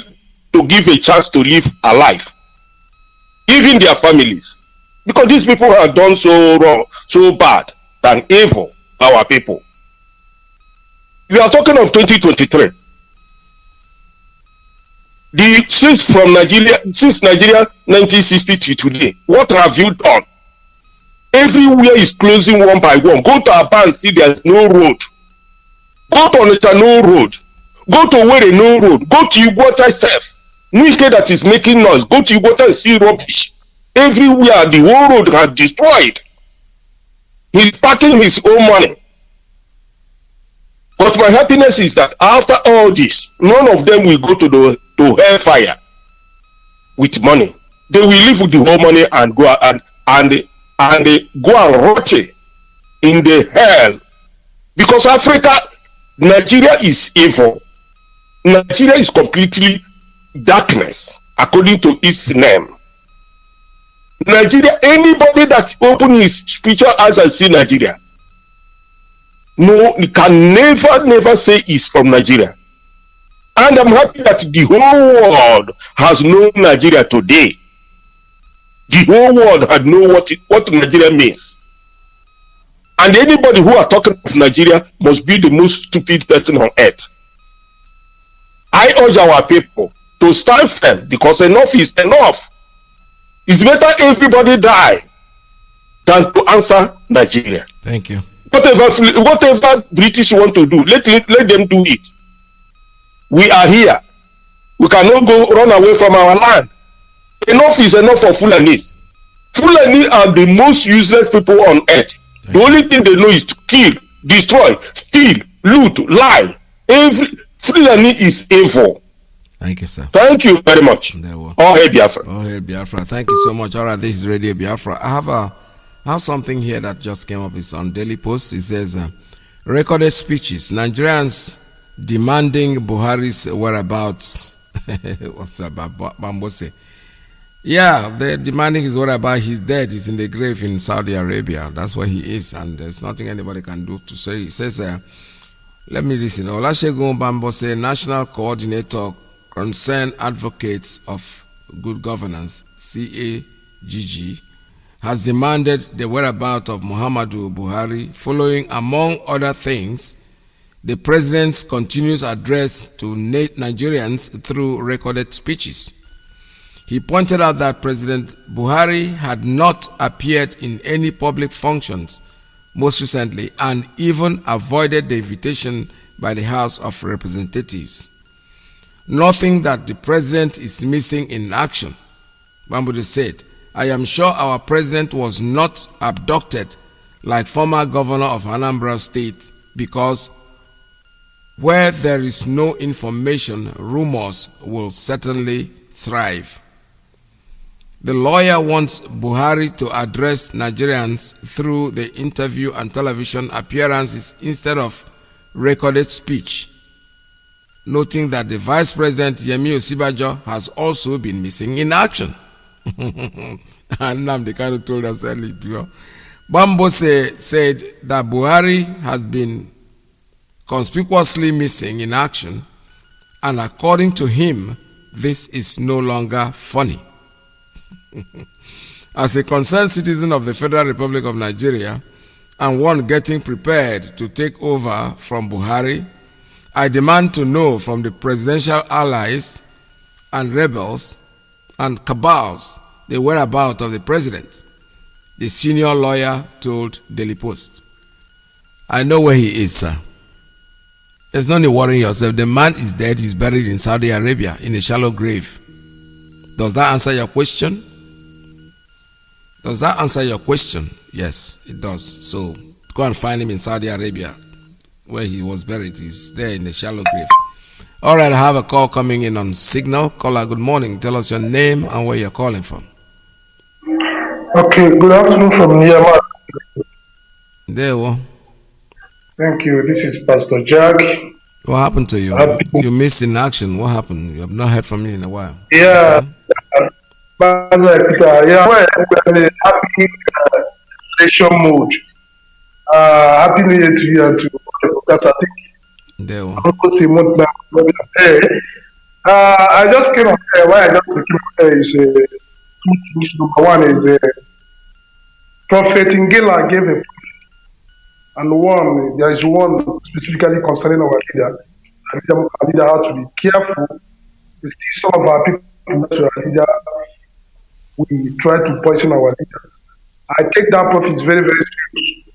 to give a chance to live alive, even their families, because these people have done so wrong, so bad and evil. Our people. You are talking of 2023. Since Nigeria 1960 to today, what have you done? Everywhere is closing one by one. Go to Aba and see there is no road. Go to Onitsha, no road. Go to Owerri, no road. Go to Ugwuta itself. Iyke that is making noise. Go to Ugwuta and see rubbish. Everywhere the whole road has destroyed. He's packing his own money. But my happiness is that after all this, none of them will go to hellfire with money. They will live with the whole money and go and go and rot in the hell. Because Nigeria is evil. Nigeria is completely darkness, according to its name. Nigeria, anybody that open his spiritual eyes and see Nigeria, no, he can never say he's from Nigeria. And I'm happy that the whole world has known Nigeria today. The whole world had known what Nigeria means. And anybody who are talking of Nigeria must be the most stupid person on earth. I urge our people to stand firm, because enough is enough. It's better everybody die than to answer Nigeria. Thank you. Whatever British want to do, let them do it. We are here. We cannot go run away from our land. Enough is enough for Fulanis. Fulani are the most useless people on earth. The only thing they know is to kill, destroy, steal, loot, lie. Fulani is evil. Thank you, sir. Thank you very much. All hail Biafra. All hail Biafra. Thank you so much. All right, this is Radio Biafra. I have something here that just came up. It's on Daily Post. It says, recorded speeches. Nigerians demanding Buhari's whereabouts. What's that about Bambose? Yeah, they're demanding his whereabouts. He's dead. He's in the grave in Saudi Arabia. That's where he is, and there's nothing anybody can do to say. He says, let me listen. Olusegun Bambose, National Coordinator, Concerned Advocates of Good Governance, CAGG, has demanded the whereabouts of Muhammadu Buhari following, among other things, the president's continuous address to Nigerians through recorded speeches. He pointed out that President Buhari had not appeared in any public functions most recently and even avoided the invitation by the House of Representatives. Nothing that the president is missing in action, Bambude said. I am sure our president was not abducted like former governor of Anambra State, because where there is no information, rumors will certainly thrive. The lawyer wants Buhari to address Nigerians through the interview and television appearances instead of recorded speech, noting that the Vice President Yemi Osibajo has also been missing in action. And Nnamdi Kanu told us earlier. Bambose said that Buhari has been conspicuously missing in action, and according to him, this is no longer funny. As a concerned citizen of the Federal Republic of Nigeria and one getting prepared to take over from Buhari, I demand to know from the presidential allies and rebels and cabals the whereabouts of the president, the senior lawyer told Daily Post. I know where he is, sir. There's no need worrying yourself. The man is dead. He's buried in Saudi Arabia in a shallow grave. Does that answer your question? Does that answer your question? Yes, it does. So go and find him in Saudi Arabia where he was buried. He's there in a shallow grave. All right, I have a call coming in on Signal. Caller, good morning. Tell us your name and where you're calling from. Okay, good afternoon from Niamey. There we go. Thank you. This is Pastor Jack. What happened to you? You missed in action. What happened? You have not heard from me in a while. Yeah. Yeah, we're in a happy election mode. Happy New Year to you and to because I think almost a month now. I just came up here. Why I just came up here is two things. Number one is Prophet Ngela gave a prophet, and one there is one specifically concerning our leader. Our leader has to be careful. We see some of our people to our leader. We try to poison our leader. I take that prophet very, very serious.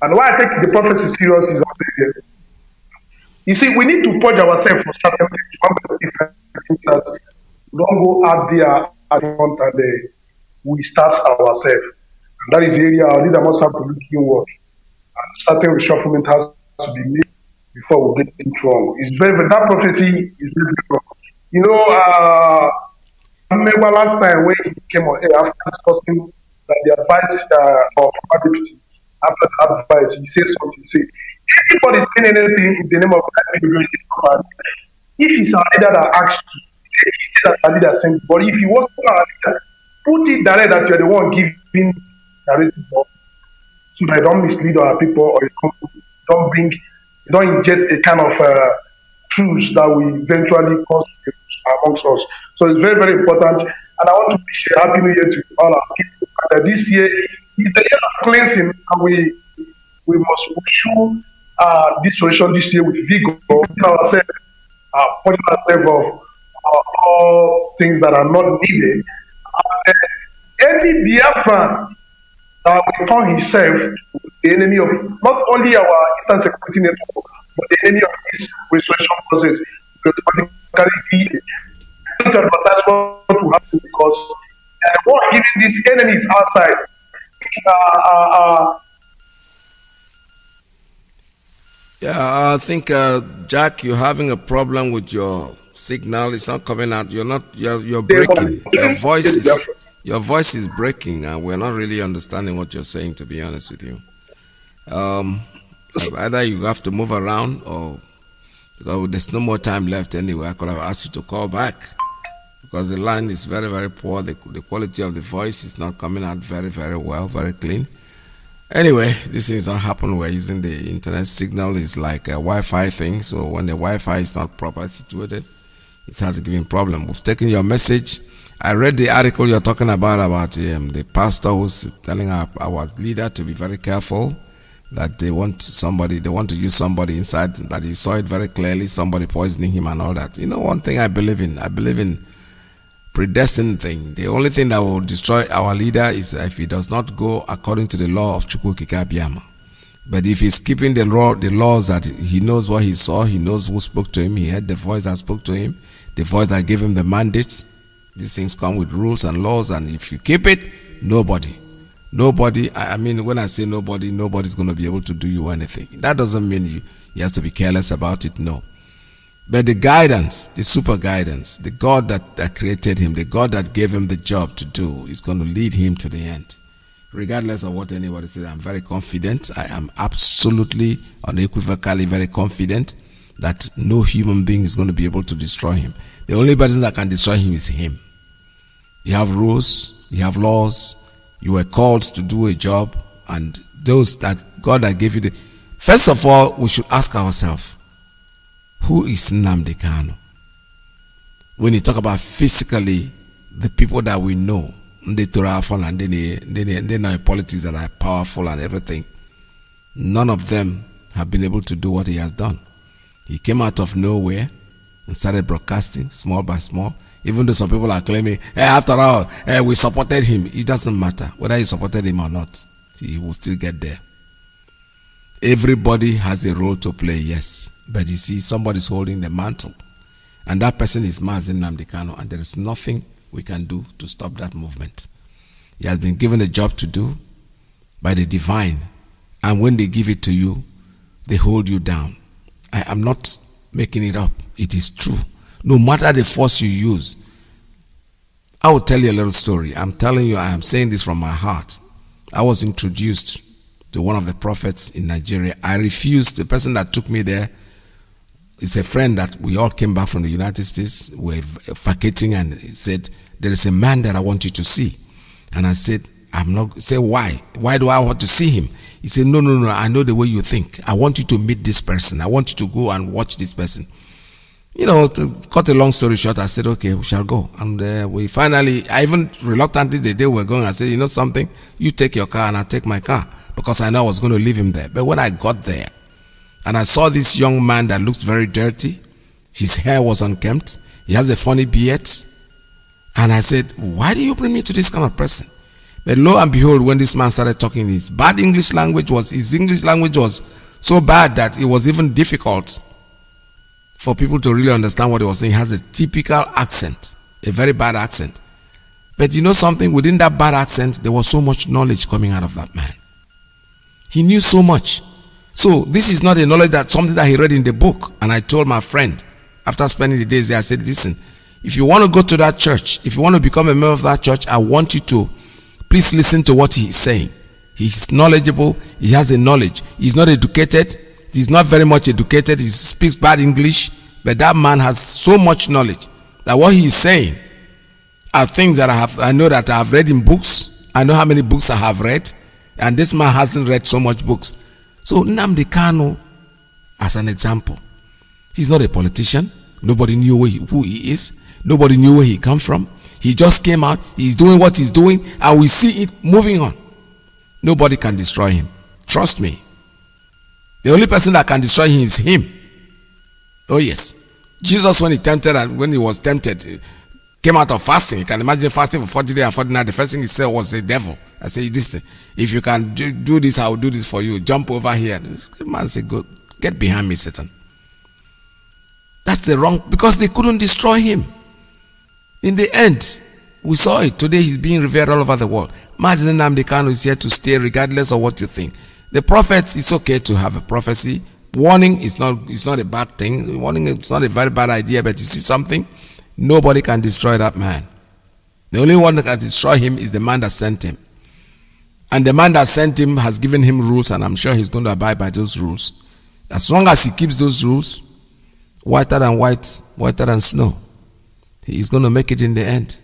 And why I take the prophecy serious is obvious. You see, we need to purge ourselves from certain things. One thing that we don't go out there at front and we start ourselves. And that is the area our leader must have to look inward. And certain reshufflement has to be made before we get things wrong. It's very, very, that prophecy is very, very wrong. You know, I remember last time when he came on air after discussing the advice of former deputy. After the advice, he said something. He said, anybody saying anything in the name of that people, if it's our leader that asked you, he said that our leader sent. But if he wasn't our leader, put it direct that you're the one giving narrative, so they don't mislead our people or don't inject a kind of truths that will eventually cause amongst us. So it's very, very important. And I want to wish a happy new year to all our people. And this year is the year of cleansing, and we must pursue this solution this year with vigor, putting ourselves of all things that are not needed. Any Biafran that will turn himself the enemy of not only our Eastern Security Network, but the enemy of this restoration process, will automatically be to advertise what will happen, because what giving these enemies outside. Yeah, I think Jack, you're having a problem with your signal. It's not coming out. You're breaking. Your voice is breaking, and we're not really understanding what you're saying, to be honest with you. Either you have to move around, or because there's no more time left anyway. I could have asked you to call back, because the line is very, very poor. The quality of the voice is not coming out very, very well, very clean. Anyway, this is not happening. We're using the internet signal. It's like a Wi-Fi thing. So when the Wi-Fi is not properly situated, it's hard to give him problem. We've taken your message. I read the article you're talking about the pastor who's telling our leader to be very careful, that they want to use somebody inside, that he saw it very clearly, somebody poisoning him and all that. You know, one thing I believe in predestined thing. The only thing that will destroy our leader is if he does not go according to the law of Chukwukika Biama. But if he's keeping the laws, that he knows what he saw, he knows who spoke to him, he heard the voice that spoke to him, the voice that gave him the mandate. These things come with rules and laws, and if you keep it, nobody, I mean, when I say nobody's going to be able to do you anything. That doesn't mean you have to be careless about it, no. But the guidance, the super guidance, the God that created him, the God that gave him the job to do, is going to lead him to the end. Regardless of what anybody says, I'm very confident. I am absolutely, unequivocally very confident that no human being is going to be able to destroy him. The only person that can destroy him is him. You have rules, you have laws, you were called to do a job, and those that God that gave you First of all, we should ask ourselves, who is Nnamdi Kanu? When you talk about physically, the people that we know, they powerful and they know politics that are powerful and everything, none of them have been able to do what he has done. He came out of nowhere and started broadcasting small by small. Even though some people are claiming, hey, after all, we supported him. It doesn't matter whether you supported him or not. He will still get there. Everybody has a role to play, yes. But you see, somebody's holding the mantle. And that person is Mazi Nnamdi Kanu, and there is nothing we can do to stop that movement. He has been given a job to do by the divine. And when they give it to you, they hold you down. I am not making it up. It is true. No matter the force you use. I will tell you a little story. I'm telling you, I am saying this from my heart. I was introduced to one of the prophets in Nigeria. I refused. The person that took me there is a friend that we all came back from the United States. We're vacating, and he said, there is a man that I want you to see. And I said, I'm not. Say, why? Why do I want to see him? He said, no, I know the way you think. I want you to meet this person. I want you to go and watch this person. You know, to cut a long story short, I said, okay, we shall go. And we finally, I even reluctantly, the day we were going, I said, you know something? You take your car and I'll take my car. Because I know I was going to leave him there. But when I got there, and I saw this young man that looked very dirty, his hair was unkempt, he has a funny beard, and I said, why do you bring me to this kind of person? But lo and behold, when this man started talking, his English language was so bad that it was even difficult for people to really understand what he was saying. He has a typical accent, a very bad accent. But you know something? Within that bad accent, there was so much knowledge coming out of that man. He knew so much. So this is not a knowledge that something that he read in the book. And I told my friend, after spending the days there, I said, listen, if you want to go to that church, if you want to become a member of that church, I want you to please listen to what he is saying. He's knowledgeable. He has a knowledge. He's not educated. He's not very much educated. He speaks bad English. But that man has so much knowledge that what he is saying are things that I know that I have read in books. I know how many books I have read. And this man hasn't read so much books. So Nnamdi Kanu, as an example, he's not a politician. Nobody knew who he is. Nobody knew where he come from. He just came out. He's doing what he's doing, and we see it moving on. Nobody can destroy him. Trust me. The only person that can destroy him is him. Oh yes. Jesus, when he was tempted, came out of fasting. You can imagine fasting for 40 days and 40 nights. The first thing he said was the devil. I said, listen, if you can do this, I will do this for you. Jump over here. The man said, go, get behind me, Satan. That's the wrong, because they couldn't destroy him. In the end, We saw it. Today he's being revered all over the world. Mazi Nnamdi Kanu is here to stay regardless of what you think. The prophets, it's okay to have a prophecy. Warning is not a bad thing. Warning is not a very bad idea, but you see something? Nobody can destroy that man. The only one that can destroy him is the man that sent him. And the man that sent him has given him rules, and I'm sure he's going to abide by those rules. As long as he keeps those rules, whiter than snow, he is going to make it in the end.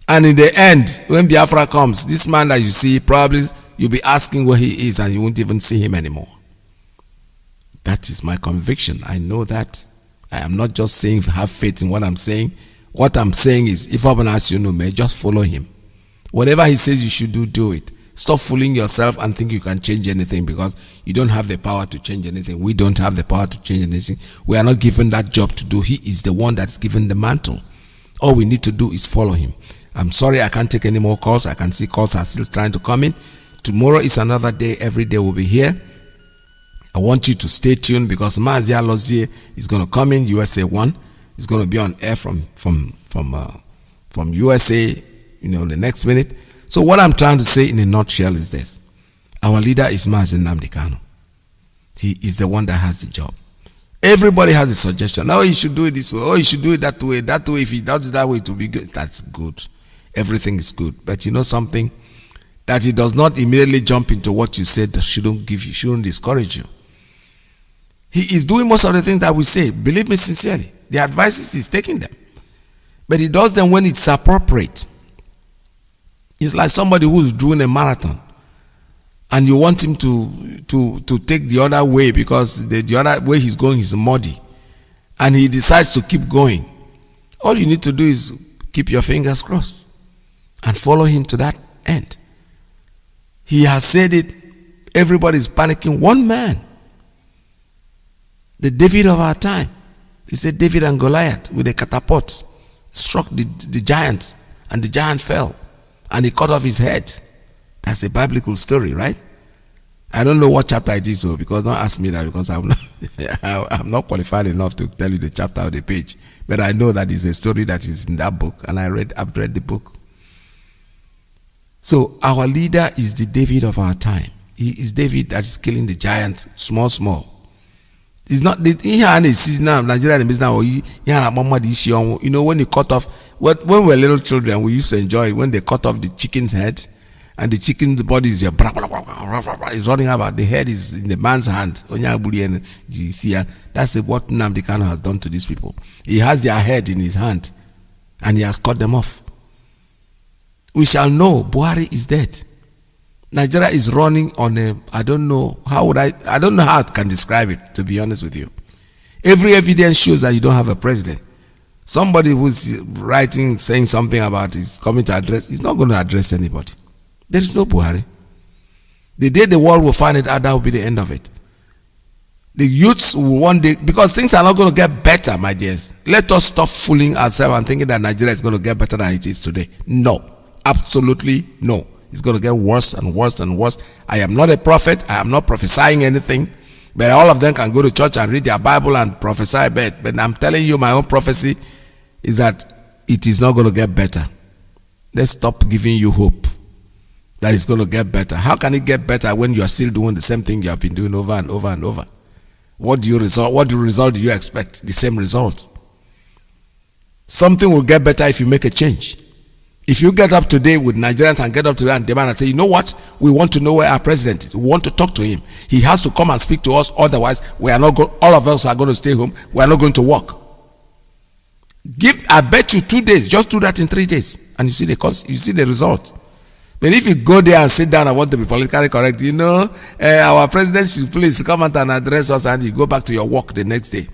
And in the end, when Biafra comes, this man that you see, probably you'll be asking where he is and you won't even see him anymore. That is my conviction. I know that. I am not just saying have faith in what I'm saying. What I'm saying is, if Oban asks you, may just follow him. Whatever he says you should do, do it. Stop fooling yourself and think you can change anything, because you don't have the power to change anything. We don't have the power to change anything. We are not given that job to do. He is the one that's given the mantle. All we need to do is follow him. I'm sorry I can't take any more calls. I can see calls are still trying to come in. Tomorrow is another day. Every day will be here. I want you to stay tuned, because Mazi Alozie is going to come in, USA 1. He's going to be on air from USA, the next minute. So what I'm trying to say in a nutshell is this. Our leader is Mazi Nnamdi Kanu. He is the one that has the job. Everybody has a suggestion. Oh, you should do it this way. Oh, you should do it that way. That way, if he does it that way, it will be good. That's good. Everything is good. But you know something? That he does not immediately jump into what you said that shouldn't discourage you. He is doing most of the things that we say. Believe me sincerely. The advices he's taking them. But he does them when it's appropriate. It's like somebody who's doing a marathon and you want him to take the other way because the other way he's going is muddy, and he decides to keep going. All you need to do is keep your fingers crossed and follow him to that end. He has said it. Everybody's panicking. One man, the David of our time, he said David and Goliath with a catapult struck the giants, and the giant fell and he cut off his head. That's a biblical story, right? I don't know what chapter it is, so because don't ask me that, because I'm not qualified enough to tell you the chapter or the page. But I know that it's a story that is in that book, and I've read the book. So our leader is the David of our time. He is David that is killing the giants small. It's not the Nigeria business. When you cut off, when we were little children, we used to enjoy it when they cut off the chicken's head, and the chicken's body is running about. The head is in the man's hand. You see, that's what Nnamdi Kanu has done to these people. He has their head in his hand, and he has cut them off. We shall know Buhari is dead. Nigeria is running on a, I don't know how I can describe it, to be honest with you. Every evidence shows that you don't have a president. Somebody who's writing, saying something about he's coming to address, he's not going to address anybody. There is no Buhari. The day the world will find it out, that will be the end of it. The youths will one day, because things are not going to get better, my dears. Let us stop fooling ourselves and thinking that Nigeria is going to get better than it is today. No, absolutely no. It's going to get worse and worse and worse. I am not a prophet. I am not prophesying anything. But all of them can go to church and read their Bible and prophesy. But I'm telling you, my own prophecy is that it is not going to get better. Let's stop giving you hope that it's going to get better. How can it get better when you are still doing the same thing you have been doing over and over and over? What result do you expect? The same result. Something will get better if you make a change. If you get up today with Nigerians and get up today and demand and say, you know what? We want to know where our president is. We want to talk to him. He has to come and speak to us. Otherwise, we are not all of us are going to stay home. We are not going to work. I bet you 2 days. Just do that in 3 days. And you see the result. But if you go there and sit down and want to be politically correct, our president should please come out and address us, and you go back to your work the next day.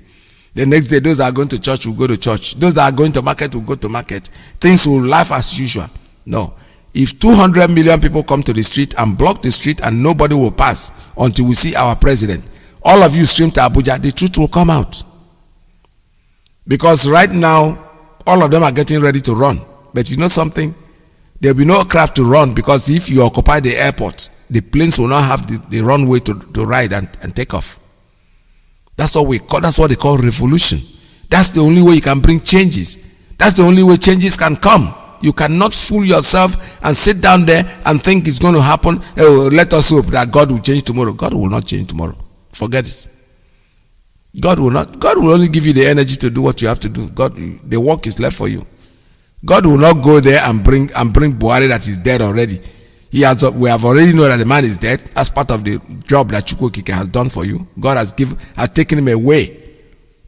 The next day, those that are going to church will go to church. Those that are going to market will go to market. Things will life as usual. No. If 200 million people come to the street and block the street and nobody will pass until we see our president, all of you stream to Abuja, the truth will come out. Because right now, all of them are getting ready to run. But you know something? There will be no craft to run, because if you occupy the airport, the planes will not have the runway to ride and take off. That's what they call revolution. That's the only way you can bring changes. That's the only way changes can come. You cannot fool yourself and sit down there and think it's going to happen. Oh, let us hope that God will change tomorrow. God will not change tomorrow. Forget it. God will not. God will only give you the energy to do what you have to do. God, the work is left for you. God will not go there and bring Buhari that is dead already. We have already known that the man is dead. As part of the job that Iyke has done for you. God has taken him away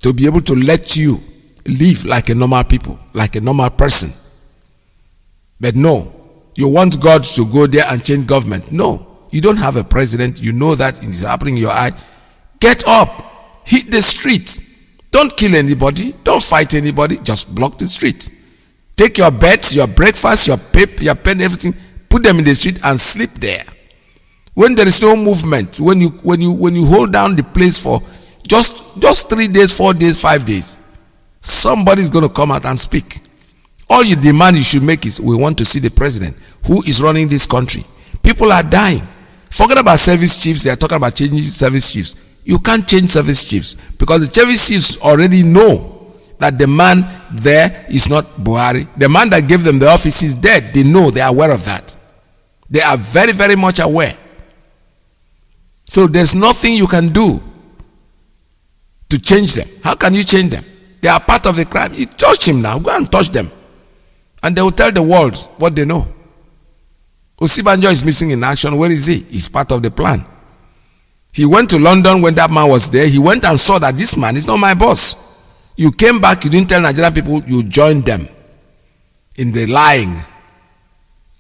to be able to let you live like a normal people, like a normal person. But no, you want God to go there and change government. No, you don't have a president. You know that it is happening in your eye. Get up, hit the street. Don't kill anybody. Don't fight anybody. Just block the street. Take your beds, your breakfast, your pen, everything. Put them in the street and sleep there. When there is no movement, when you hold down the place for just 3 days, 4 days, 5 days, somebody is going to come out and speak. All you demand you should make is, we want to see the president who is running this country. People are dying. Forget about service chiefs. They are talking about changing service chiefs. You can't change service chiefs because the service chiefs already know that the man there is not Buhari. The man that gave them the office is dead. They know, they are aware of that. They are very, very much aware. So there's nothing you can do to change them. How can you change them? They are part of the crime. You touch him now. Go and touch them. And they will tell the world what they know. Osibanjo is missing in action. Where is he? He's part of the plan. He went to London when that man was there. He went and saw that this man is not my boss. You came back, you didn't tell Nigerian people, you joined them in the lying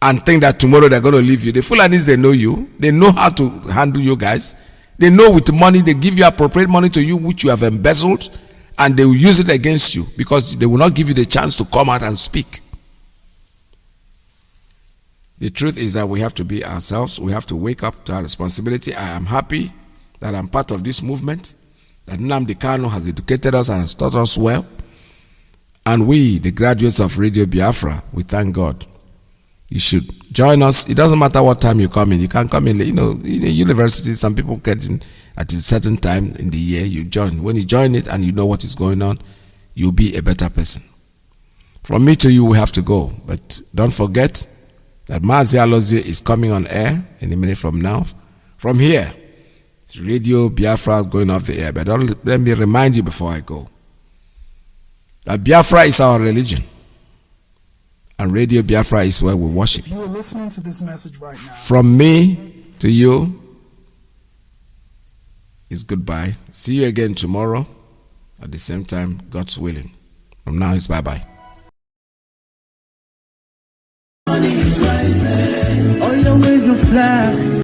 and think that tomorrow they're going to leave you. The Fulanis, they know you. They know how to handle you guys. They know with money, they give you appropriate money to you, which you have embezzled, and they will use it against you because they will not give you the chance to come out and speak. The truth is that we have to be ourselves. We have to wake up to our responsibility. I am happy that I'm part of this movement, that Nnamdi Kanu has educated us and has taught us well. And we, the graduates of Radio Biafra, we thank God. You should join us. It doesn't matter what time you come in. You can come in, in the university, some people get in at a certain time in the year. You join. When you join it and you know what is going on, you'll be a better person. From me to you, we have to go. But don't forget that Mazi is coming on air in a minute from now. From here, Radio Biafra is going off the air. But let me remind you before I go that Biafra is our religion. And Radio Biafra is where we worship. If you are listening to this message right now, from me to you is goodbye. See you again tomorrow at the same time, God's willing. From now, it's bye-bye.